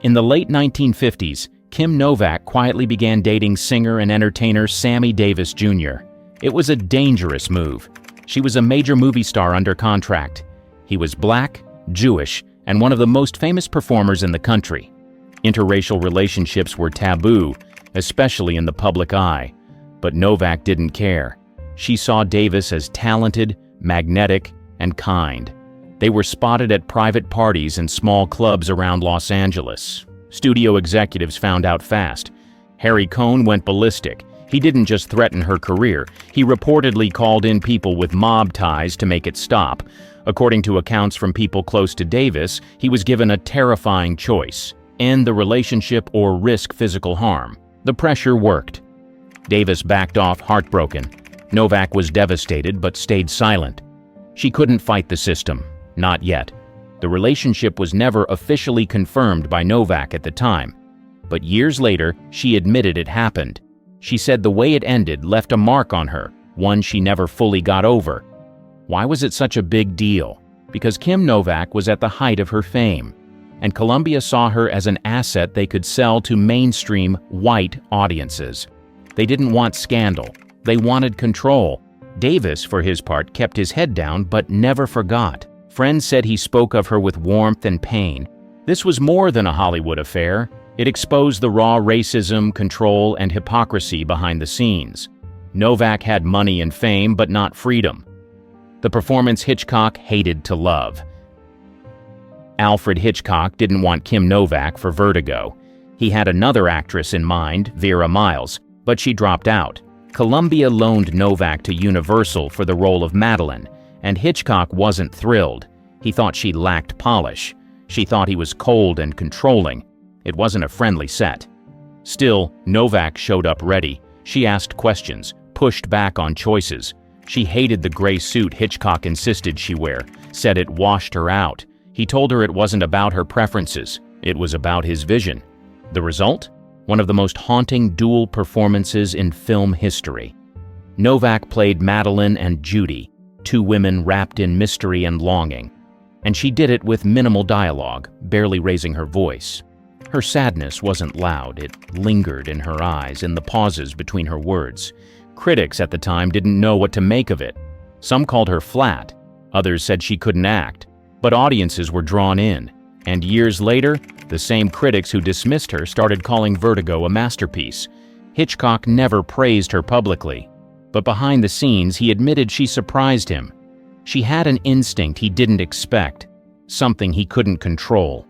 In the late 1950s, Kim Novak quietly began dating singer and entertainer Sammy Davis Jr. It was a dangerous move. She was a major movie star under contract. He was black, Jewish, and one of the most famous performers in the country. Interracial relationships were taboo, especially in the public eye. But Novak didn't care. She saw Davis as talented, magnetic, and kind. They were spotted at private parties and small clubs around Los Angeles. Studio executives found out fast. Harry Cohn went ballistic. He didn't just threaten her career, he reportedly called in people with mob ties to make it stop. According to accounts from people close to Davis, he was given a terrifying choice: end the relationship or risk physical harm. The pressure worked. Davis backed off, heartbroken. Novak was devastated but stayed silent. She couldn't fight the system. Not yet. The relationship was never officially confirmed by Novak at the time. But years later, she admitted it happened. She said the way it ended left a mark on her, one she never fully got over. Why was it such a big deal? Because Kim Novak was at the height of her fame, and Columbia saw her as an asset they could sell to mainstream white audiences. They didn't want scandal. They wanted control. Davis, for his part, kept his head down but never forgot. Friends said he spoke of her with warmth and pain. This was more than a Hollywood affair. It exposed the raw racism, control, and hypocrisy behind the scenes. Novak had money and fame, but not freedom. The performance Hitchcock hated to love. Alfred Hitchcock didn't want Kim Novak for Vertigo. He had another actress in mind, Vera Miles, but she dropped out. Columbia loaned Novak to Universal for the role of Madeline, and Hitchcock wasn't thrilled. He thought she lacked polish. She thought he was cold and controlling. It wasn't a friendly set. Still, Novak showed up ready. She asked questions, pushed back on choices. She hated the gray suit Hitchcock insisted she wear, said it washed her out. He told her it wasn't about her preferences, it was about his vision. The result? One of the most haunting dual performances in film history. Novak played Madeline and Judy, two women wrapped in mystery and longing. And she did it with minimal dialogue, barely raising her voice. Her sadness wasn't loud, it lingered in her eyes, in the pauses between her words. Critics at the time didn't know what to make of it. Some called her flat, others said she couldn't act, but audiences were drawn in. And years later, the same critics who dismissed her started calling Vertigo a masterpiece. Hitchcock never praised her publicly, but behind the scenes he admitted she surprised him. She had an instinct he didn't expect, something he couldn't control.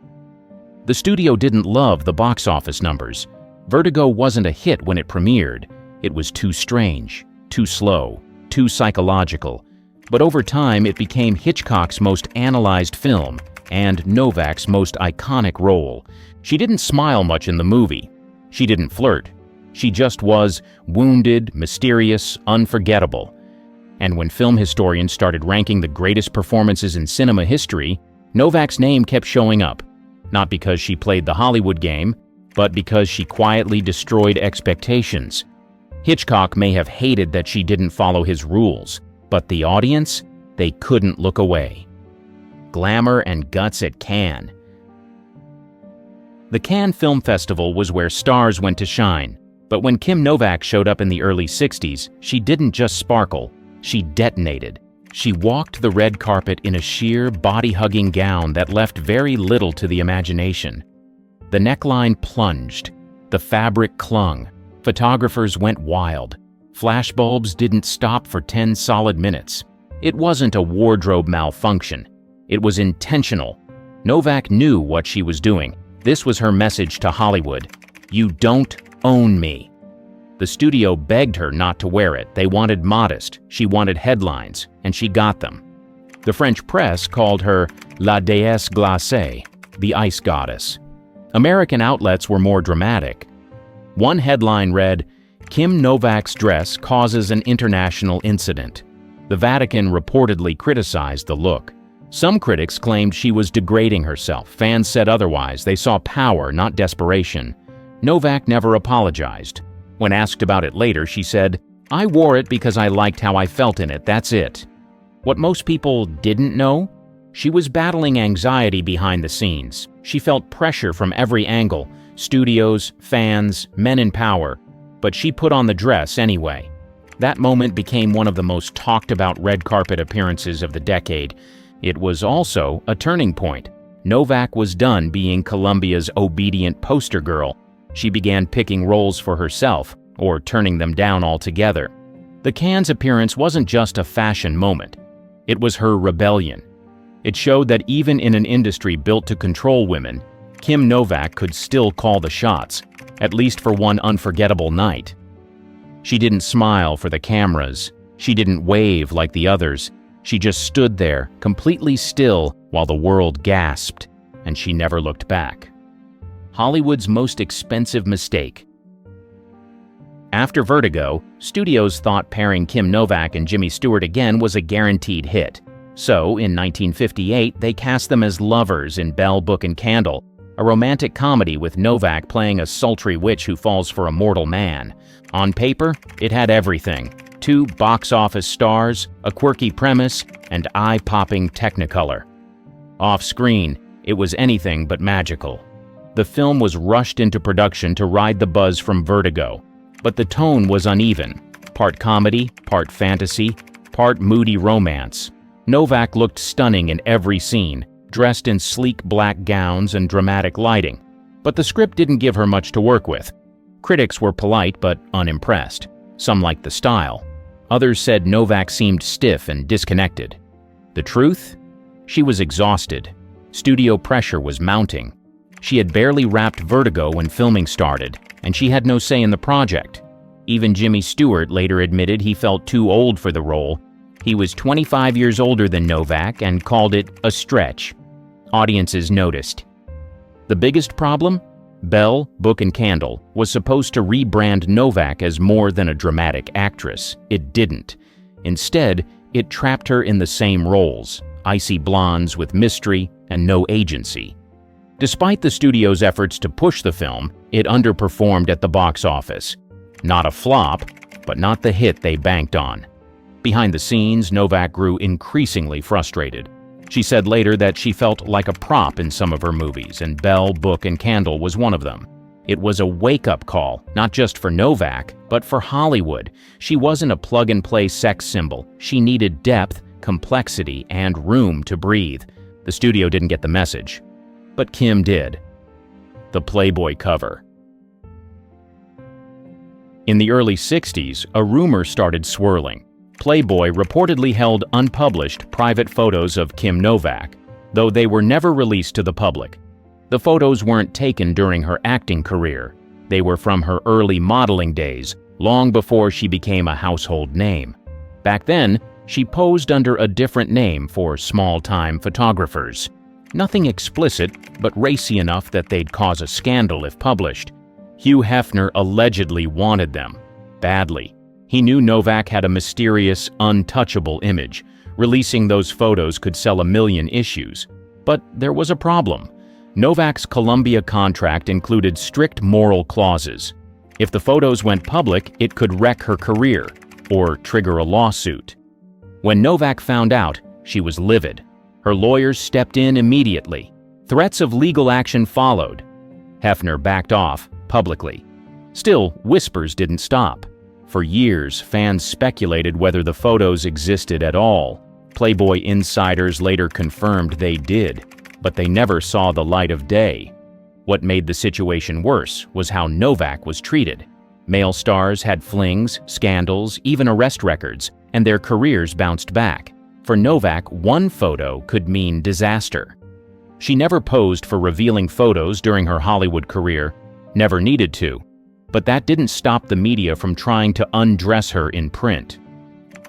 The studio didn't love the box office numbers. Vertigo wasn't a hit when it premiered. It was too strange, too slow, too psychological. But over time, it became Hitchcock's most analyzed film and Novak's most iconic role. She didn't smile much in the movie. She didn't flirt. She just was wounded, mysterious, unforgettable. And when film historians started ranking the greatest performances in cinema history, Novak's name kept showing up. Not because she played the Hollywood game, but because she quietly destroyed expectations. Hitchcock may have hated that she didn't follow his rules, but the audience, they couldn't look away. Glamour and guts at Cannes. The Cannes Film Festival was where stars went to shine, but when Kim Novak showed up in the early 60s, she didn't just sparkle, she detonated. She walked the red carpet in a sheer, body-hugging gown that left very little to the imagination. The neckline plunged. The fabric clung. Photographers went wild. Flashbulbs didn't stop for 10 solid minutes. It wasn't a wardrobe malfunction. It was intentional. Novak knew what she was doing. This was her message to Hollywood. You don't own me. The studio begged her not to wear it. They wanted modest. She wanted headlines, and she got them. The French press called her La déesse glacée, the ice goddess. American outlets were more dramatic. One headline read, Kim Novak's dress causes an international incident. The Vatican reportedly criticized the look. Some critics claimed she was degrading herself. Fans said otherwise. They saw power, not desperation. Novak never apologized. When asked about it later, she said, I wore it because I liked how I felt in it, that's it. What most people didn't know? She was battling anxiety behind the scenes. She felt pressure from every angle, studios, fans, men in power, but she put on the dress anyway. That moment became one of the most talked about red carpet appearances of the decade. It was also a turning point. Novak was done being Columbia's obedient poster girl. She began picking roles for herself, or turning them down altogether. The Cannes appearance wasn't just a fashion moment. It was her rebellion. It showed that even in an industry built to control women, Kim Novak could still call the shots, at least for one unforgettable night. She didn't smile for the cameras. She didn't wave like the others. She just stood there, completely still, while the world gasped, and she never looked back. Hollywood's most expensive mistake. After Vertigo, studios thought pairing Kim Novak and Jimmy Stewart again was a guaranteed hit. So, in 1958, they cast them as lovers in Bell, Book and Candle, a romantic comedy with Novak playing a sultry witch who falls for a mortal man. On paper, it had everything: 2 box office stars, a quirky premise, and eye-popping Technicolor. Off-screen, it was anything but magical. The film was rushed into production to ride the buzz from Vertigo, but the tone was uneven: part comedy, part fantasy, part moody romance. Novak looked stunning in every scene, dressed in sleek black gowns and dramatic lighting, but the script didn't give her much to work with. Critics were polite but unimpressed. Some liked the style. Others said Novak seemed stiff and disconnected. The truth? She was exhausted. Studio pressure was mounting. She had barely wrapped Vertigo when filming started, and she had no say in the project. Even Jimmy Stewart later admitted he felt too old for the role. He was 25 years older than Novak and called it a stretch. Audiences noticed. The biggest problem? Bell, Book and Candle was supposed to rebrand Novak as more than a dramatic actress. It didn't. Instead, it trapped her in the same roles: icy blondes with mystery and no agency. Despite the studio's efforts to push the film, it underperformed at the box office. Not a flop, but not the hit they banked on. Behind the scenes, Novak grew increasingly frustrated. She said later that she felt like a prop in some of her movies, and Bell, Book and Candle was one of them. It was a wake-up call, not just for Novak, but for Hollywood. She wasn't a plug-and-play sex symbol. She needed depth, complexity, and room to breathe. The studio didn't get the message. But Kim did. The Playboy cover. In the early 60s, a rumor started swirling. Playboy reportedly held unpublished private photos of Kim Novak, though they were never released to the public. The photos weren't taken during her acting career. They were from her early modeling days, long before she became a household name. Back then, she posed under a different name for small-time photographers. Nothing explicit, but racy enough that they'd cause a scandal if published. Hugh Hefner allegedly wanted them. Badly. He knew Novak had a mysterious, untouchable image. Releasing those photos could sell 1 million issues. But there was a problem. Novak's Columbia contract included strict moral clauses. If the photos went public, it could wreck her career, or trigger a lawsuit. When Novak found out, she was livid. Her lawyers stepped in immediately. Threats of legal action followed. Hefner backed off, publicly. Still, whispers didn't stop. For years, fans speculated whether the photos existed at all. Playboy insiders later confirmed they did, but they never saw the light of day. What made the situation worse was how Novak was treated. Male stars had flings, scandals, even arrest records, and their careers bounced back. For Novak, one photo could mean disaster. She never posed for revealing photos during her Hollywood career, never needed to. But that didn't stop the media from trying to undress her in print.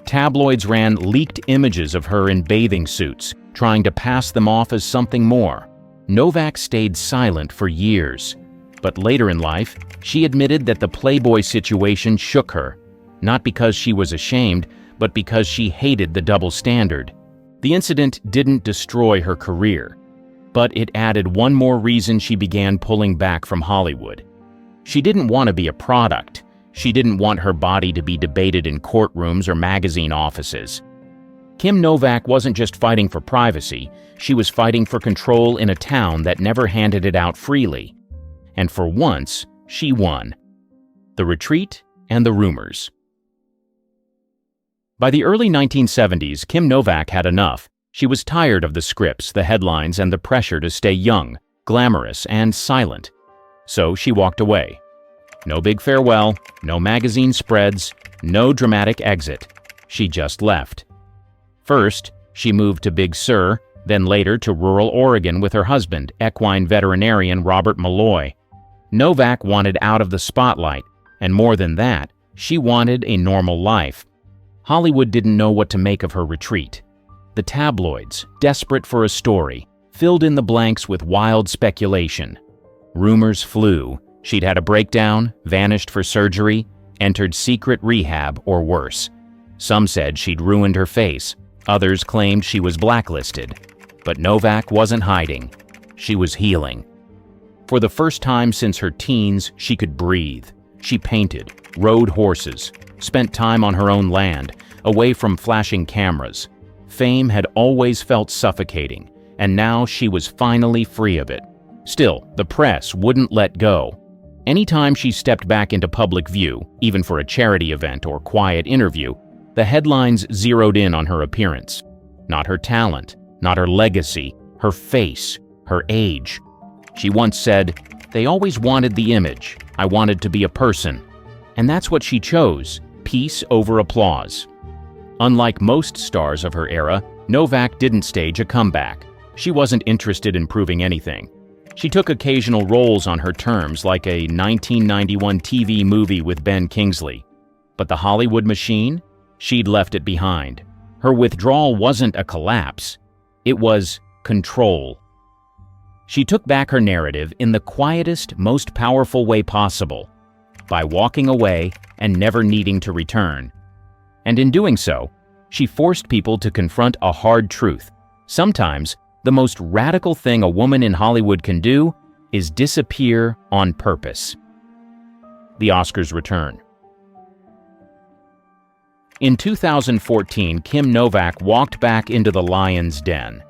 Tabloids ran leaked images of her in bathing suits, trying to pass them off as something more. Novak stayed silent for years. But later in life, she admitted that the Playboy situation shook her, not because she was ashamed, but because she hated the double standard. The incident didn't destroy her career, but it added one more reason she began pulling back from Hollywood. She didn't want to be a product. She didn't want her body to be debated in courtrooms or magazine offices. Kim Novak wasn't just fighting for privacy, she was fighting for control in a town that never handed it out freely. And for once, she won. The Retreat and the Rumors. By the early 1970s, Kim Novak had enough. She was tired of the scripts, the headlines, and the pressure to stay young, glamorous, and silent. So she walked away. No big farewell, no magazine spreads, no dramatic exit. She just left. First, she moved to Big Sur, then later to rural Oregon with her husband, equine veterinarian Robert Malloy. Novak wanted out of the spotlight, and more than that, she wanted a normal life. Hollywood didn't know what to make of her retreat. The tabloids, desperate for a story, filled in the blanks with wild speculation. Rumors flew. She'd had a breakdown, vanished for surgery, entered secret rehab, or worse. Some said she'd ruined her face. Others claimed she was blacklisted. But Novak wasn't hiding. She was healing. For the first time since her teens, she could breathe. She painted, rode horses, spent time on her own land, away from flashing cameras. Fame had always felt suffocating, and now she was finally free of it. Still, the press wouldn't let go. Anytime she stepped back into public view, even for a charity event or quiet interview, the headlines zeroed in on her appearance. Not her talent, not her legacy, her face, her age. She once said, "They always wanted the image. I wanted to be a person." And that's what she chose, peace over applause. Unlike most stars of her era, Novak didn't stage a comeback. She wasn't interested in proving anything. She took occasional roles on her terms, like a 1991 TV movie with Ben Kingsley. But the Hollywood machine? She'd left it behind. Her withdrawal wasn't a collapse. It was control. She took back her narrative in the quietest, most powerful way possible, by walking away and never needing to return. And in doing so, she forced people to confront a hard truth. Sometimes, the most radical thing a woman in Hollywood can do is disappear on purpose. The Oscars return. In 2014, Kim Novak walked back into the lion's den.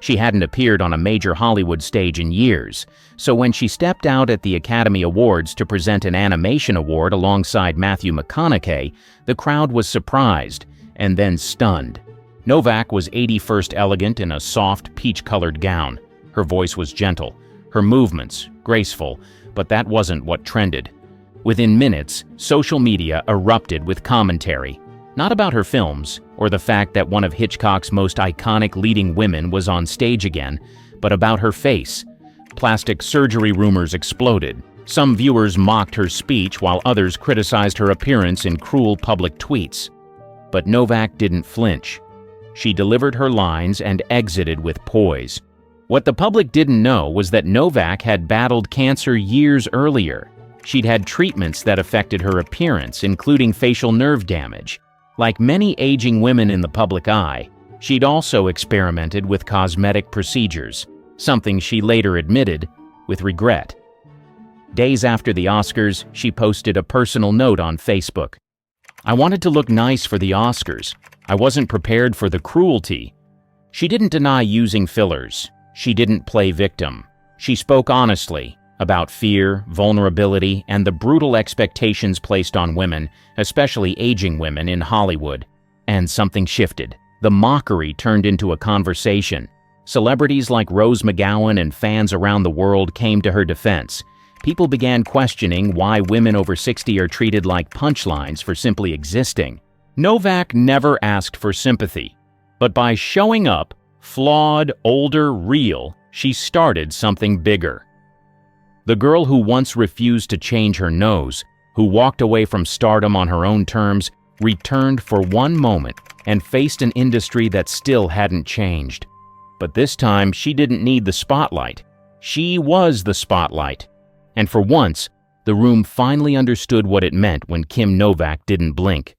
She hadn't appeared on a major Hollywood stage in years, so when she stepped out at the Academy Awards to present an animation award alongside Matthew McConaughey, the crowd was surprised and then stunned. Novak was 81st elegant in a soft, peach-colored gown. Her voice was gentle, her movements graceful, but that wasn't what trended. Within minutes, social media erupted with commentary, not about her films or the fact that one of Hitchcock's most iconic leading women was on stage again, but about her face. Plastic surgery rumors exploded. Some viewers mocked her speech while others criticized her appearance in cruel public tweets. But Novak didn't flinch. She delivered her lines and exited with poise. What the public didn't know was that Novak had battled cancer years earlier. She'd had treatments that affected her appearance, including facial nerve damage. Like many aging women in the public eye, she'd also experimented with cosmetic procedures, something she later admitted with regret. Days after the Oscars, she posted a personal note on Facebook. "I wanted to look nice for the Oscars. I wasn't prepared for the cruelty." She didn't deny using fillers. She didn't play victim. She spoke honestly about fear, vulnerability, and the brutal expectations placed on women, especially aging women in Hollywood. And something shifted. The mockery turned into a conversation. Celebrities like Rose McGowan and fans around the world came to her defense. People began questioning why women over 60 are treated like punchlines for simply existing. Novak never asked for sympathy, but by showing up, flawed, older, real, she started something bigger. The girl who once refused to change her nose, who walked away from stardom on her own terms, returned for one moment and faced an industry that still hadn't changed. But this time, she didn't need the spotlight. She was the spotlight. And for once, the room finally understood what it meant when Kim Novak didn't blink.